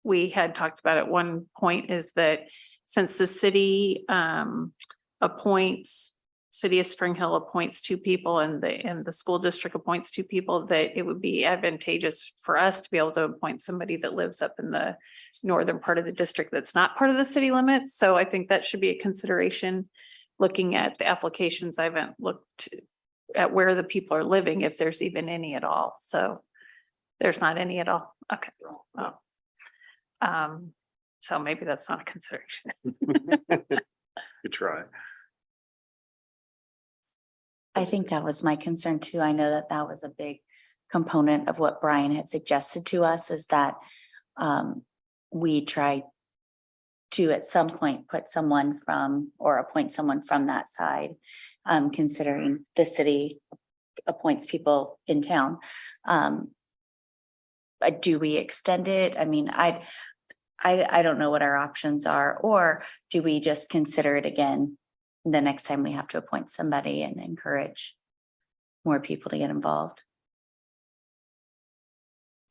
we had talked about at one point is that since the city City of Spring Hill appoints 2 people and the school district appoints 2 people, that it would be advantageous for us to be able to appoint somebody that lives up in the northern part of the district that's not part of the city limits. So I think that should be a consideration. Looking at the applications, I haven't looked at where the people are living, if there's even any at all. So there's not any at all. Okay. Oh. So maybe that's not a consideration. Good try. I think that was my concern too. I know that was a big component of what Brian had suggested to us is that we try to at some point put someone from or appoint someone from that side, considering the city appoints people in town. Do we extend it? I mean, I don't know what our options are, or do we just consider it again the next time we have to appoint somebody and encourage more people to get involved?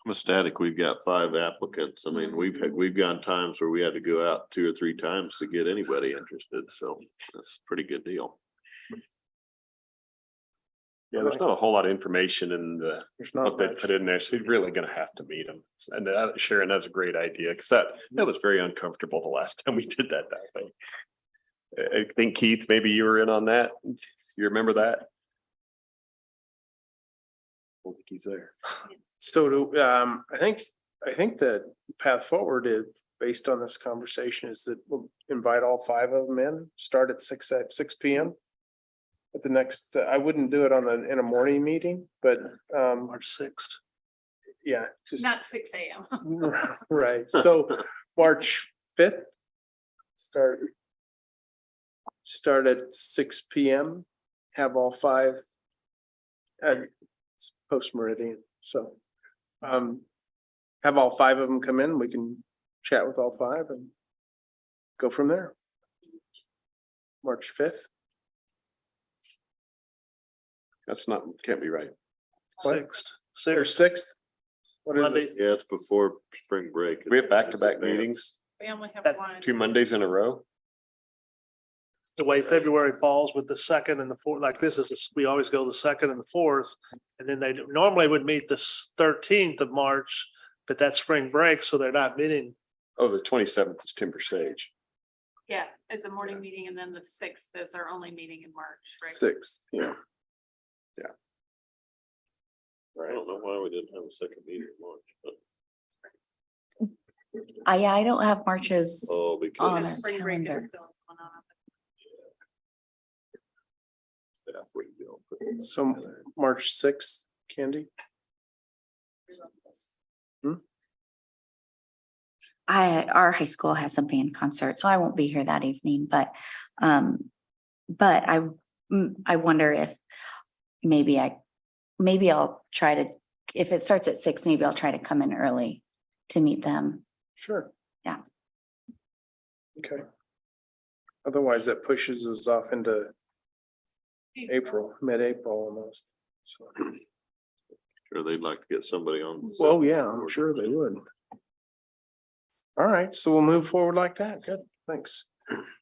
I'm ecstatic. We've got 5 applicants. I mean, we've gone times where we had to go out 2 or 3 times to get anybody interested. So that's a pretty good deal. Yeah, there's not a whole lot of information in There's not what they much. put in there, so you're really gonna have to meet them. And Sharon, that's a great idea, because that was very uncomfortable the last time we did that way. I think Keith, maybe you were in on that. You remember that? I don't think he's there. So do, I think the path forward is based on this conversation is that we'll invite all 5 of them in, start at 6 PM. At the next, I wouldn't do it in a morning meeting, but March 6th. yeah, just Not 6 AM. right. So March 5th, start at 6 PM, have all 5 and it's post meridian. So have all 5 of them come in. We can chat with all 5 and go from there. March 5th. Can't be right. 6th. Or 6th? What is Monday. it? Yeah, it's before spring break. We have back-to-back meetings, We only have That- one. 2 Mondays in a row. The way February falls with the 2nd and the 4th, like this is, we always go the 2nd and the 4th. And then they normally would meet the 13th of March, but that's spring break, so they're not meeting. Oh, the 27th is Timber Sage. Yeah, it's a morning meeting and then the 6th is our only meeting in March, right? 6th, yeah. I don't know why we didn't have a second meeting in March, but Yeah, I don't have Marches oh, on because our Spring break is calendar. still going on. staff we don't put it So together. March 6th, Candy? Our high school has a band concert, so I won't be here that evening, but I wonder if maybe I'll try to, if it starts at 6, maybe I'll try to come in early to meet them. Sure. Yeah. Okay. Otherwise, that pushes us off into April, mid-April almost. So, Sure, they'd like to get somebody on. well, yeah, I'm sure they would. All right, so we'll move forward like that. Good, thanks.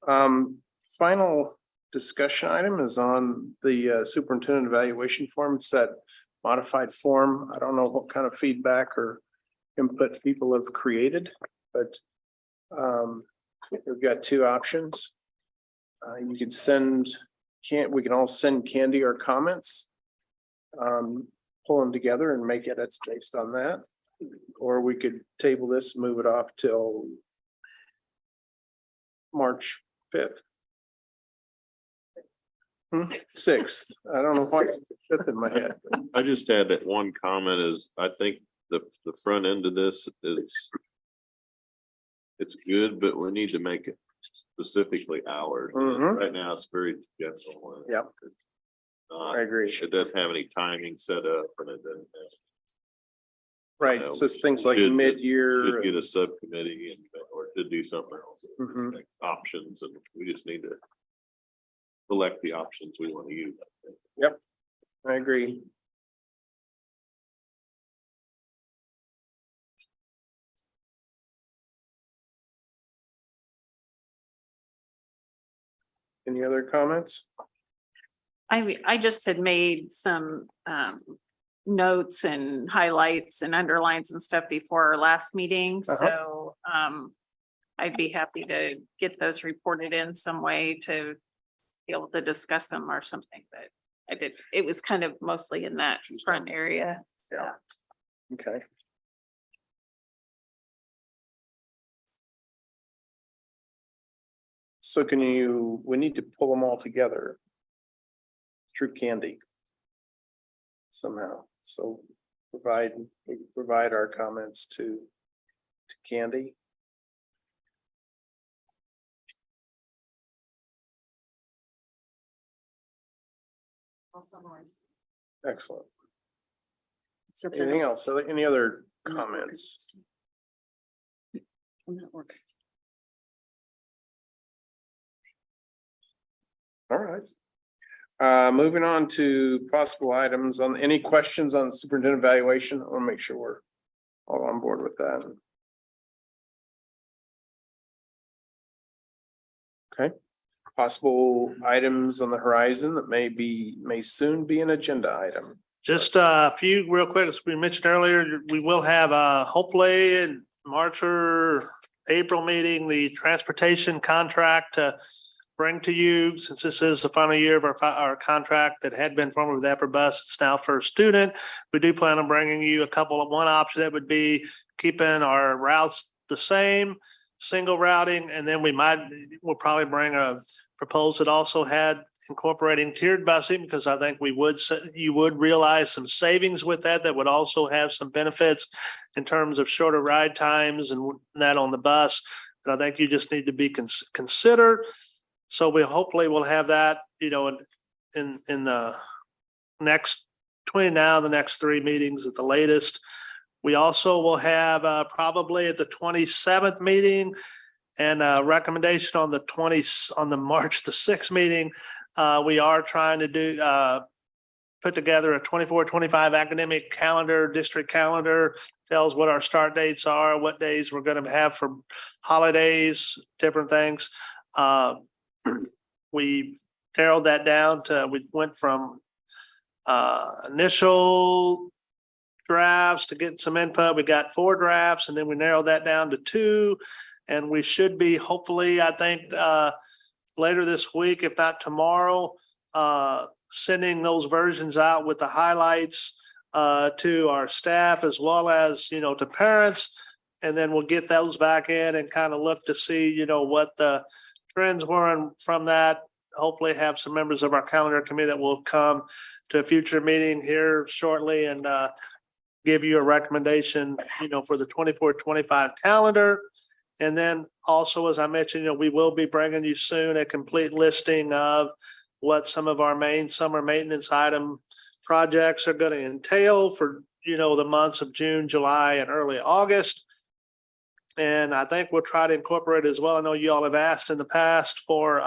Final discussion item is on the superintendent evaluation form. It's that modified form. I don't know what kind of feedback or input people have created, but we've got 2 options. You could send, we can all send Candy our comments. Pull them together and make edits based on that. Or we could table this, and move it off till March 5th. 6th. I don't know what fit in my head. I just had that one comment is, I think the front end of this is. It's good, but we need to make it specifically ours. Mhm. Right now, it's very general. Yep. I agree. It doesn't have any timing set up and it doesn't have. Right, so it's things like Should- mid-year. Should get a subcommittee and, or to do something else. Mhm. Like options, and we just need to select the options we want to use. Yep, I agree. Any other comments? I just had made some notes and highlights and underlines and stuff before our last meeting, so I'd be happy to get those reported in some way to be able to discuss them or something, but I did, it was kind of mostly in that front area. Yeah. Okay. So we need to pull them all together through Candy somehow. So provide our comments to Candy. Excellent. Anything else? So any other comments? All right. Moving on to possible items on any questions on superintendent evaluation. I want to make sure we're all on board with that. Okay. Possible items on the horizon that may soon be an agenda item. Just a few real quick, as we mentioned earlier, we will have hopefully in March or April meeting, the transportation contract to bring to you, since this is the final year of our contract that had been formed with Bus. It's now for a student. We do plan on bringing you one option that would be keeping our routes the same, single routing, and then we'll probably bring a proposal that also had incorporating tiered busing, because I think you would realize some savings with that would also have some benefits in terms of shorter ride times and that on the bus that I think you just need to be considered. So we hopefully will have that, in the between now and the next 3 meetings at the latest. We also will have probably at the 27th meeting and a recommendation on the March the 6th meeting. We are trying to put together a 24-25 academic calendar, district calendar, tells what our start dates are, what days we're going to have for holidays, different things. We narrowed that down we went from initial drafts to get some input. We got 4 drafts, and then we narrowed that down to 2. And we should be hopefully, I think, later this week, if not tomorrow, sending those versions out with the highlights to our staff as well as, to parents. And then we'll get those back in and kind of look to see, what the trends were. And from that, hopefully have some members of our calendar committee that will come to a future meeting here shortly and give you a recommendation, for the 24-25 calendar. And then also, as I mentioned, we will be bringing you soon a complete listing of what some of our main summer maintenance item projects are going to entail for, the months of June, July, and early August. And I think we'll try to incorporate as well. I know you all have asked in the past for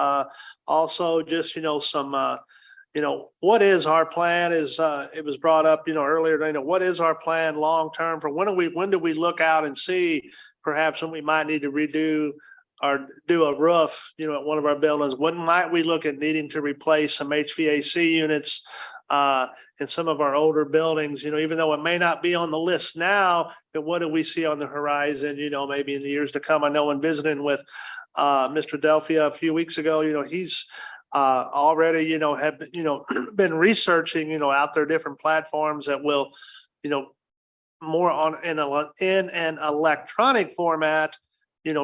also just, some, what is our plan it was brought up, earlier, what is our plan long-term for when do we look out and see perhaps when we might need to redo or do a roof, at one of our buildings? When might we look at needing to replace some HVAC units in some of our older buildings, even though it may not be on the list now, but what do we see on the horizon, maybe in the years to come? I know when visiting with Mr. Delphia a few weeks ago, he's already, have, been researching, out there different platforms that will, more in an electronic format,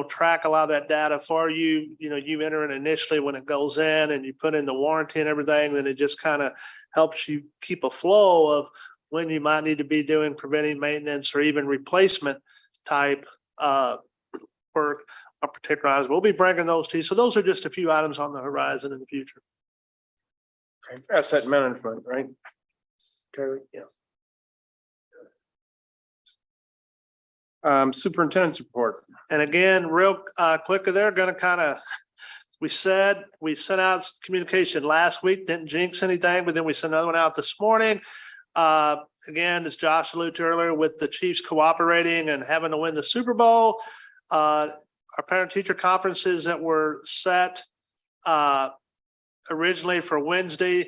track a lot of that data for you. You enter it initially when it goes in and you put in the warranty and everything, then it just kind of helps you keep a flow of when you might need to be doing preventive maintenance or even replacement type work on particular items. We'll be bringing those to you. So those are just a few items on the horizon in the future. Okay. Asset management, right? Terry, yeah. Superintendent's report. And again, real quick, they're going to kind of, we sent out communication last week, didn't jinx anything, but then we sent another one out this morning. Again, as Josh alluded to earlier, with the Chiefs cooperating and having to win the Super Bowl, our parent-teacher conferences that were set originally for Wednesday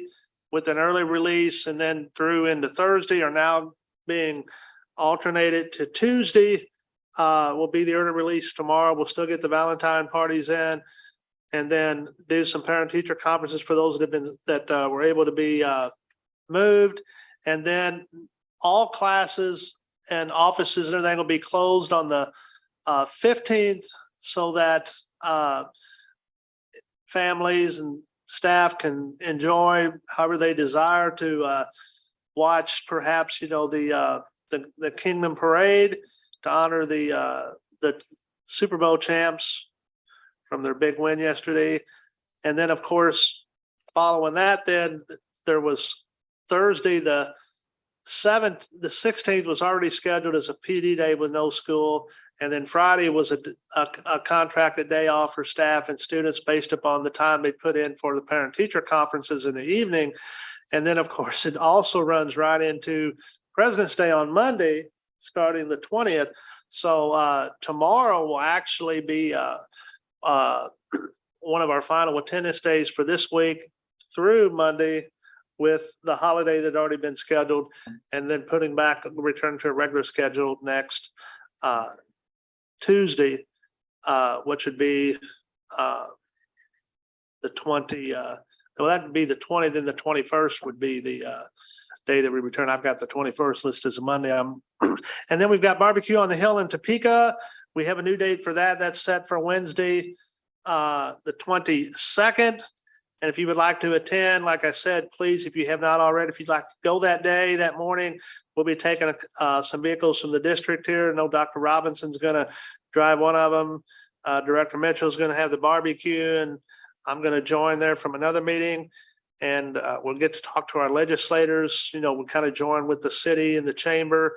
with an early release and then through into Thursday are now being alternated to Tuesday. Will be the early release tomorrow. We'll still get the Valentine parties in and then do some parent-teacher conferences for those that were able to be moved. And then all classes and offices and everything will be closed on the 15th so that families and staff can enjoy however they desire to watch perhaps, the the Kingdom Parade to honor the Super Bowl champs from their big win yesterday. And then, of course, following that, then there was Thursday, the 16th was already scheduled as a PD day with no school. And then Friday was a contracted day off for staff and students based upon the time they put in for the parent teacher conferences in the evening. And then, of course, it also runs right into President's Day on Monday, starting the 20th. So tomorrow will actually be one of our final attendance days for this week through Monday, with the holiday that had already been scheduled, and then putting back, return to a regular schedule next Tuesday, which would be the 20, well, that would be the 20th, then the 21st would be the day that we return. I've got the 21st listed as a Monday. And then we've got Barbecue on the Hill in Topeka. We have a new date for that. That's set for Wednesday, the 22nd. And if you would like to attend, like I said, please, if you have not already, if you'd like to go that day, that morning, we'll be taking some vehicles from the district here. I know Dr. Robinson's going to drive one of them. Director Mitchell's going to have the barbecue, and I'm going to join there from another meeting. And we'll get to talk to our legislators. You know, we'll kind of join with the city and the chamber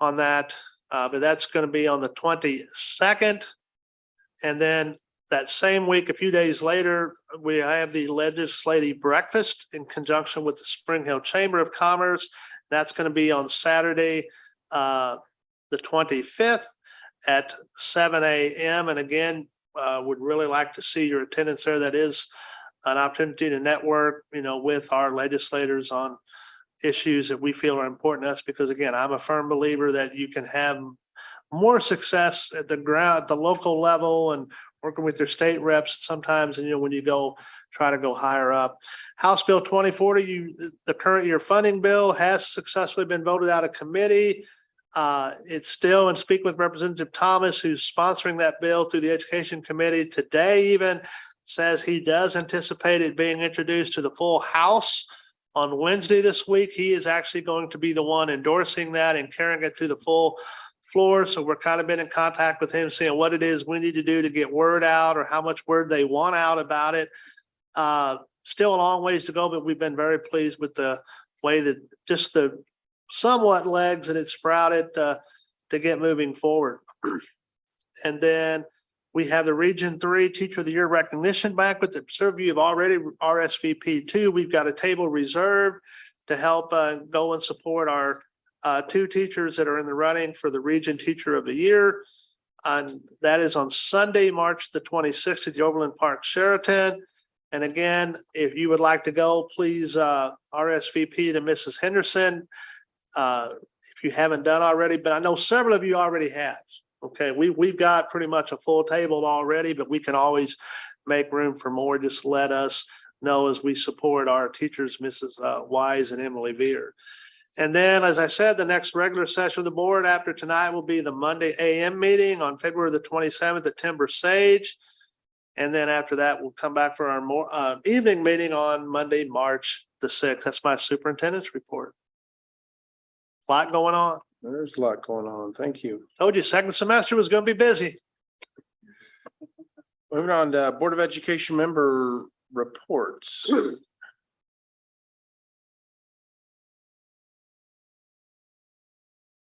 on that. But that's going to be on the 22nd. And then that same week, a few days later, we have the legislative breakfast in conjunction with the Spring Hill Chamber of Commerce. That's going to be on Saturday, the 25th at 7 a.m. And again, would really like to see your attendance there. That is an opportunity to network, you know, with our legislators on issues that we feel are important to us. Because again, I'm a firm believer that you can have more success at the ground, at the local level, and working with your state reps sometimes, and you know, when you try to go higher up. House Bill 2040, the current year funding bill has successfully been voted out of committee. It's still, and speak with Representative Thomas, who's sponsoring that bill through the Education Committee today, even says he does anticipate it being introduced to the full House on Wednesday this week. He is actually going to be the one endorsing that and carrying it to the full floor. So we're kind of been in contact with him, saying what it is we need to do to get word out, or how much word they want out about it. Still a long ways to go, but we've been very pleased with the way that just the somewhat legs that it sprouted to get moving forward. And then we have the Region 3 Teacher of the Year recognition banquet that some of you have already RSVP'd to. We've got a table reserved to help go and support our two teachers that are in the running for the Region Teacher of the Year. And that is on Sunday, March the 26th at the Overland Park Sheraton. And again, if you would like to go, please RSVP to Mrs. Henderson. If you haven't done already, but I know several of you already have. Okay, we've got pretty much a full table already, but we can always make room for more. Just let us know as we support our teachers, Mrs. Wise and Emily Veer. And then, as I said, the next regular session of the board after tonight will be the Monday AM meeting on February the 27th at Timber Sage. And then after that, we'll come back for our evening meeting on Monday, March the 6th. That's my superintendent's report. A lot going on. There's a lot going on. Thank you. Told you second semester was going to be busy. Moving on to Board of Education member reports.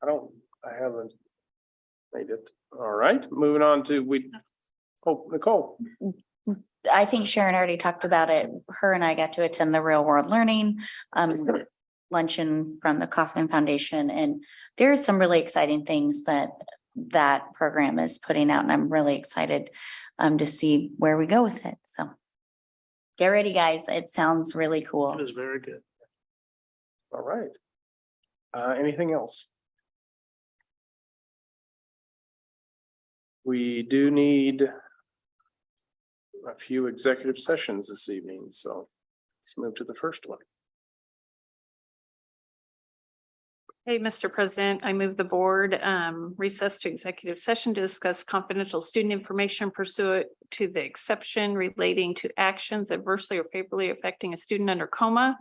I haven't made it. All right, moving on to Nicole. I think Sharon already talked about it. Her and I got to attend the Real World Learning luncheon from the Kauffman Foundation, and there's some really exciting things that program is putting out, and I'm really excited to see where we go with it. So get ready, guys. It sounds really cool. It is very good. All right. Anything else? We do need a few executive sessions this evening, so let's move to the first one. Hey, Mr. President, I move the board recess to executive session to discuss confidential student information pursuant to the exception relating to actions adversely or favorably affecting a student under coma.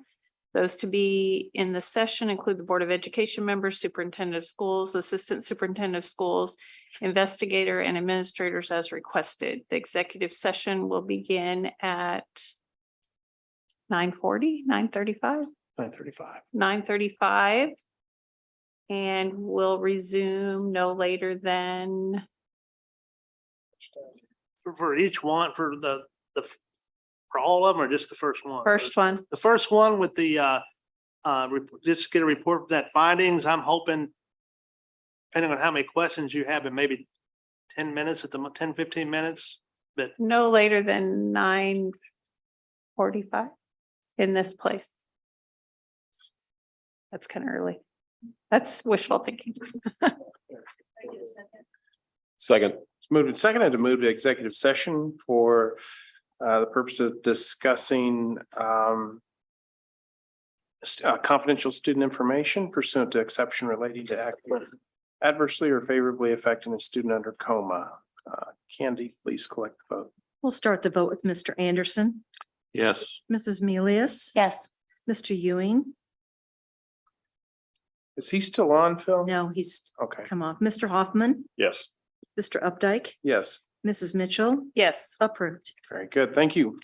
Those to be in the session include the Board of Education members, Superintendent of Schools, Assistant Superintendent of Schools, investigator and administrators as requested. The executive session will begin at 9:40, 9:35, 9:35. 9:35. And we'll resume no later than, For each one, for for all of them or just the first one? first one. The first one with the, just get a report of that findings. I'm hoping, depending on how many questions you have, in maybe 10 minutes 10, 15 minutes, but No later than 9:45 in this place. That's kind of early. That's wishful thinking. Second. It's moved and seconded to move to executive session for the purpose of discussing confidential student information pursuant to exception relating to acting adversely or favorably affecting a student under coma. Candy, please collect the vote. We'll start the vote with Mr. Anderson, Yes. Mrs. Milius. Yes. Mr. Ewing. Is he still on, Phil? No, he's Okay. come off. Mr. Hoffman, Yes. Mr. Updike, Yes, Mrs. Mitchell, Yes. approved. very good. Thank you.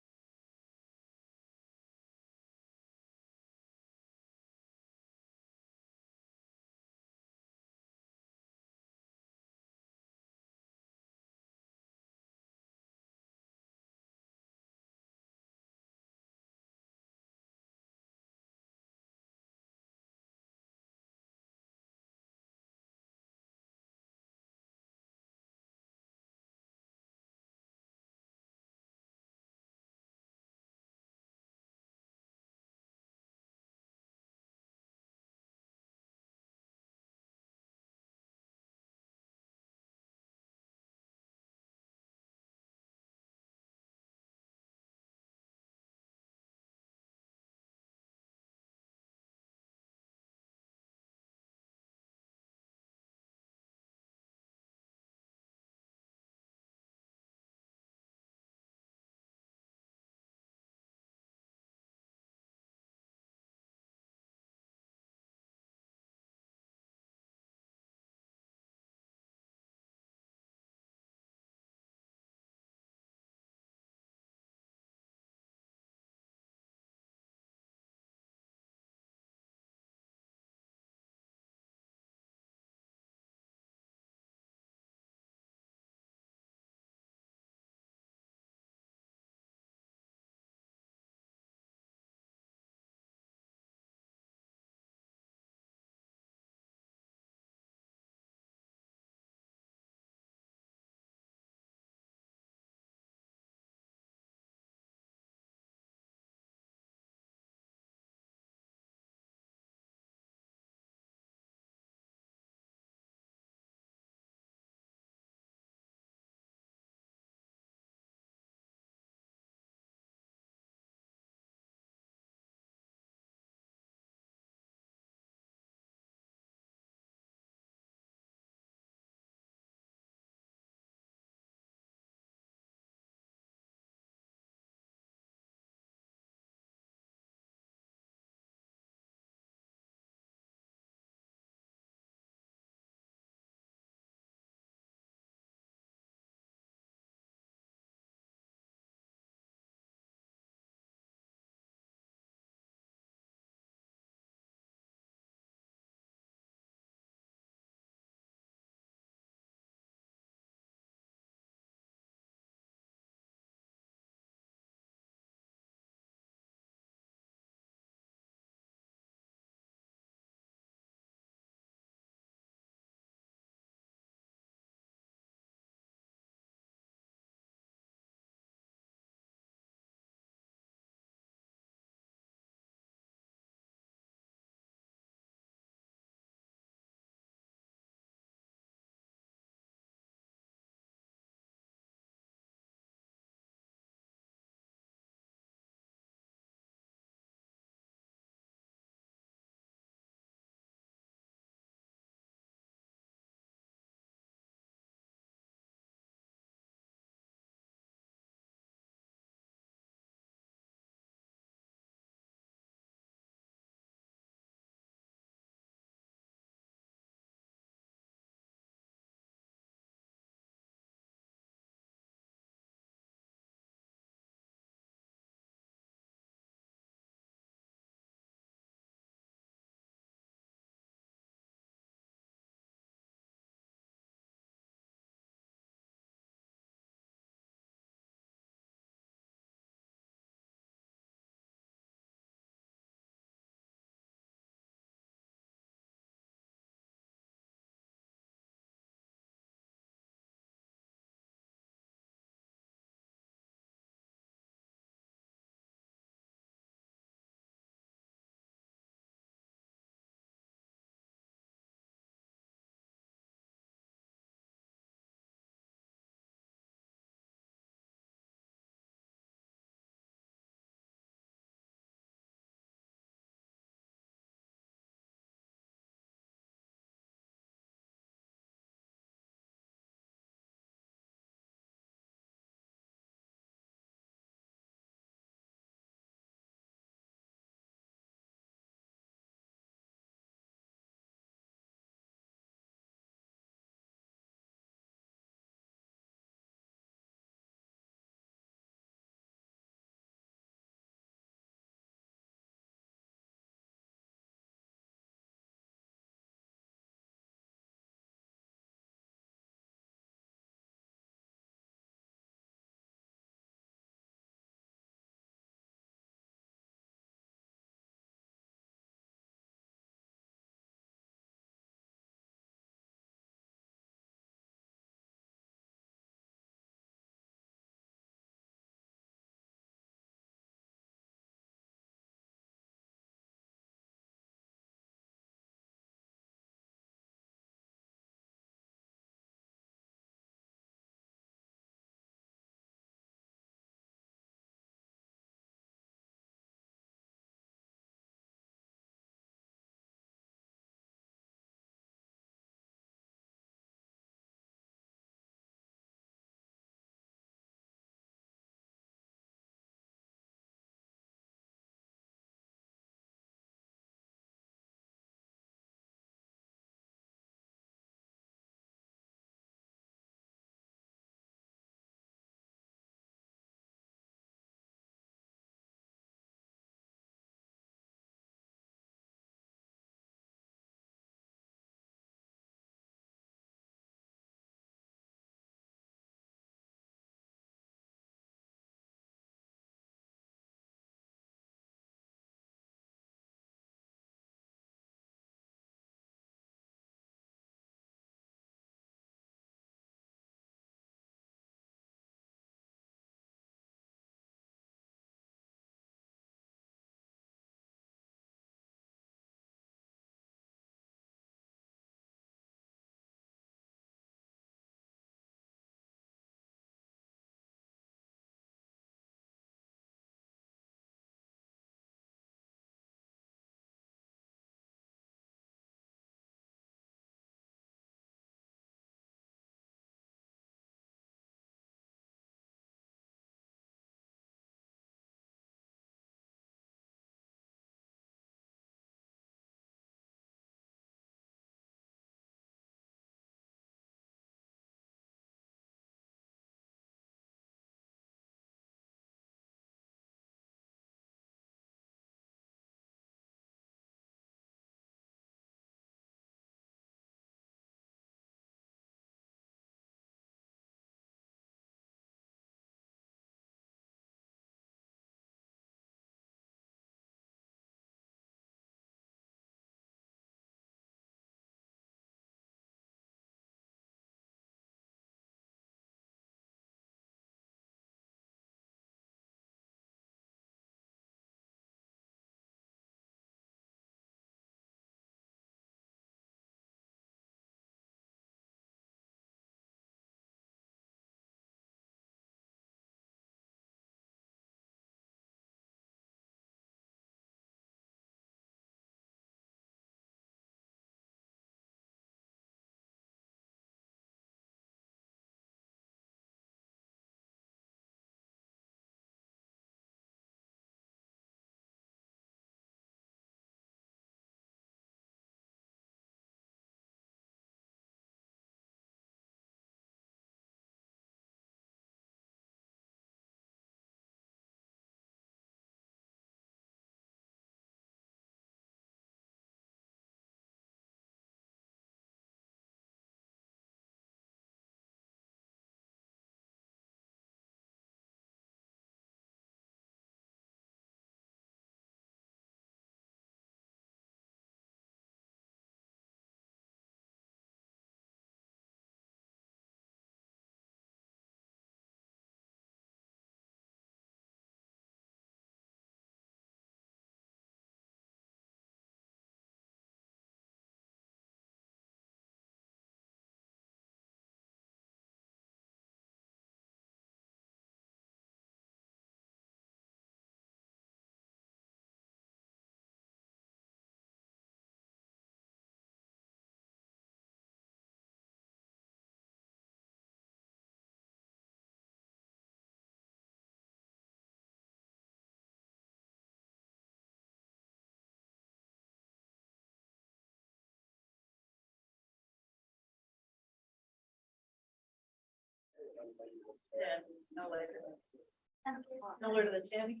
No later than 10?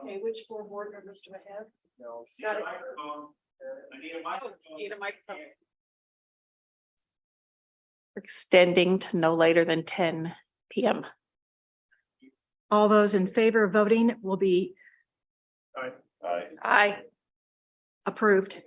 Okay, which four board members do I have? Got it. Need a microphone. Extending to no later than 10 PM. All those in favor of voting will be Aye. approved.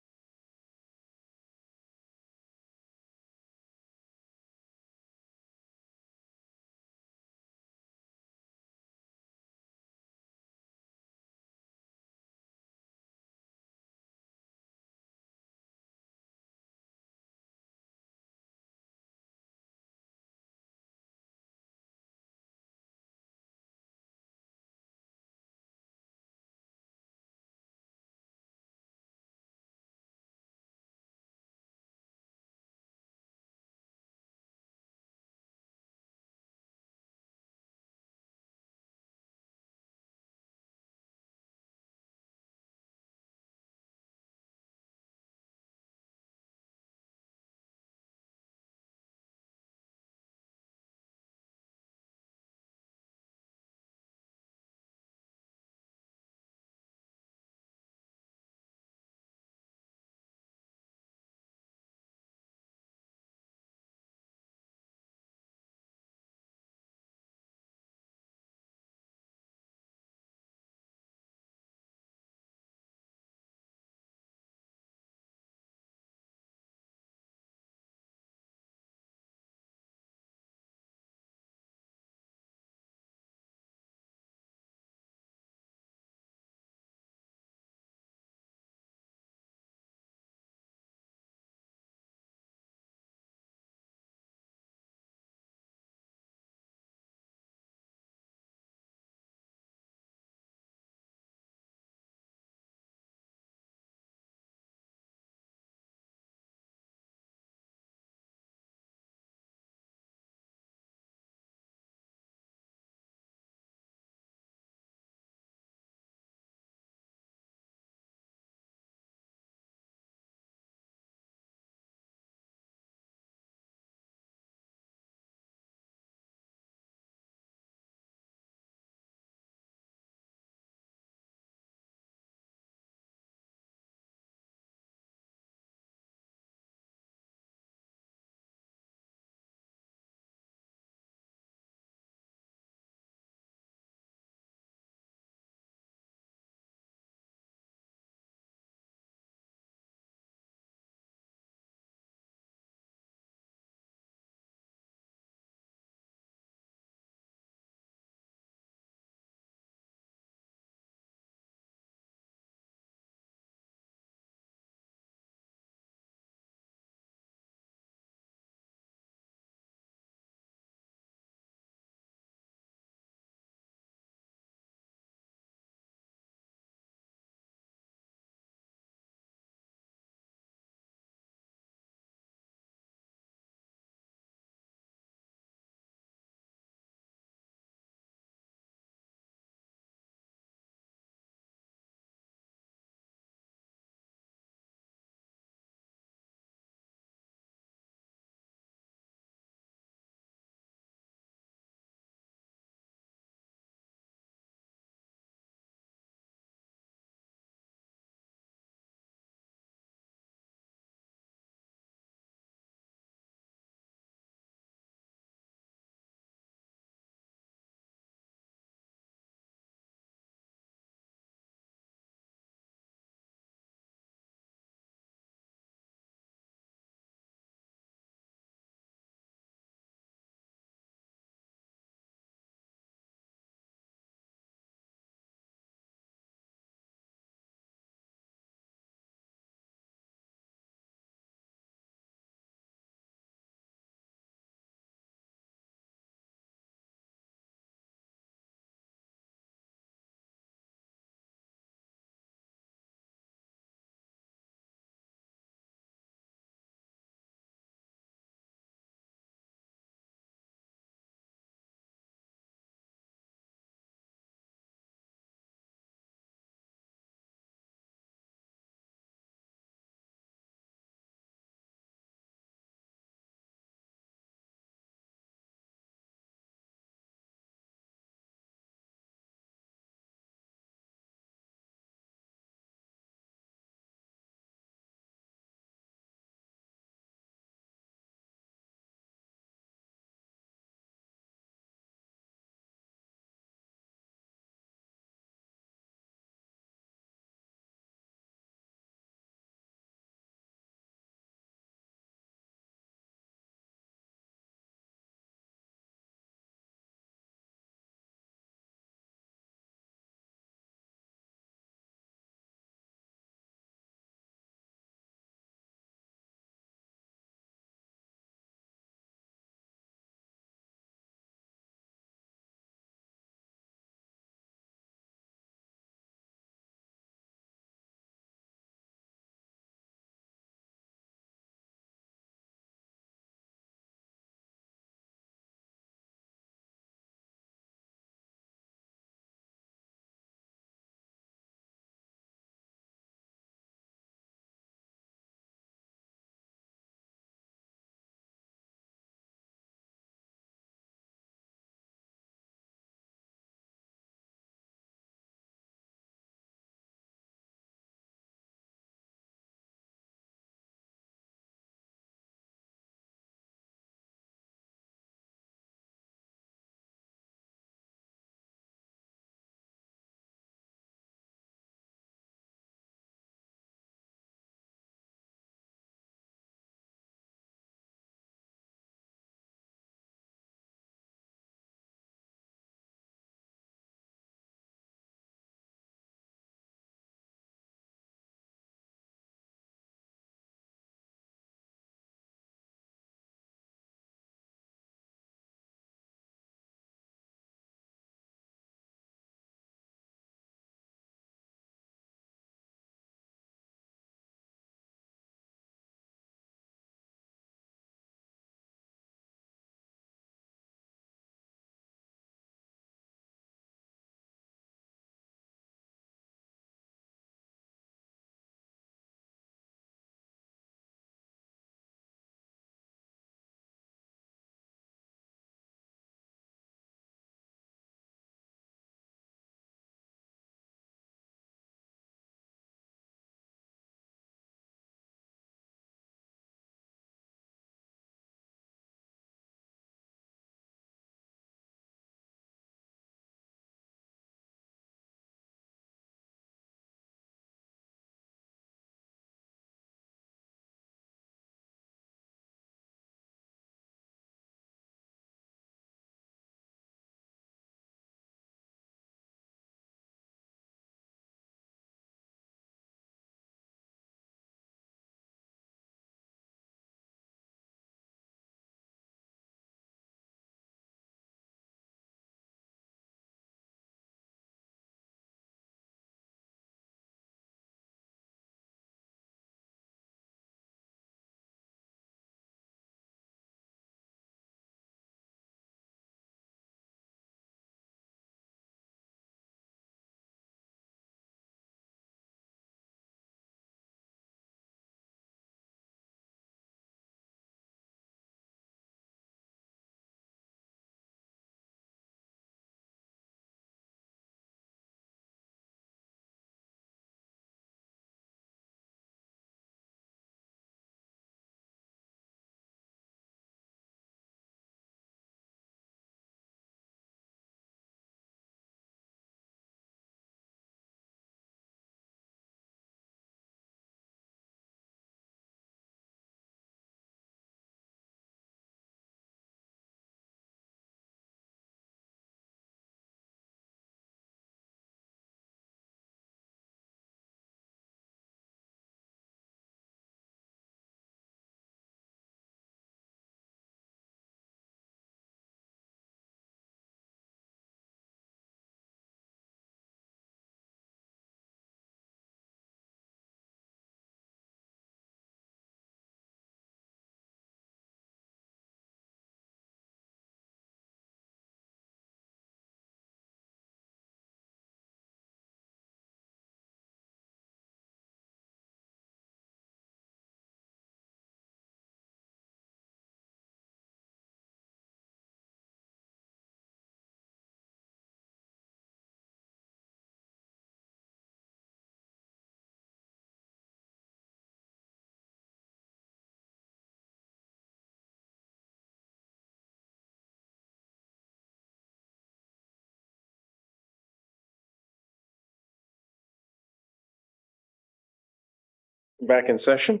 Back in session.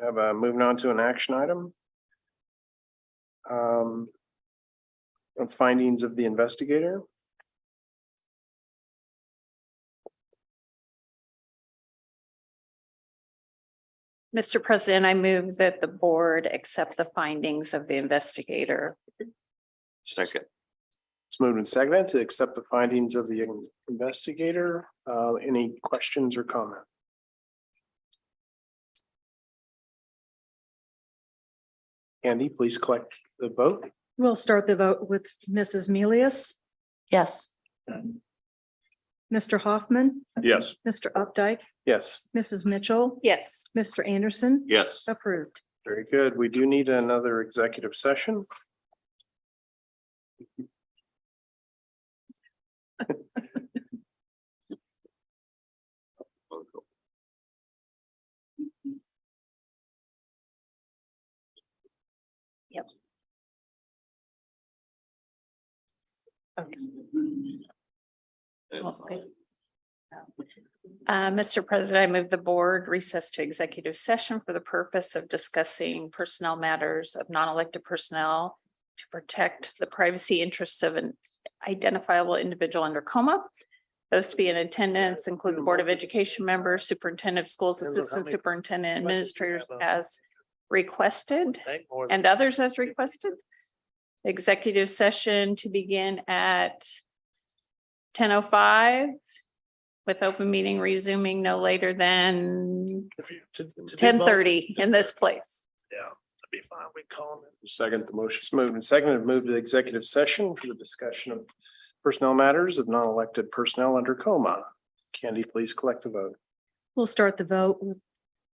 Have moving on to an action item. Findings of the investigator. Mr. President, I move that the board accept the findings of the investigator. Second. It's moved and seconded to accept the findings of the investigator. Any questions or comment? Andy, please collect the vote. We'll start the vote with Mrs. Milius, Yes. Mr. Hoffman, Yes. Mr. Updike, Yes, Mrs. Mitchell, Yes. Mr. Anderson. Yes. Approved. very good. We do need another executive session. Yep. Mr. President, I move the board recess to executive session for the purpose of discussing personnel matters of non-elected personnel to protect the privacy interests of an identifiable individual under coma. Those to be in attendance include the Board of Education members, superintendent of schools, assistant superintendent, administrators as requested, and others as requested. Executive session to begin at 10:05 with open meeting resuming no later than 10:30 in this place. Yeah, that'd be fine. We call them. Second, the motion is moved and seconded, move to executive session for the discussion of personnel matters of non-elected personnel under coma. Candy, please collect the vote. We'll start the vote with,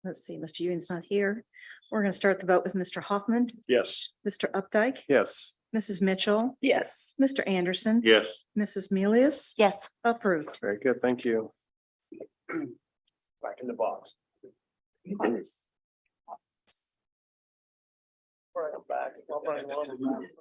let's see, Mr. Ewing's not here. We're going to start the vote with Mr. Hoffman, Yes. Mr. Updike, Yes. Mrs. Mitchell, Yes. Mr. Anderson. Yes. Mrs. Milius. Yes. Approved. Very good, thank you. Back in the box. Bring them back. I'll bring one of them back.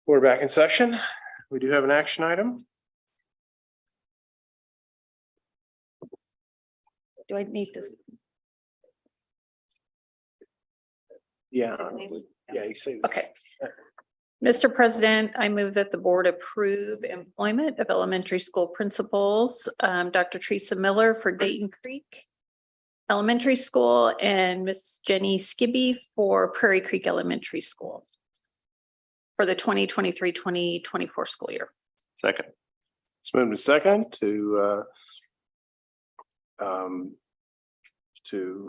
We're back in session. We do have an action item. Do I need to? Yeah. Yeah, you say. Okay. Mr. President, I move that the board approve employment of elementary school principals, Dr. Teresa Miller for Dayton Creek Elementary School and Miss Jenny Skibby for Prairie Creek Elementary School for the 2023-2024 school year. Second. It's moved to second to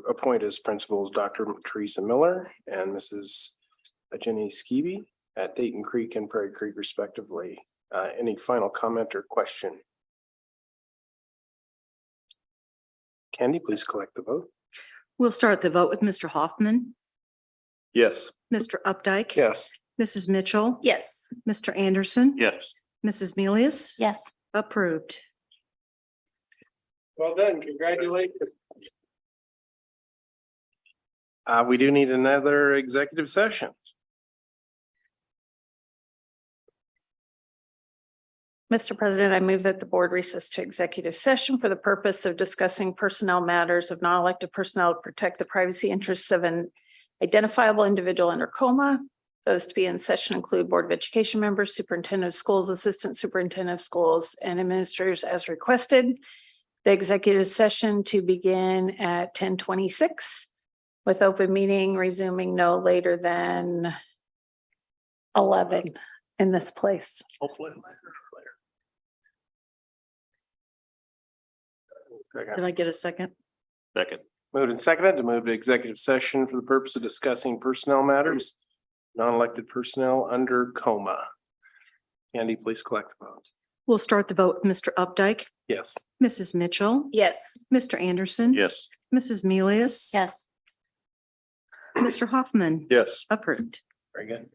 appoint as principals Dr. Teresa Miller and Mrs. Jenny Skibby at Dayton Creek and Prairie Creek respectively. Any final comment or question? Candy, please collect the vote. We'll start the vote with Mr. Hoffman, Yes. Mr. Updike. Yes. Mrs. Mitchell, Yes. Mr. Anderson. Yes. Mrs. Milius. Yes. Approved. Well done, congratulations. We do need another executive session. Mr. President, I move that the board recess to executive session for the purpose of discussing personnel matters of non-elected personnel to protect the privacy interests of an identifiable individual under coma. Those to be in session include Board of Education members, Superintendent of Schools, Assistant Superintendent of Schools, and administrators as requested. The executive session to begin at 10:26 with open meeting resuming no later than 11 in this place. Hopefully. Did I get a second? Second. Moved and seconded to move to executive session for the purpose of discussing personnel matters, non-elected personnel under coma. Candy, please collect the votes. We'll start the vote with Mr. Updike, Yes. Mrs. Mitchell, Yes. Mr. Anderson. Yes. Mrs. Milius. Yes. Mr. Hoffman. Yes. Approved. Very good.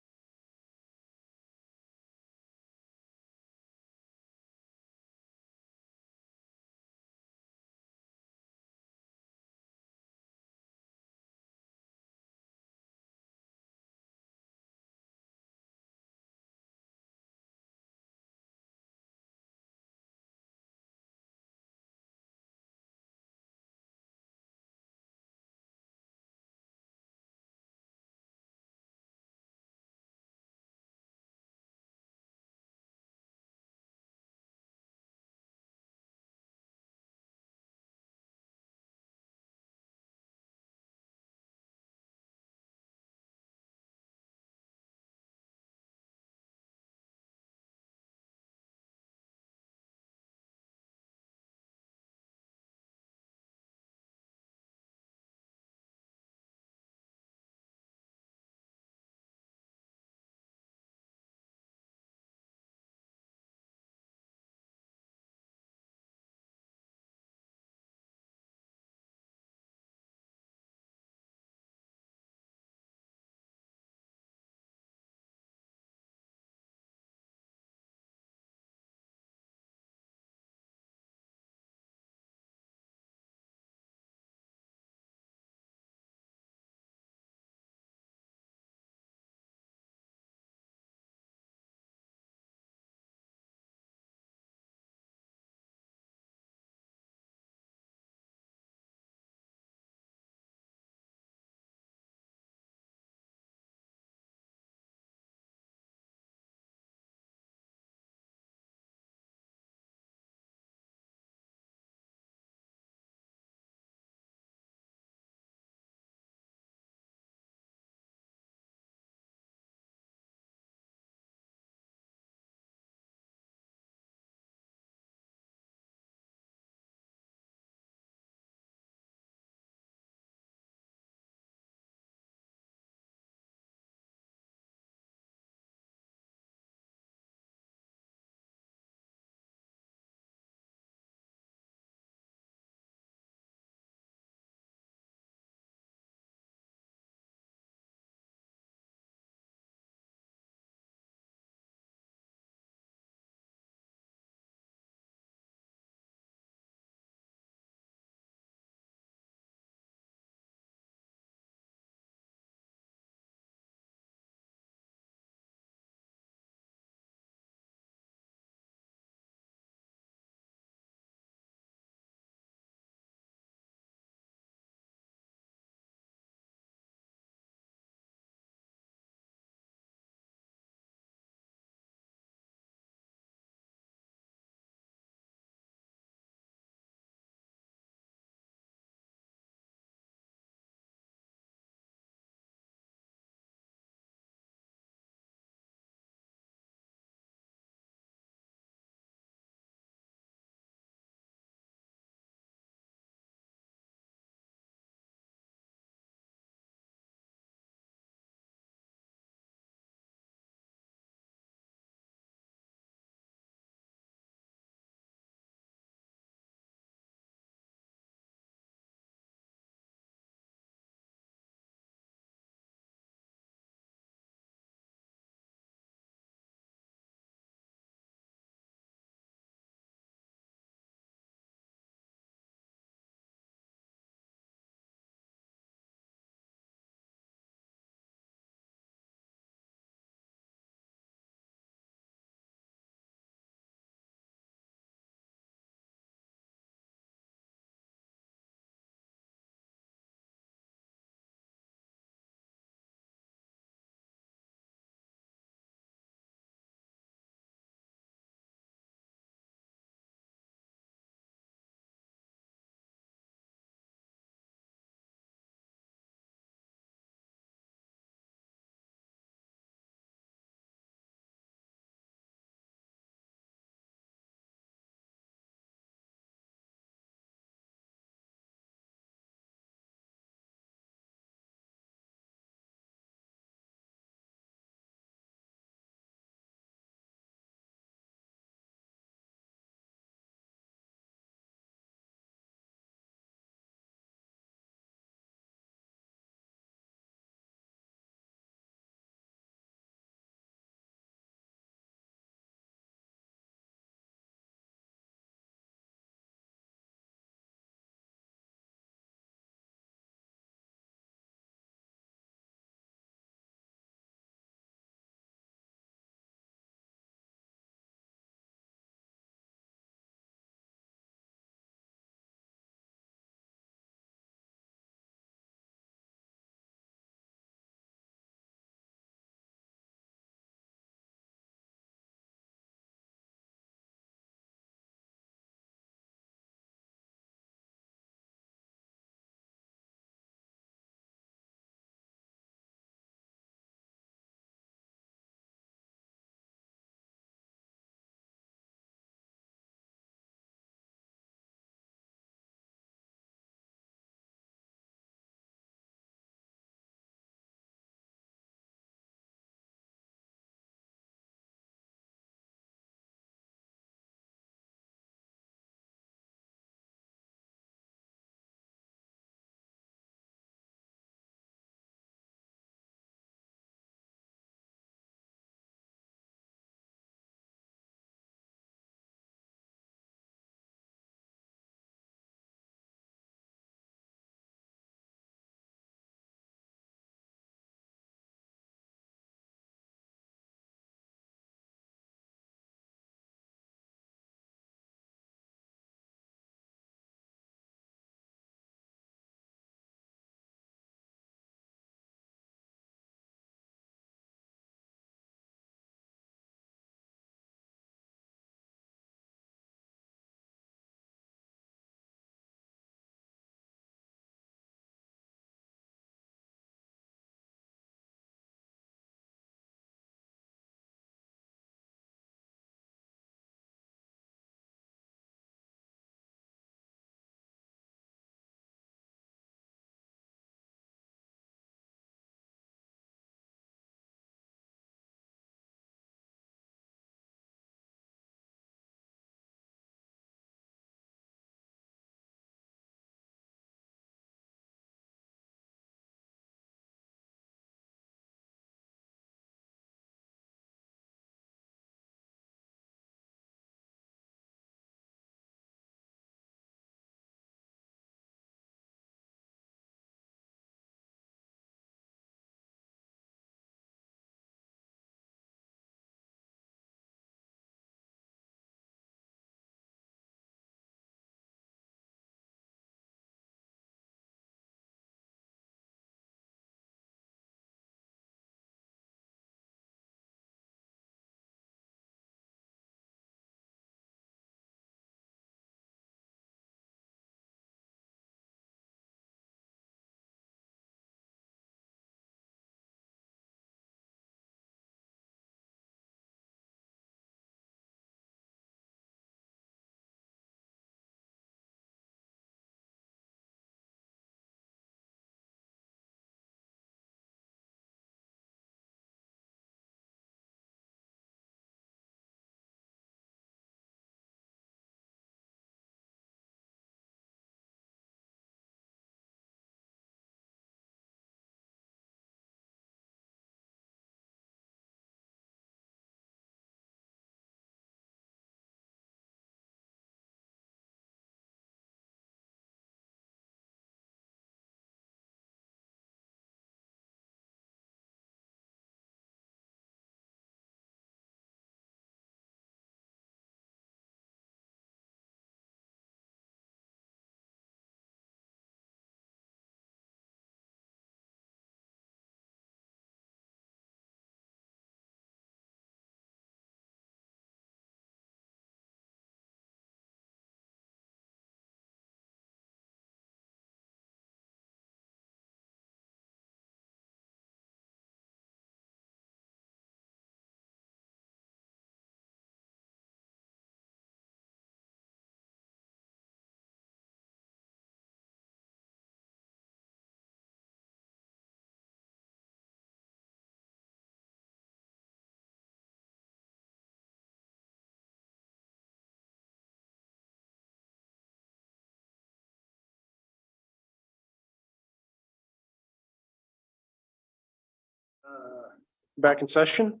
Back in session.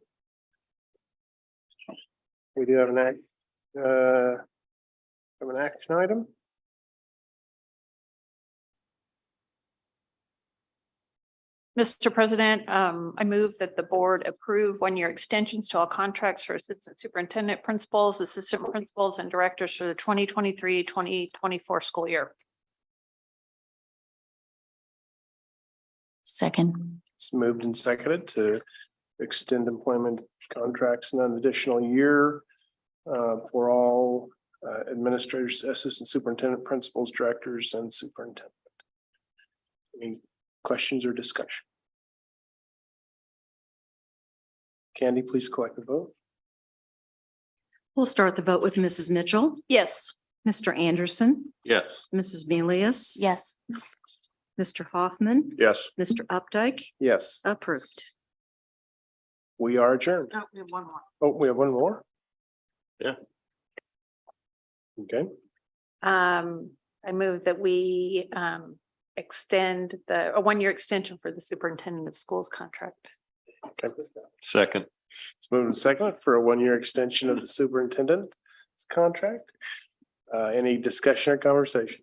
We do have have an action item. Mr. President, I move that the board approve one-year extensions to all contracts for assistant superintendent, principals, assistant principals, and directors for the 2023-2024 school year. Second. It's moved and seconded to extend employment contracts an additional year for all administrators, assistant superintendent, principals, directors, and superintendent. Any questions or discussion? Candy, please collect the vote. We'll start the vote with Mrs. Mitchell, Yes. Mr. Anderson, Yes. Mrs. Milius. Yes. Mr. Hoffman, Yes. Mr. Updike, Yes, approved. we are adjourned. Oh, we have one more. Oh, we have one more? Yeah. Okay, I move that we extend a one-year extension for the superintendent of schools contract. okay. Second. It's moved and seconded for a one-year extension of the superintendent's contract. Any discussion or conversation?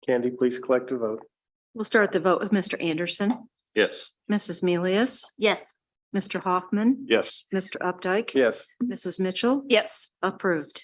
Candy, please collect the vote. We'll start the vote with Mr. Anderson, Yes. Mrs. Milius, Yes. Mr. Hoffman, Yes. Mr. Updike. Yes. Mrs. Mitchell, Yes. approved.